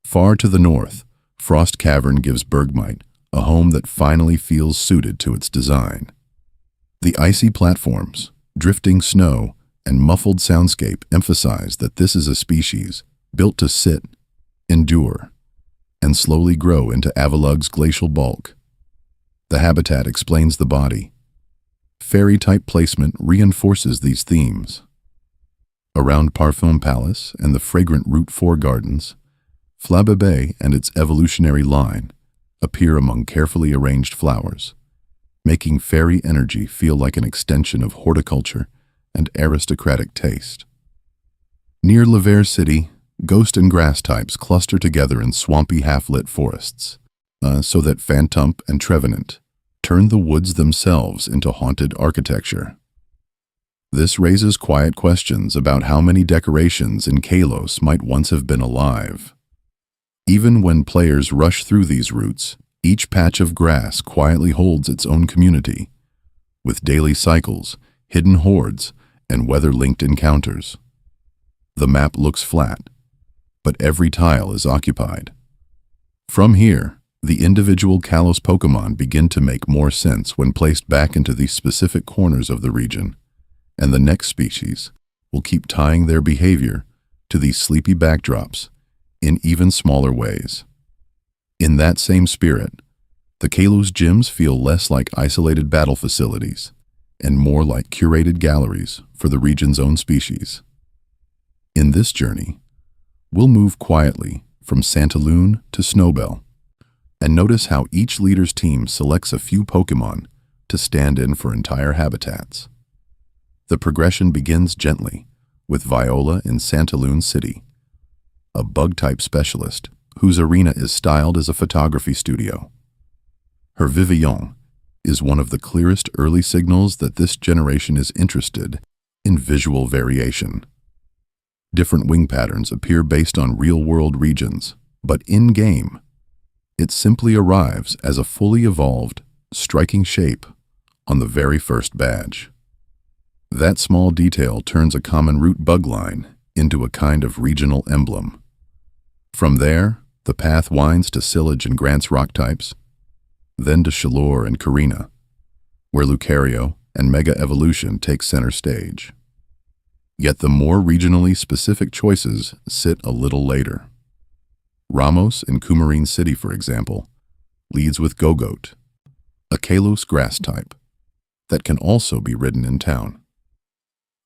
Far to the north, Frost Cavern gives Bergmite a home that finally feels suited to its design. The icy platforms, drifting snow, and muffled soundscape emphasize that this is a species built to sit, endure, and slowly grow into Avalug's glacial bulk. The habitat explains the body. Fairy-type placement reinforces these themes. Around Parfum Palace and the fragrant Route 4 gardens, Flabébé and its evolutionary line appear among carefully arranged flowers, making fairy energy feel like an extension of horticulture and aristocratic taste. Near Lavere City, ghost and grass types cluster together in swampy half-lit forests, so that Phantump and Trevenant turn the woods themselves into haunted architecture. This raises quiet questions about how many decorations in Kalos might once have been alive. Even when players rush through these routes, each patch of grass quietly holds its own community, with daily cycles, hidden hordes, and weather-linked encounters. The map looks flat, but every tile is occupied. From here, the individual Kalos Pokémon begin to make more sense when placed back into these specific corners of the region, and the next species will keep tying their behavior to these sleepy backdrops in even smaller ways. In that same spirit, the Kalos gyms feel less like isolated battle facilities and more like curated galleries for the region's own species. In this journey, we'll move quietly from Santaloon to Snowbell and notice how each leader's team selects a few Pokémon to stand in for entire habitats. The progression begins gently with Viola in Santaloon City, a bug-type specialist whose arena is styled as a photography studio. Her Vivillon is one of the clearest early signals that this generation is interested in visual variation. Different wing patterns appear based on real-world regions, but in-game, it simply arrives as a fully evolved, striking shape on the very first badge. That small detail turns a common route bug line into a kind of regional emblem. From there, the path winds to Sillage and Grant's rock types, then to Chaleur and Karina, where Lucario and Mega Evolution take center stage. Yet the more regionally specific choices sit a little later. Ramos in Coumarine City, for example, leads with Gogoat, a Kalos grass type that can also be ridden in town.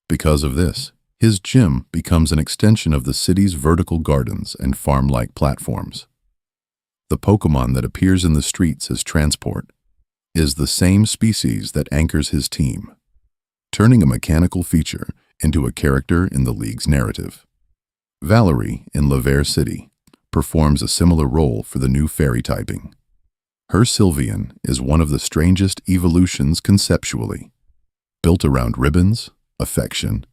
Because of this, his gym becomes an extension of the city's vertical gardens and farm-like platforms. The Pokémon that appears in the streets as transport is the same species that anchors his team, turning a mechanical feature into a character in the league's narrative. Valerie in Lavere City performs a similar role for the new fairy typing. Her Sylveon is one of the strangest evolutions conceptually, built around ribbons, affection,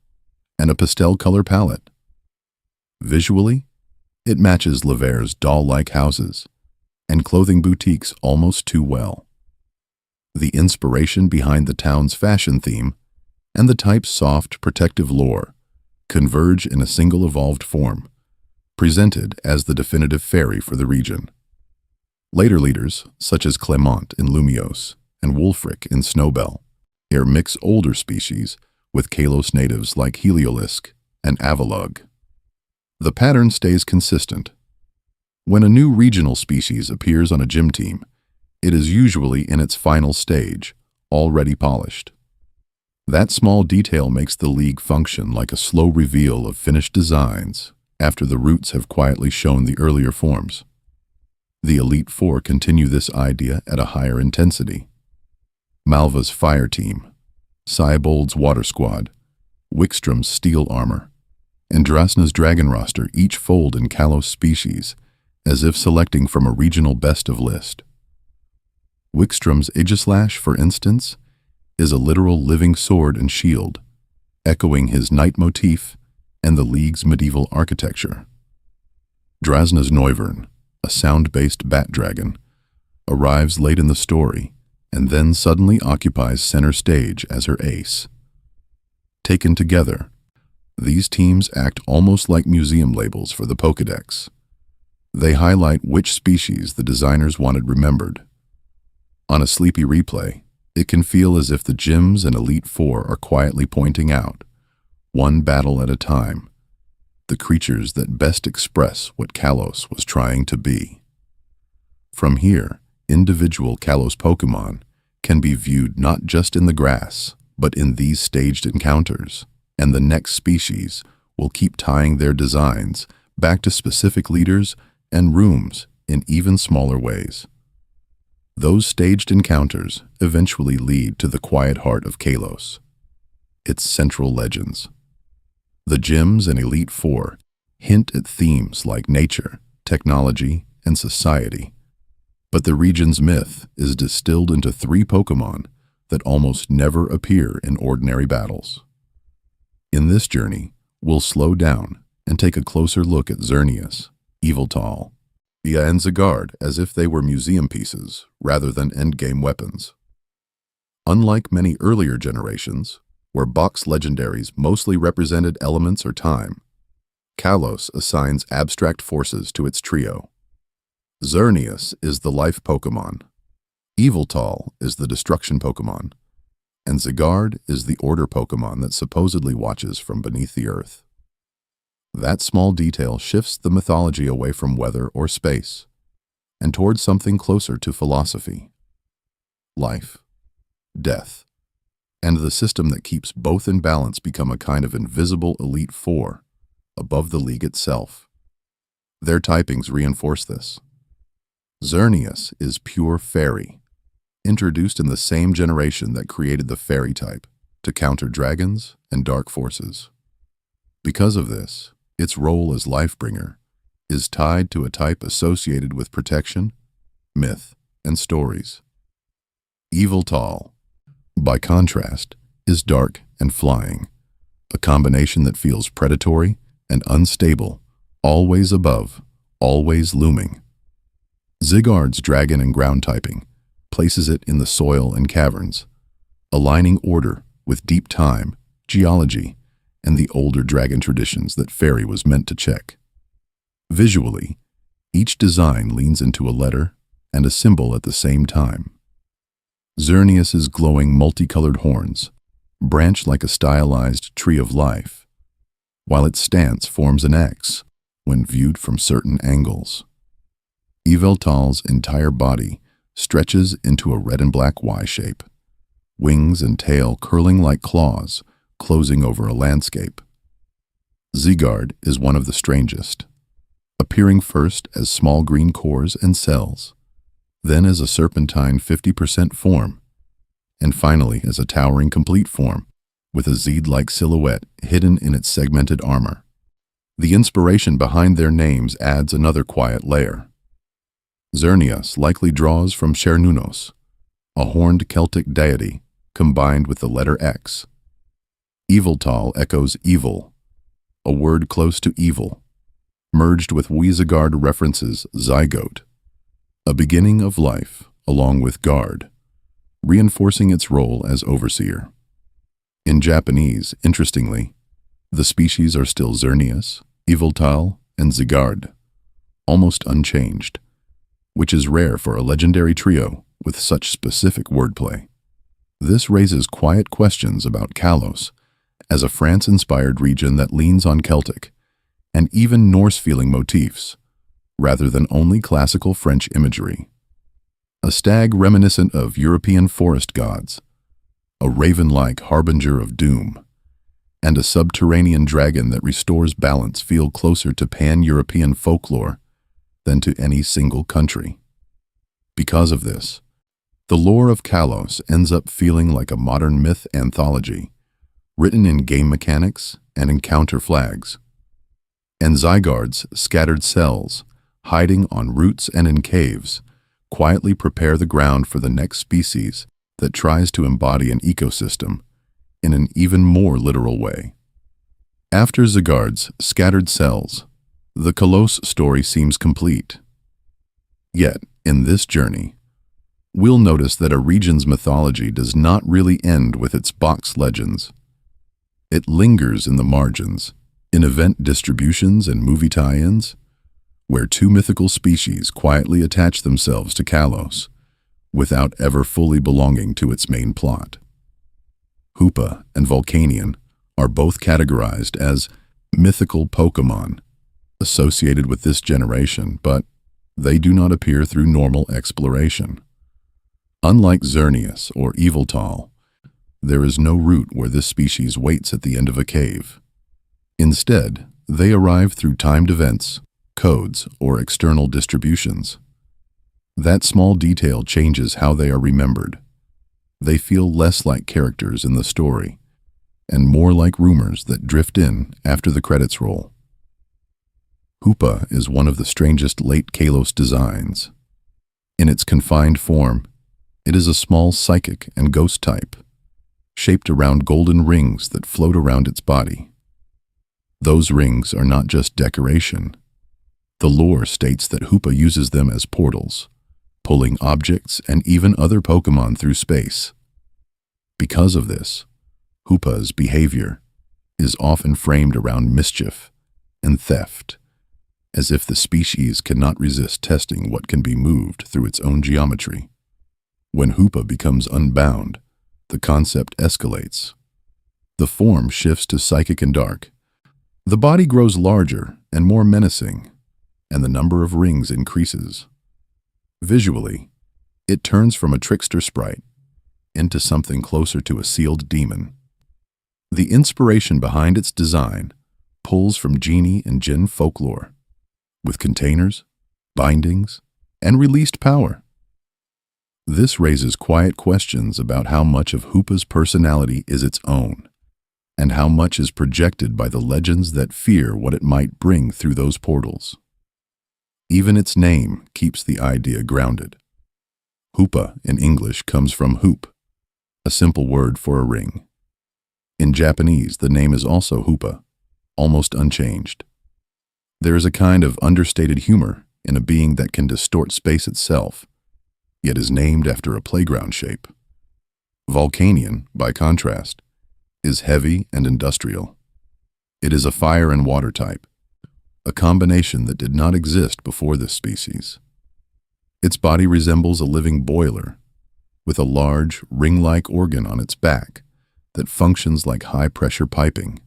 and a pastel color palette. Visually, it matches Lavere's doll-like houses, and clothing boutiques almost too well. The inspiration behind the town's fashion theme and the type's soft, protective lore converge in a single evolved form, presented as the definitive fairy for the region. Later leaders, such as Clement in Lumios and Wulfric in Snowbell, here mix older species with Kalos natives like Heliolisk and Avalug. The pattern stays consistent. When a new regional species appears on a gym team, it is usually in its final stage, already polished. That small detail makes the league function like a slow reveal of finished designs after the roots have quietly shown the earlier forms. The Elite Four continue this idea at a higher intensity. Malva's Fire Team, Seibold's Water Squad, Wickstrom's Steel Armor, and Drasna's Dragon roster each fold in Kalos species, as if selecting from a regional best of list. Wickstrom's Aegislash, for instance, is a literal living sword and shield, echoing his knight motif and the League's medieval architecture. Drasna's Noivern, a sound-based bat dragon, arrives late in the story and then suddenly occupies center stage as her ace. Taken together, these teams act almost like museum labels for the Pokédex. They highlight which species the designers wanted remembered. On a sleepy replay, it can feel as if the gyms and Elite Four are quietly pointing out, one battle at a time, the creatures that best express what Kalos was trying to be. From here, individual Kalos Pokémon can be viewed not just in the grass, but in these staged encounters, and the next species will keep tying their designs back to specific leaders and rooms in even smaller ways. Those staged encounters eventually lead to the quiet heart of Kalos, its central legends. The gyms and Elite Four hint at themes like nature, technology, and society, but the region's myth is distilled into 3 Pokémon that almost never appear in ordinary battles. In this journey, we'll slow down and take a closer look at Xerneas, Yveltal, Via and Zygarde as if they were museum pieces rather than endgame weapons. Unlike many earlier generations, where box legendaries mostly represented elements or time, Kalos assigns abstract forces to its trio. Xerneas is the life Pokémon, Yveltal is the destruction Pokémon, and Zygarde is the order Pokémon that supposedly watches from beneath the earth. That small detail shifts the mythology away from weather or space, and towards something closer to philosophy. Life, death, and the system that keeps both in balance become a kind of invisible Elite Four, above the League itself. Their typings reinforce this. Xerneas is pure fairy, introduced in the same generation that created the fairy type to counter dragons and dark forces. Because of this, its role as Lifebringer is tied to a type associated with protection, myth, and stories. Yveltal, by contrast, is dark and flying, a combination that feels predatory and unstable, always above, always looming. Zygarde's dragon and ground typing places it in the soil and caverns, aligning order with deep time, geology, and the older dragon traditions that fairy was meant to check. Visually, each design leans into a letter and a symbol at the same time. Xerneas's glowing multicolored horns branch like a stylized tree of life, while its stance forms an X when viewed from certain angles. Yveltal's entire body stretches into a red and black Y shape, wings and tail curling like claws, closing over a landscape. Zygarde is one of the strangest, appearing first as small green cores and cells, then as a serpentine 50% form, and finally as a towering complete form with a Z-like silhouette hidden in its segmented armor. The inspiration behind their names adds another quiet layer. Xerneas likely draws from Cernunnos, a horned Celtic deity combined with the letter X. Yveltal echoes evil, a word close to evil, merged with Zygarde references zygote, a beginning of life along with guard, reinforcing its role as overseer. In Japanese, interestingly, the species are still Xerneas, Yveltal, and Zygarde, almost unchanged, which is rare for a legendary trio with such specific wordplay. This raises quiet questions about Kalos as a France-inspired region that leans on Celtic and even Norse-feeling motifs, rather than only classical French imagery. A stag reminiscent of European forest gods, a raven-like harbinger of doom, and a subterranean dragon that restores balance feel closer to pan-European folklore than to any single country. Because of this, the lore of Kalos ends up feeling like a modern myth anthology, written in game mechanics and encounter flags. And Zygarde's scattered cells, hiding on roots and in caves, quietly prepare the ground for the next species that tries to embody an ecosystem in an even more literal way. After Zygarde's scattered cells, the Kalos story seems complete. Yet, in this journey, we'll notice that a region's mythology does not really end with its box legends. It lingers in the margins, in event distributions and movie tie-ins, where two mythical species quietly attach themselves to Kalos without ever fully belonging to its main plot. Hoopa and Volcanion are both categorized as mythical Pokémon associated with this generation, but they do not appear through normal exploration. Unlike Xerneas or Yveltal, there is no route where this species waits at the end of a cave. Instead, they arrive through timed events, codes, or external distributions. That small detail changes how they are remembered. They feel less like characters in the story, and more like rumors that drift in after the credits roll. Hoopa is one of the strangest late Kalos designs. In its confined form, it is a small psychic and ghost type, shaped around golden rings that float around its body. Those rings are not just decoration. The lore states that Hoopa uses them as portals, pulling objects and even other Pokémon through space. Because of this, Hoopa's behavior is often framed around mischief and theft, as if the species cannot resist testing what can be moved through its own geometry. When Hoopa becomes unbound, the concept escalates. The form shifts to psychic and dark. The body grows larger and more menacing, and the number of rings increases. Visually, it turns from a trickster sprite into something closer to a sealed demon. The inspiration behind its design pulls from genie and djinn folklore, with containers, bindings, and released power. This raises quiet questions about how much of Hoopa's personality is its own, and how much is projected by the legends that fear what it might bring through those portals. Even its name keeps the idea grounded. Hoopa in English comes from hoop, a simple word for a ring. In Japanese, the name is also Hoopa, almost unchanged. There is a kind of understated humor in a being that can distort space itself, yet is named after a playground shape. Volcanion, by contrast, is heavy and industrial. It is a fire and water type, a combination that did not exist before this species. Its body resembles a living boiler, with a large, ring-like organ on its back that functions like high-pressure piping.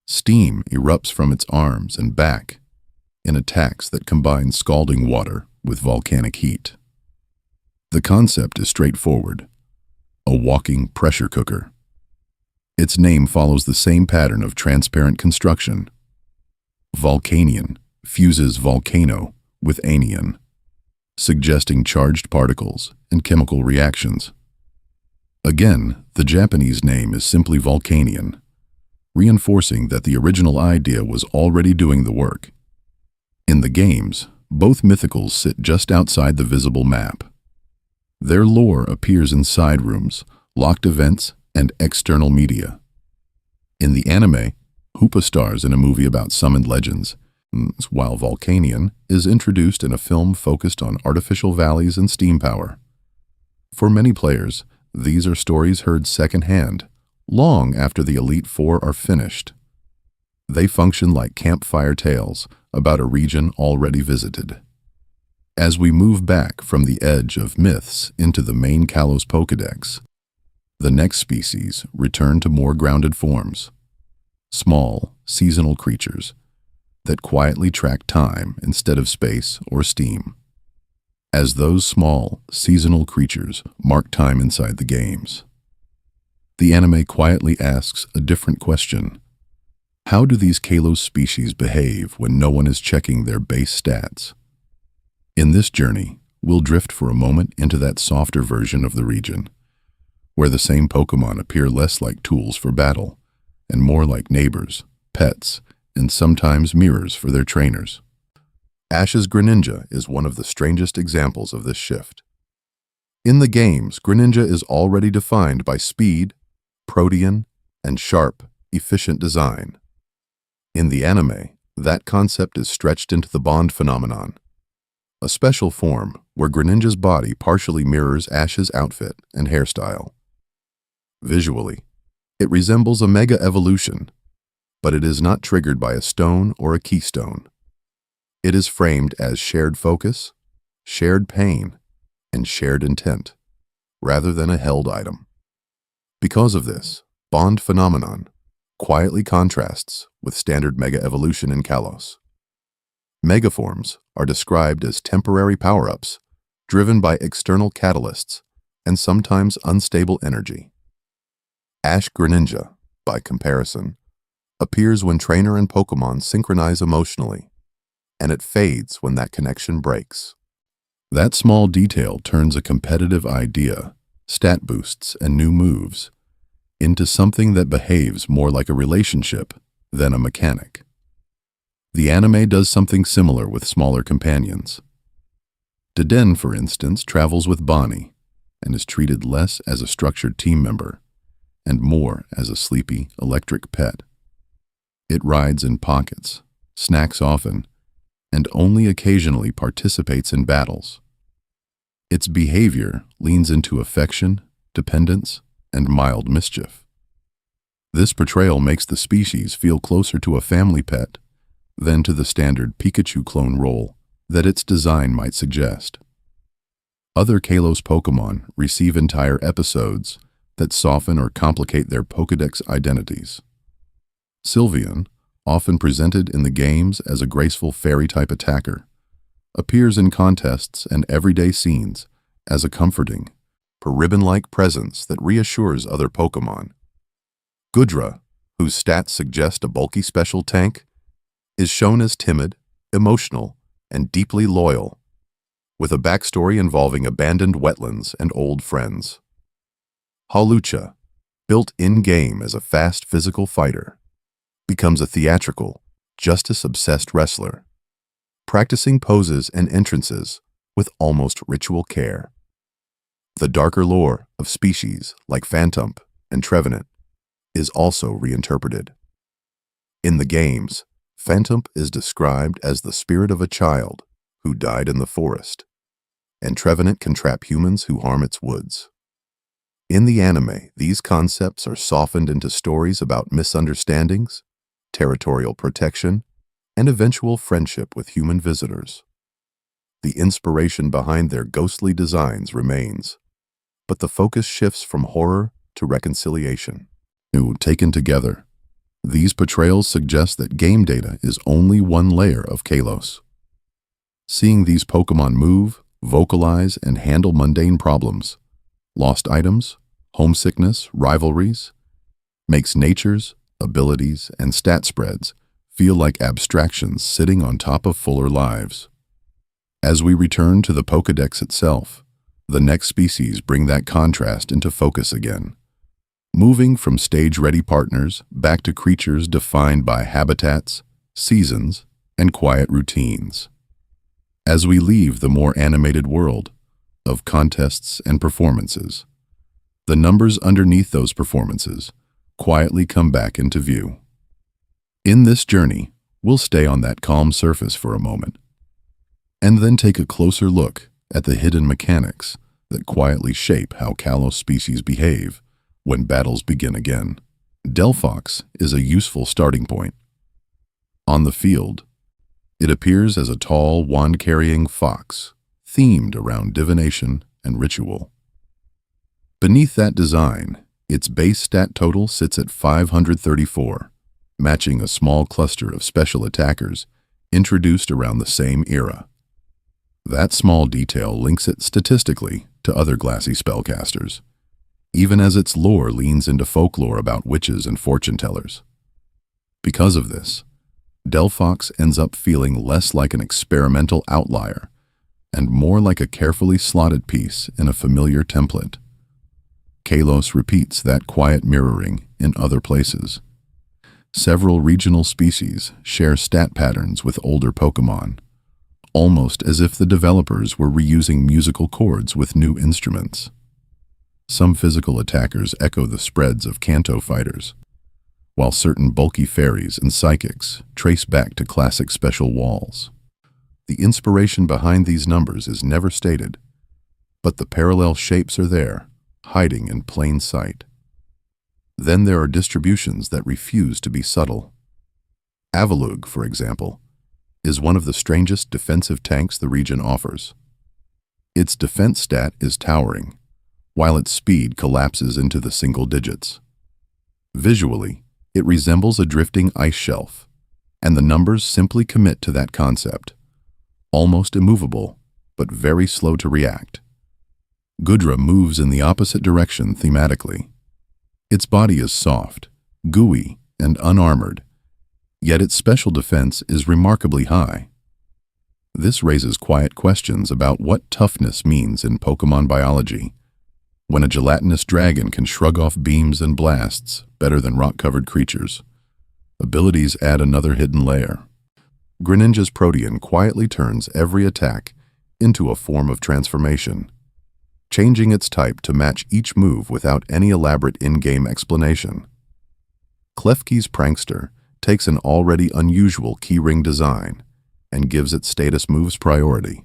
Steam erupts from its arms and back in attacks that combine scalding water with volcanic heat. The concept is straightforward: a walking pressure cooker. Its name follows the same pattern of transparent construction. Volcanion fuses volcano with anion, suggesting charged particles and chemical reactions. Again, the Japanese name is simply Volcanion, reinforcing that the original idea was already doing the work. In the games, both mythicals sit just outside the visible map. Their lore appears in side rooms, locked events, and external media. In the anime, Hoopa stars in a movie about summoned legends, while Volcanion is introduced in a film focused on artificial valleys and steam power. For many players, these are stories heard secondhand, long after the Elite Four are finished. They function like campfire tales about a region already visited. As we move back from the edge of myths into the main Kalos Pokédex, the next species return to more grounded forms. Small, seasonal creatures that quietly track time instead of space or steam. As those small, seasonal creatures mark time inside the games, the anime quietly asks a different question. How do these Kalos species behave when no one is checking their base stats? In this journey, we'll drift for a moment into that softer version of the region, where the same Pokémon appear less like tools for battle and more like neighbors, pets, and sometimes mirrors for their trainers. Ash's Greninja is one of the strangest examples of this shift. In the games, Greninja is already defined by speed, protean, and sharp, efficient design. In the anime, that concept is stretched into the Bond phenomenon, a special form where Greninja's body partially mirrors Ash's outfit and hairstyle. Visually, it resembles a mega evolution, but it is not triggered by a stone or a keystone. It is framed as shared focus, shared pain, and shared intent, rather than a held item. Because of this, Bond phenomenon quietly contrasts with standard mega evolution in Kalos. Megaforms are described as temporary power-ups driven by external catalysts and sometimes unstable energy. Ash Greninja, by comparison, appears when trainer and Pokémon synchronize emotionally, and it fades when that connection breaks. That small detail turns a competitive idea, stat boosts, and new moves into something that behaves more like a relationship than a mechanic. The anime does something similar with smaller companions. Deden, for instance, travels with Bonnie and is treated less as a structured team member and more as a sleepy, electric pet. It rides in pockets, snacks often, and only occasionally participates in battles. Its behavior leans into affection, dependence, and mild mischief. This portrayal makes the species feel closer to a family pet than to the standard Pikachu clone role that its design might suggest. Other Kalos Pokémon receive entire episodes that soften or complicate their Pokédex identities. Sylveon, often presented in the games as a graceful fairy-type attacker, appears in contests and everyday scenes as a comforting, ribbon-like presence that reassures other Pokémon. Gudra, whose stats suggest a bulky special tank, is shown as timid, emotional, and deeply loyal, with a backstory involving abandoned wetlands and old friends. Hawlucha, built in-game as a fast physical fighter, becomes a theatrical, justice-obsessed wrestler, practicing poses and entrances with almost ritual care. The darker lore of species like Phantump and Trevenant is also reinterpreted. In the games, Phantump is described as the spirit of a child who died in the forest, and Trevenant can trap humans who harm its woods. In the anime, these concepts are softened into stories about misunderstandings, territorial protection, and eventual friendship with human visitors. The inspiration behind their ghostly designs remains, but the focus shifts from horror to reconciliation. Taken together, these portrayals suggest that game data is only one layer of Kalos. Seeing these Pokémon move, vocalize, and handle mundane problems, lost items, homesickness, rivalries, makes natures, abilities, and stat spreads feel like abstractions sitting on top of fuller lives. As we return to the Pokédex itself, the next species bring that contrast into focus again, moving from stage-ready partners back to creatures defined by habitats, seasons, and quiet routines. As we leave the more animated world of contests and performances, the numbers underneath those performances quietly come back into view. In this journey, We'll stay on that calm surface for a moment, and then take a closer look at the hidden mechanics that quietly shape how Kalos species behave when battles begin again. Delphox is a useful starting point. On the field, it appears as a tall, wand-carrying fox, themed around divination and ritual. Beneath that design, its base stat total sits at 534, matching a small cluster of special attackers introduced around the same era. That small detail links it statistically to other glassy spellcasters, even as its lore leans into folklore about witches and fortune-tellers. Because of this, Delphox ends up feeling less like an experimental outlier and more like a carefully slotted piece in a familiar template. Kalos repeats that quiet mirroring in other places. Several regional species share stat patterns with older Pokémon, almost as if the developers were reusing musical chords with new instruments. Some physical attackers echo the spreads of Kanto fighters, while certain bulky fairies and psychics trace back to classic special walls. The inspiration behind these numbers is never stated, but the parallel shapes are there, hiding in plain sight. Then there are distributions that refuse to be subtle. Avalugg, for example, is one of the strangest defensive tanks the region offers. Its defense stat is towering, while its speed collapses into the single digits. Visually, it resembles a drifting ice shelf, and the numbers simply commit to that concept. Almost immovable, but very slow to react. Gudra moves in the opposite direction thematically. Its body is soft, gooey, and unarmored, yet its special defense is remarkably high. This raises quiet questions about what toughness means in Pokémon biology, when a gelatinous dragon can shrug off beams and blasts better than rock-covered creatures. Abilities add another hidden layer. Greninja's Protean quietly turns every attack into a form of transformation, changing its type to match each move without any elaborate in-game explanation. Klefki's Prankster takes an already unusual keyring design and gives its status moves priority,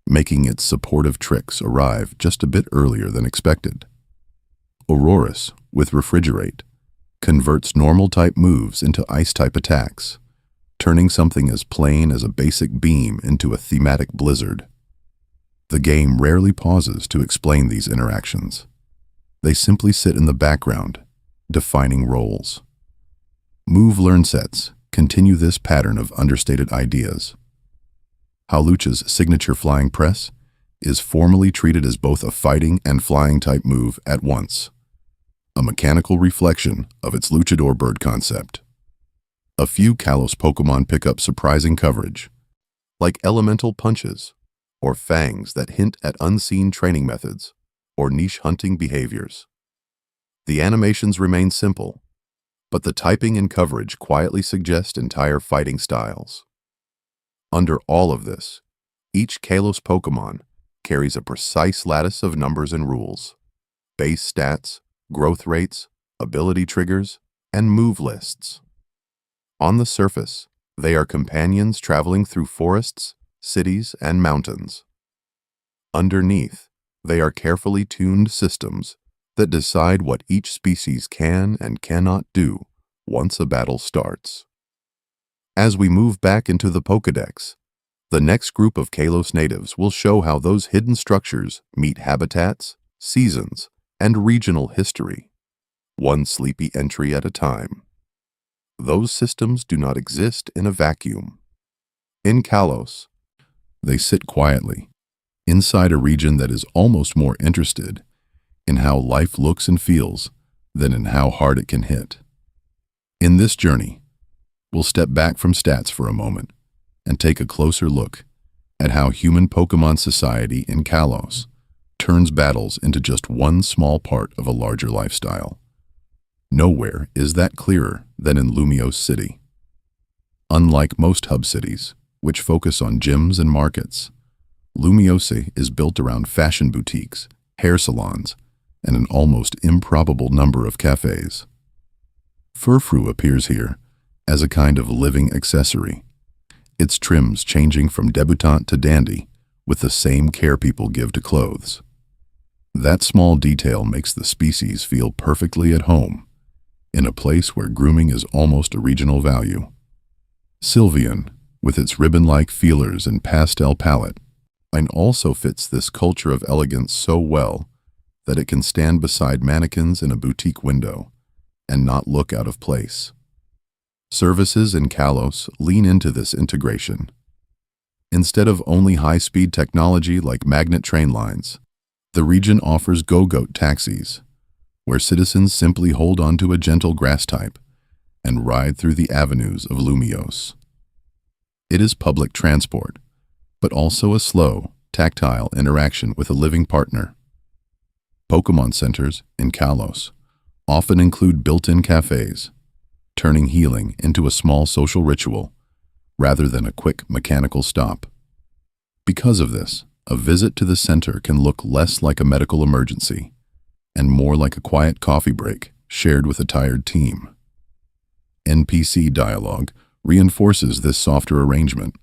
making its supportive tricks arrive just a bit earlier than expected. Aurorus, with Refrigerate, converts normal-type moves into ice-type attacks, turning something as plain as a basic beam into a thematic blizzard. The game rarely pauses to explain these interactions. They simply sit in the background, defining roles. Move learn sets continue this pattern of understated ideas. Hawlucha's signature Flying Press is formally treated as both a fighting and flying type move at once, a mechanical reflection of its luchador bird concept. A few Kalos Pokémon pick up surprising coverage, like elemental punches or fangs that hint at unseen training methods or niche hunting behaviors. The animations remain simple, but the typing and coverage quietly suggest entire fighting styles. Under all of this, each Kalos Pokémon carries a precise lattice of numbers and rules, base stats, growth rates, ability triggers, and move lists. On the surface, they are companions traveling through forests, cities, and mountains. Underneath, they are carefully tuned systems that decide what each species can and cannot do once a battle starts. As we move back into the Pokédex, the next group of Kalos natives will show how those hidden structures meet habitats, seasons, and regional history, one sleepy entry at a time. Those systems do not exist in a vacuum. In Kalos, they sit quietly, inside a region that is almost more interested in how life looks and feels than in how hard it can hit. In this journey, we'll step back from stats for a moment and take a closer look at how human Pokémon society in Kalos turns battles into just one small part of a larger lifestyle. Nowhere is that clearer than in Lumiose City. Unlike most hub cities, which focus on gyms and markets, Lumiose is built around fashion boutiques, hair salons, and an almost improbable number of cafes. Furfrou appears here as a kind of living accessory, its trims changing from debutante to dandy with the same care people give to clothes. That small detail makes the species feel perfectly at home, in a place where grooming is almost a regional value. Sylvian, with its ribbon-like feelers and pastel palette, also fits this culture of elegance so well that it can stand beside mannequins in a boutique window and not look out of place. Services in Kalos lean into this integration. Instead of only high-speed technology like magnet train lines, the region offers go-goat taxis, where citizens simply hold onto a gentle grass type and ride through the avenues of Lumios. It is public transport, but also a slow, tactile interaction with a living partner. Pokemon centers in Kalos often include built-in cafes, turning healing into a small social ritual rather than a quick mechanical stop. Because of this, a visit to the center can look less like a medical emergency and more like a quiet coffee break shared with a tired team. NPC dialogue reinforces this softer arrangement.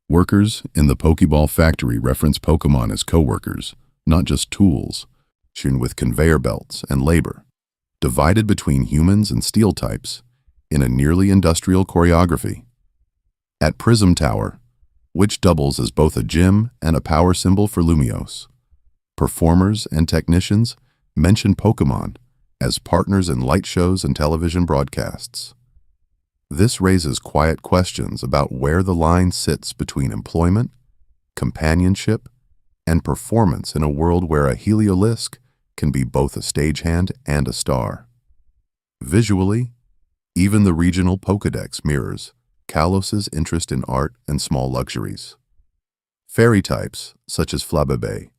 Workers in the Pokeball factory reference Pokemon as co-workers, not just tools, tuned with conveyor belts and labor, divided between humans and steel types in a nearly industrial choreography. At Prism Tower, which doubles as both a gym and a power symbol for Lumios, performers and technicians mention Pokemon as partners in light shows and television broadcasts. This raises quiet questions about where the line sits between employment, companionship, and performance in a world where a Heliolisk can be both a stagehand and a star. Visually, even the regional Pokédex mirrors Kalos' interest in art and small luxuries. Fairy types, such as Flabébé,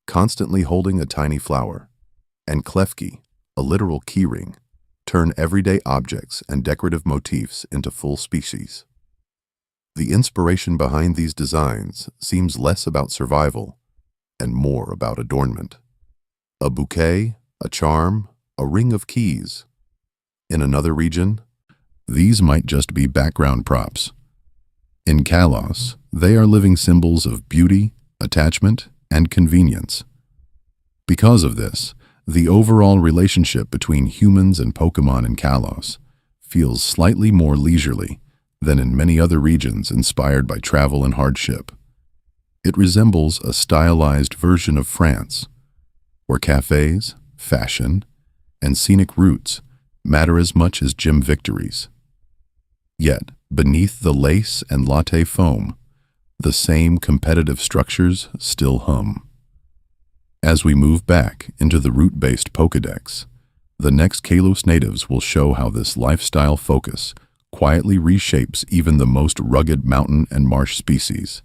constantly holding a tiny flower, and Klefki, a literal keyring, turn everyday objects and decorative motifs into full species. The inspiration behind these designs seems less about survival and more about adornment. A bouquet, a charm, a ring of keys. In another region, these might just be background props. In Kalos, they are living symbols of beauty, attachment, and convenience. Because of this, the overall relationship between humans and Pokemon in Kalos feels slightly more leisurely than in many other regions inspired by travel and hardship. It resembles a stylized version of France, where cafes, fashion, and scenic routes matter as much as gym victories. Yet, beneath the lace and latte foam, the same competitive structures still hum. As we move back into the route-based Pokédex, the next Kalos natives will show how this lifestyle focus quietly reshapes even the most rugged mountain and marsh species,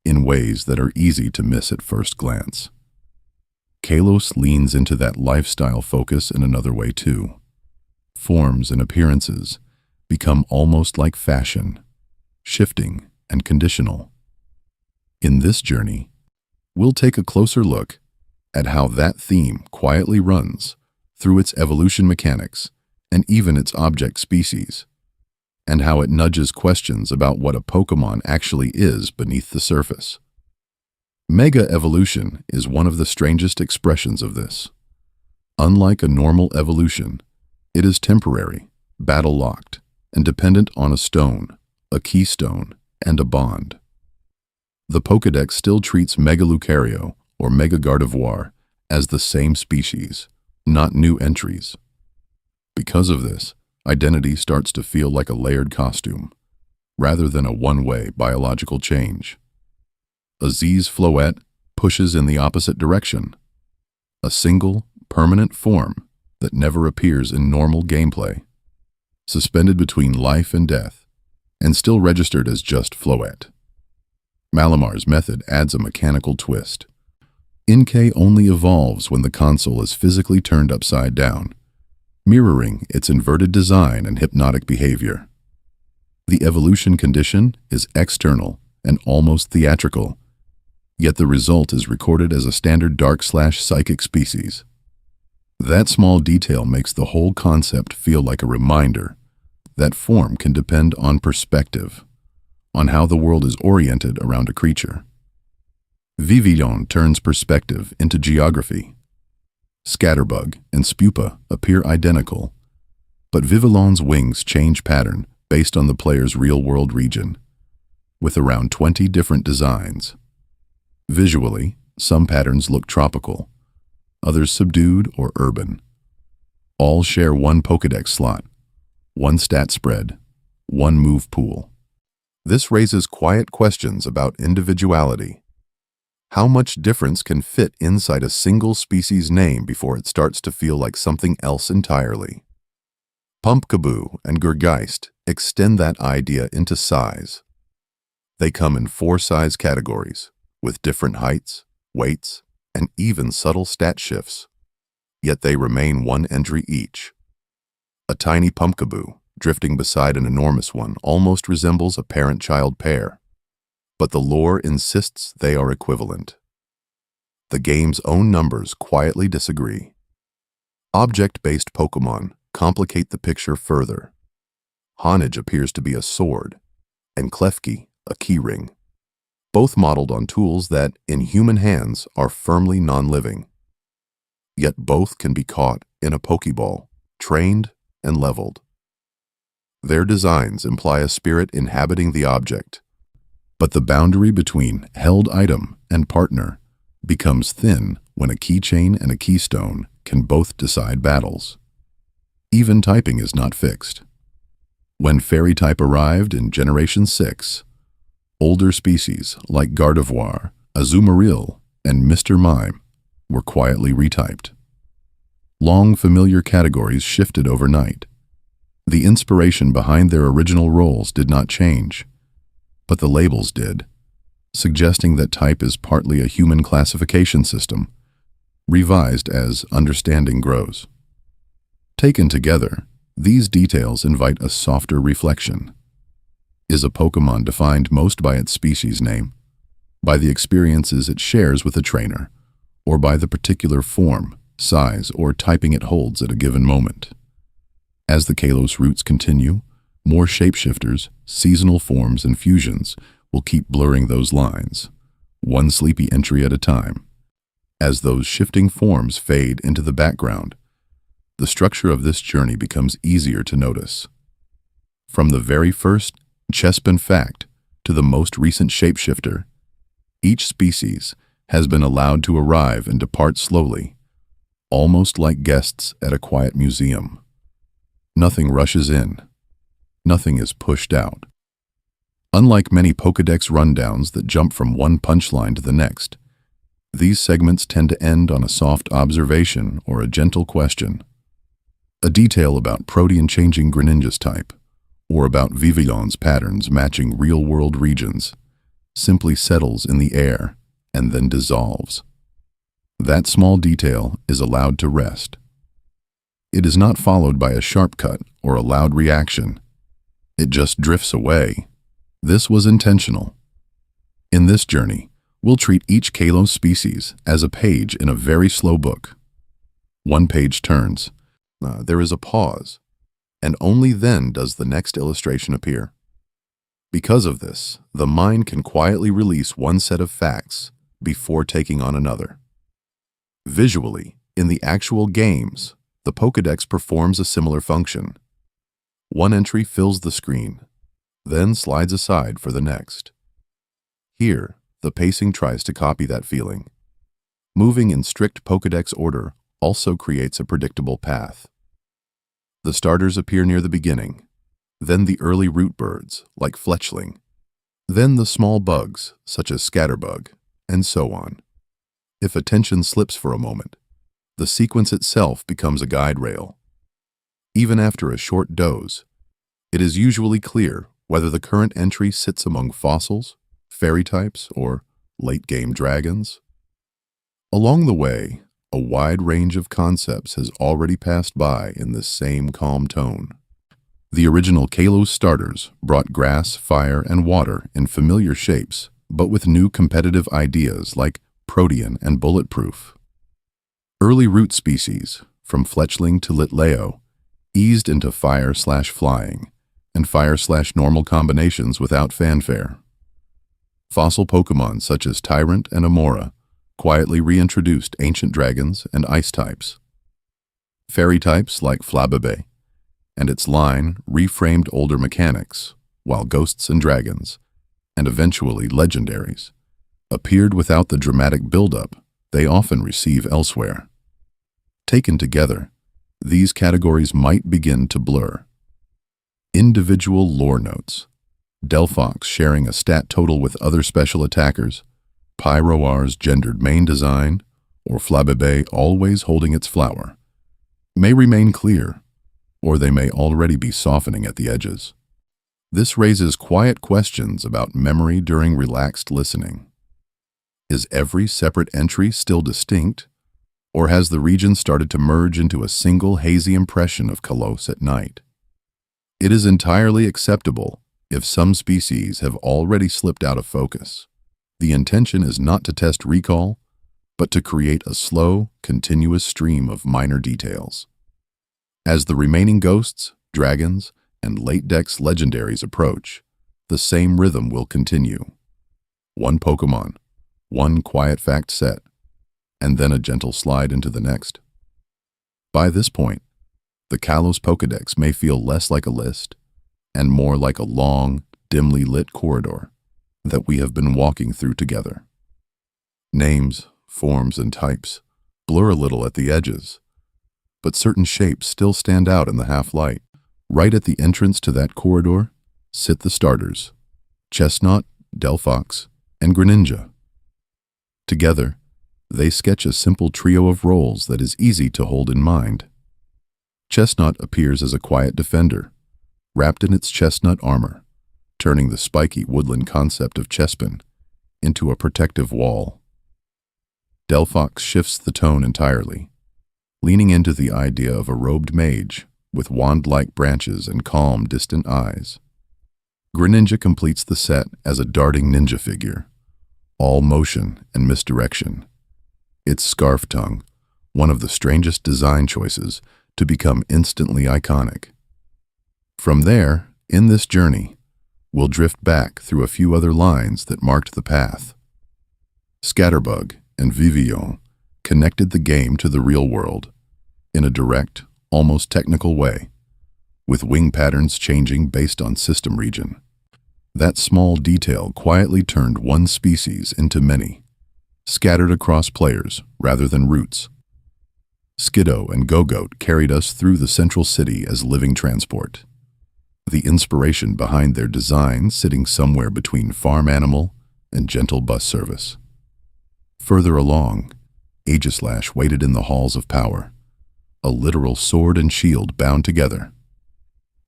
in ways that are easy to miss at first glance. Kalos leans into that lifestyle focus in another way too. Forms and appearances become almost like fashion, shifting and conditional. In this journey, we'll take a closer look at how that theme quietly runs through its evolution mechanics and even its object species, and how it nudges questions about what a Pokemon actually is beneath the surface. Mega evolution is one of the strangest expressions of this. Unlike a normal evolution, it is temporary, battle-locked, and dependent on a stone, a keystone, and a bond. The Pokédex still treats Mega Lucario or Mega Gardevoir as the same species, not new entries. Because of this, identity starts to feel like a layered costume, rather than a one-way biological change. Aziz Floette pushes in the opposite direction, a single, permanent form that never appears in normal gameplay, suspended between life and death, and still registered as just Floette. Malamar's method adds a mechanical twist. Inkay only evolves when the console is physically turned upside down, mirroring its inverted design and hypnotic behavior. The evolution condition is external and almost theatrical, yet the result is recorded as a standard dark/psychic species. That small detail makes the whole concept feel like a reminder that form can depend on perspective, on how the world is oriented around a creature. Vivillon turns perspective into geography. Scatterbug and Spupa appear identical, but Vivillon's wings change pattern based on the player's real-world region, with around 20 different designs. Visually, some patterns look tropical, others subdued or urban. All share one Pokédex slot, one stat spread, one move pool. This raises quiet questions about individuality. How much difference can fit inside a single species name before it starts to feel like something else entirely? Pumpkaboo and Gurgeist extend that idea into size. They come in 4 size categories, with different heights, weights, and even subtle stat shifts. Yet they remain 1 entry each. A tiny Pumpkaboo, drifting beside an enormous one, almost resembles a parent-child pair. But the lore insists they are equivalent. The game's own numbers quietly disagree. Object-based Pokémon complicate the picture further. Honage appears to be a sword, and Klefki a keyring, both modeled on tools that, in human hands, are firmly non-living. Yet both can be caught in a Pokeball, trained and leveled. Their designs imply a spirit inhabiting the object, but the boundary between held item and partner becomes thin when a keychain and a keystone can both decide battles. Even typing is not fixed. When Fairy type arrived in Generation 6, older species like Gardevoir, Azumarill, and Mr. Mime were quietly retyped. Long familiar categories shifted overnight. The inspiration behind their original roles did not change, but the labels did, suggesting that type is partly a human classification system, revised as understanding grows. Taken together, these details invite a softer reflection. Is a Pokémon defined most by its species name, by the experiences it shares with a trainer, or by the particular form, size, or typing it holds at a given moment? As the Kalos routes continue, more shapeshifters, seasonal forms, and fusions will keep blurring those lines, one sleepy entry at a time. As those shifting forms fade into the background, the structure of this journey becomes easier to notice. From the very first Chespin fact to the most recent shapeshifter, each species has been allowed to arrive and depart slowly, almost like guests at a quiet museum. Nothing rushes in. Nothing is pushed out. Unlike many Pokédex rundowns that jump from one punchline to the next, these segments tend to end on a soft observation or a gentle question. A detail about Protean changing Greninja's type, or about Vivillon's patterns matching real-world regions, simply settles in the air and then dissolves. That small detail is allowed to rest. It is not followed by a sharp cut or a loud reaction. It just drifts away. This was intentional. In this journey, we'll treat each Kalos species as a page in a very slow book. One page turns. There is a pause, and only then does the next illustration appear. Because of this, the mind can quietly release one set of facts before taking on another. Visually, in the actual games, the Pokédex performs a similar function. One entry fills the screen, then slides aside for the next. Here, the pacing tries to copy that feeling. Moving in strict Pokédex order also creates a predictable path. The starters appear near the beginning, then the early root birds, like Fletchling, then the small bugs, such as Scatterbug, and so on. If attention slips for a moment, the sequence itself becomes a guide rail. Even after a short doze, it is usually clear whether the current entry sits among fossils, fairy types, or late-game dragons. Along the way, a wide range of concepts has already passed by in this same calm tone. The original Kalos starters brought grass, fire, and water in familiar shapes, but with new competitive ideas like Protean and Bulletproof. Early root species, from Fletchling to Litleo, eased into fire/flying, and fire/normal combinations without fanfare. Fossil Pokemon such as Tyrant and Amora quietly reintroduced ancient dragons and ice types. Fairy types like Flabébé and its line reframed older mechanics, while ghosts and dragons, and eventually legendaries, appeared without the dramatic build-up they often receive elsewhere. Taken together, these categories might begin to blur. Individual lore notes: Delphox sharing a stat total with other special attackers, Pyroar's gendered main design, or Flabébé always holding its flower, may remain clear, or they may already be softening at the edges. This raises quiet questions about memory during relaxed listening. Is every separate entry still distinct, or has the region started to merge into a single hazy impression of Kalos at night? It is entirely acceptable if some species have already slipped out of focus. The intention is not to test recall, but to create a slow, continuous stream of minor details. As the remaining ghosts, dragons, and late-dex legendaries approach, the same rhythm will continue. One Pokemon, one quiet fact set, and then a gentle slide into the next. By this point, the Kalos Pokédex may feel less like a list and more like a long, dimly lit corridor that we have been walking through together. Names, forms, and types blur a little at the edges, but certain shapes still stand out in the half-light. Right at the entrance to that corridor sit the starters: Chestnut, Delphox, and Greninja. Together, they sketch a simple trio of roles that is easy to hold in mind. Chestnut appears as a quiet defender, wrapped in its chestnut armor, turning the spiky woodland concept of Chespin into a protective wall. Delphox shifts the tone entirely, leaning into the idea of a robed mage with wand-like branches and calm, distant eyes. Greninja completes the set as a darting ninja figure, all motion and misdirection. Its scarf tongue, one of the strangest design choices to become instantly iconic. From there, in this journey, we'll drift back through a few other lines that marked the path. Scatterbug and Vivillon connected the game to the real world in a direct, almost technical way, with wing patterns changing based on system region. That small detail quietly turned one species into many, scattered across players rather than routes. Skiddo and Gogoat carried us through the central city as living transport, the inspiration behind their design sitting somewhere between farm animal and gentle bus service. Further along, Aegislash waited in the halls of power, a literal sword and shield bound together.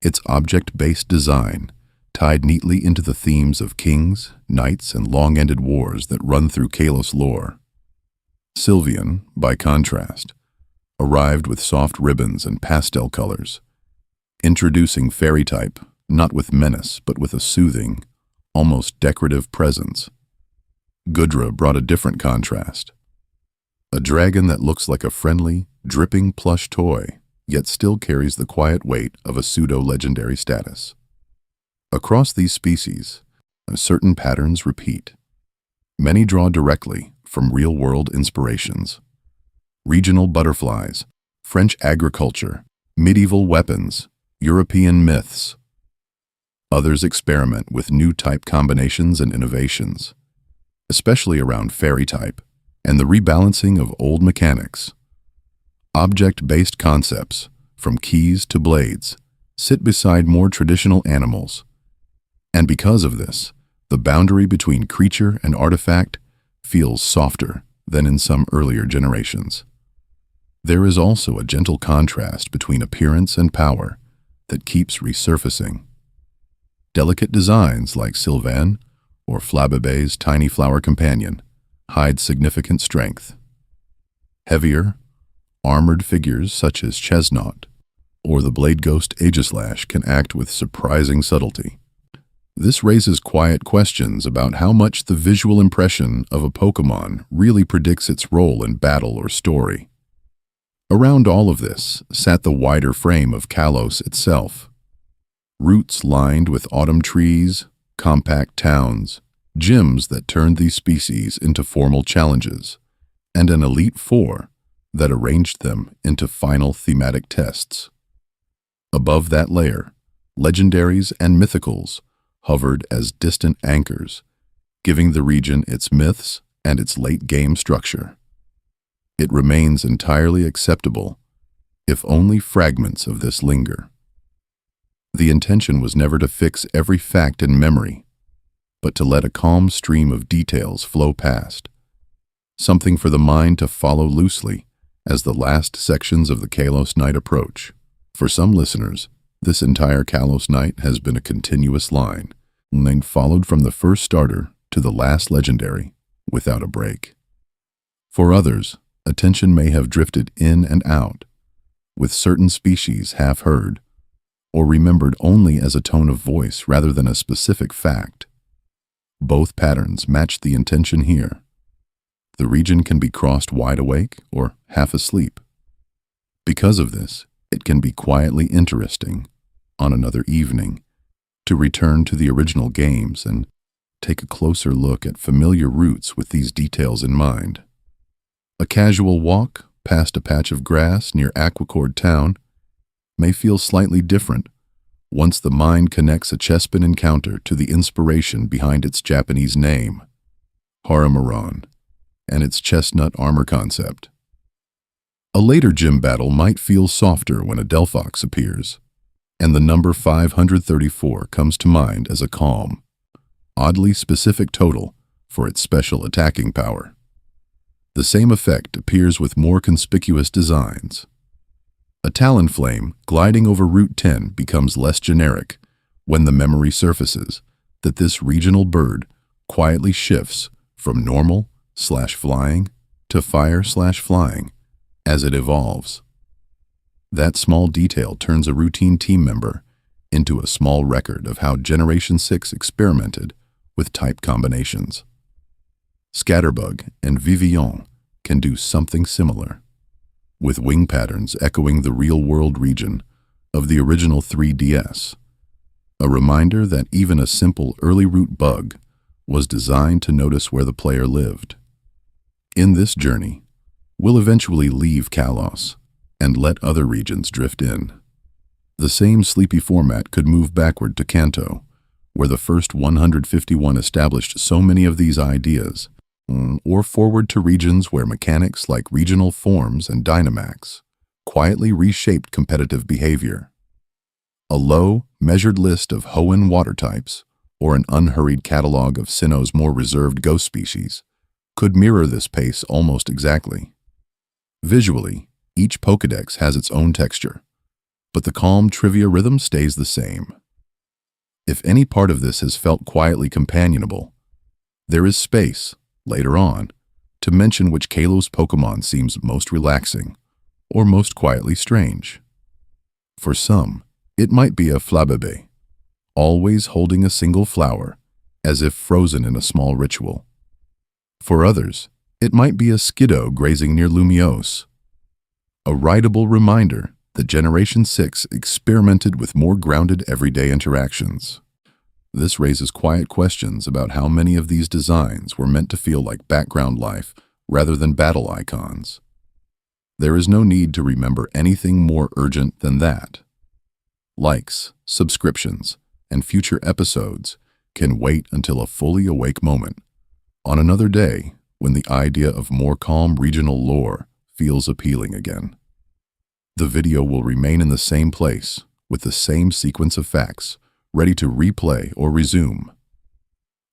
Its object-based design tied neatly into the themes of kings, knights, and long-ended wars that run through Kalos lore. Sylveon, by contrast, arrived with soft ribbons and pastel colors, introducing fairy type not with menace but with a soothing, almost decorative presence. Gudra brought a different contrast. A dragon that looks like a friendly, dripping plush toy, yet still carries the quiet weight of a pseudo-legendary status. Across these species, certain patterns repeat. Many draw directly from real-world inspirations. Regional butterflies, French agriculture, medieval weapons, European myths. Others experiment with new type combinations and innovations, especially around fairy type and the rebalancing of old mechanics. Object-based concepts, from keys to blades, sit beside more traditional animals. And because of this, the boundary between creature and artifact feels softer than in some earlier generations. There is also a gentle contrast between appearance and power that keeps resurfacing. Delicate designs like Sylvan or Flabébé's tiny flower companion hide significant strength. Heavier, armored figures such as Chestnut or the blade ghost Aegislash can act with surprising subtlety. This raises quiet questions about how much the visual impression of a Pokémon really predicts its role in battle or story. Around all of this sat the wider frame of Kalos itself. Routes lined with autumn trees, compact towns, gyms that turned these species into formal challenges, and an Elite Four that arranged them into final thematic tests. Above that layer, legendaries and mythicals hovered as distant anchors, giving the region its myths and its late-game structure. It remains entirely acceptable, if only fragments of this linger. The intention was never to fix every fact in memory, but to let a calm stream of details flow past, something for the mind to follow loosely as the last sections of the Kalos night approach. For some listeners, this entire Kalos night has been a continuous line followed from the first starter to the last legendary, without a break. For others, attention may have drifted in and out, with certain species half heard, or remembered only as a tone of voice rather than a specific fact. Both patterns match the intention here. The region can be crossed wide awake or half asleep. Because of this, it can be quietly interesting, on another evening, to return to the original games and take a closer look at familiar routes with these details in mind. A casual walk past a patch of grass near Aquacord Town may feel slightly different once the mind connects a chespin encounter to the inspiration behind its Japanese name, Haramuran, and its chestnut armor concept. A later gym battle might feel softer when a Delphox appears, and the number 534 comes to mind as a calm, oddly specific total for its special attacking power. The same effect appears with more conspicuous designs. A Talonflame gliding over Route 10 becomes less generic when the memory surfaces that this regional bird quietly shifts from normal/flying to fire/flying as it evolves. That small detail turns a routine team member into a small record of how Generation 6 experimented with type combinations. Scatterbug and Vivillon can do something similar, with wing patterns echoing the real-world region of the original 3DS, a reminder that even a simple early route bug was designed to notice where the player lived. In this journey, we'll eventually leave Kalos and let other regions drift in. The same sleepy format could move backward to Kanto, where the first 151 established so many of these ideas, or forward to regions where mechanics like regional forms and Dynamax quietly reshaped competitive behavior. A low, measured list of Hoenn water types, or an unhurried catalog of Sinnoh's more reserved ghost species, could mirror this pace almost exactly. Visually, each Pokédex has its own texture, but the calm trivia rhythm stays the same. If any part of this has felt quietly companionable, there is space, later on, to mention which Kalos Pokémon seems most relaxing or most quietly strange. For some, it might be a Flabébé, always holding a single flower, as if frozen in a small ritual. For others, it might be a Skiddo grazing near Lumiose, a writable reminder that Generation 6 experimented with more grounded everyday interactions. This raises quiet questions about how many of these designs were meant to feel like background life rather than battle icons. There is no need to remember anything more urgent than that. Likes, subscriptions, and future episodes can wait until a fully awake moment, on another day when the idea of more calm regional lore feels appealing again. The video will remain in the same place, with the same sequence of facts, ready to replay or resume.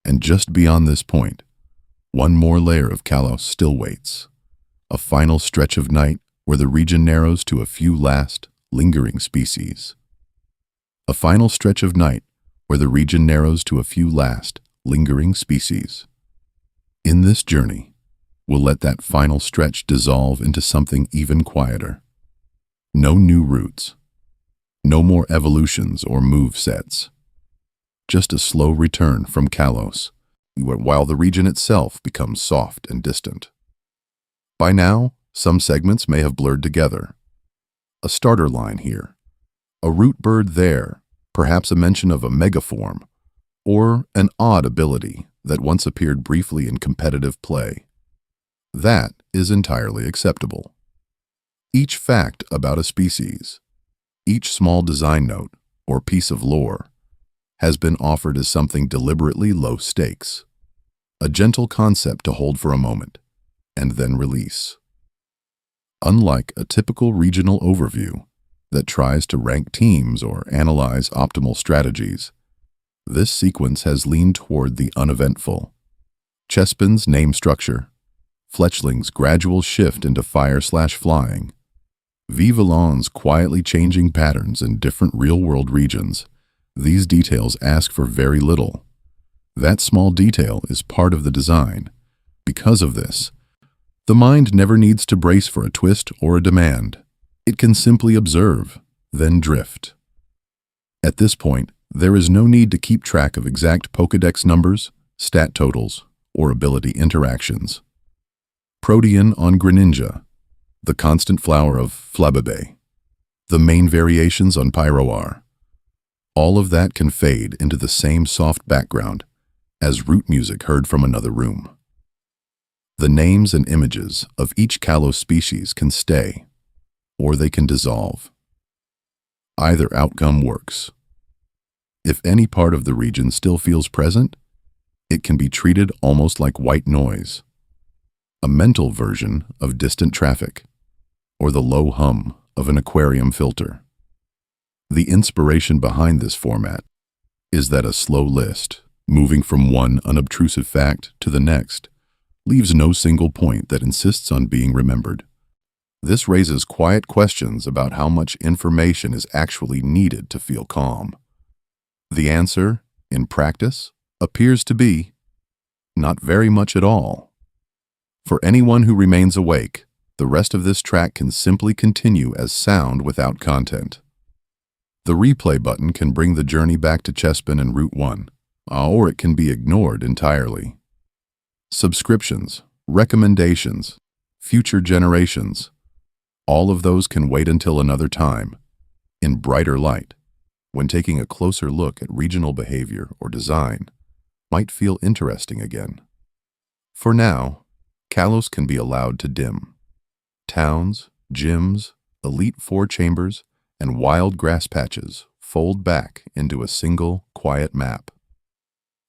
And just beyond this point, one more layer of Kalos still waits. A final stretch of night where the region narrows to a few last, lingering species. A final stretch of night where the region narrows to a few last, lingering species. In this journey, we'll let that final stretch dissolve into something even quieter. No new routes. No more evolutions or move sets. Just a slow return from Kalos, while the region itself becomes soft and distant. By now, some segments may have blurred together. A starter line here, a root bird there, perhaps a mention of a megaform, or an odd ability that once appeared briefly in competitive play. That is entirely acceptable. Each fact about a species, each small design note or piece of lore, has been offered as something deliberately low stakes, a gentle concept to hold for a moment, and then release. Unlike a typical regional overview that tries to rank teams or analyze optimal strategies, this sequence has leaned toward the uneventful. Chespin's name structure, Fletchling's gradual shift into fire/flying, Vivillon's quietly changing patterns in different real-world regions. These details ask for very little. That small detail is part of the design. Because of this, the mind never needs to brace for a twist or a demand. It can simply observe, then drift. At this point, there is no need to keep track of exact Pokédex numbers, stat totals, or ability interactions. Protean on Greninja, the constant flower of Flabébé, the main variations on Pyroar. All of that can fade into the same soft background as root music heard from another room. The names and images of each Kalos species can stay, or they can dissolve. Either outcome works. If any part of the region still feels present, it can be treated almost like white noise, a mental version of distant traffic, or the low hum of an aquarium filter. The inspiration behind this format is that a slow list, moving from one unobtrusive fact to the next, leaves no single point that insists on being remembered. This raises quiet questions about how much information is actually needed to feel calm. The answer, in practice, appears to be not very much at all. For anyone who remains awake, the rest of this track can simply continue as sound without content. The replay button can bring the journey back to Chespin and Route 1, or it can be ignored entirely. Subscriptions, recommendations, future generations, all of those can wait until another time, in brighter light, when taking a closer look at regional behavior or design might feel interesting again. For now, Kalos can be allowed to dim. Towns, gyms, elite four chambers, and wild grass patches fold back into a single, quiet map.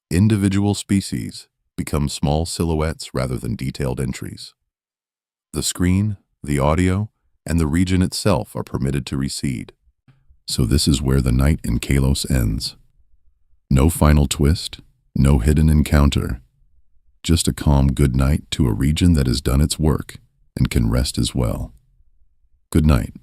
Individual species become small silhouettes rather than detailed entries. The screen, the audio, and the region itself are permitted to recede. So this is where the night in Kalos ends. No final twist, no hidden encounter. Just a calm good night to a region that has done its work and can rest as well. Good night.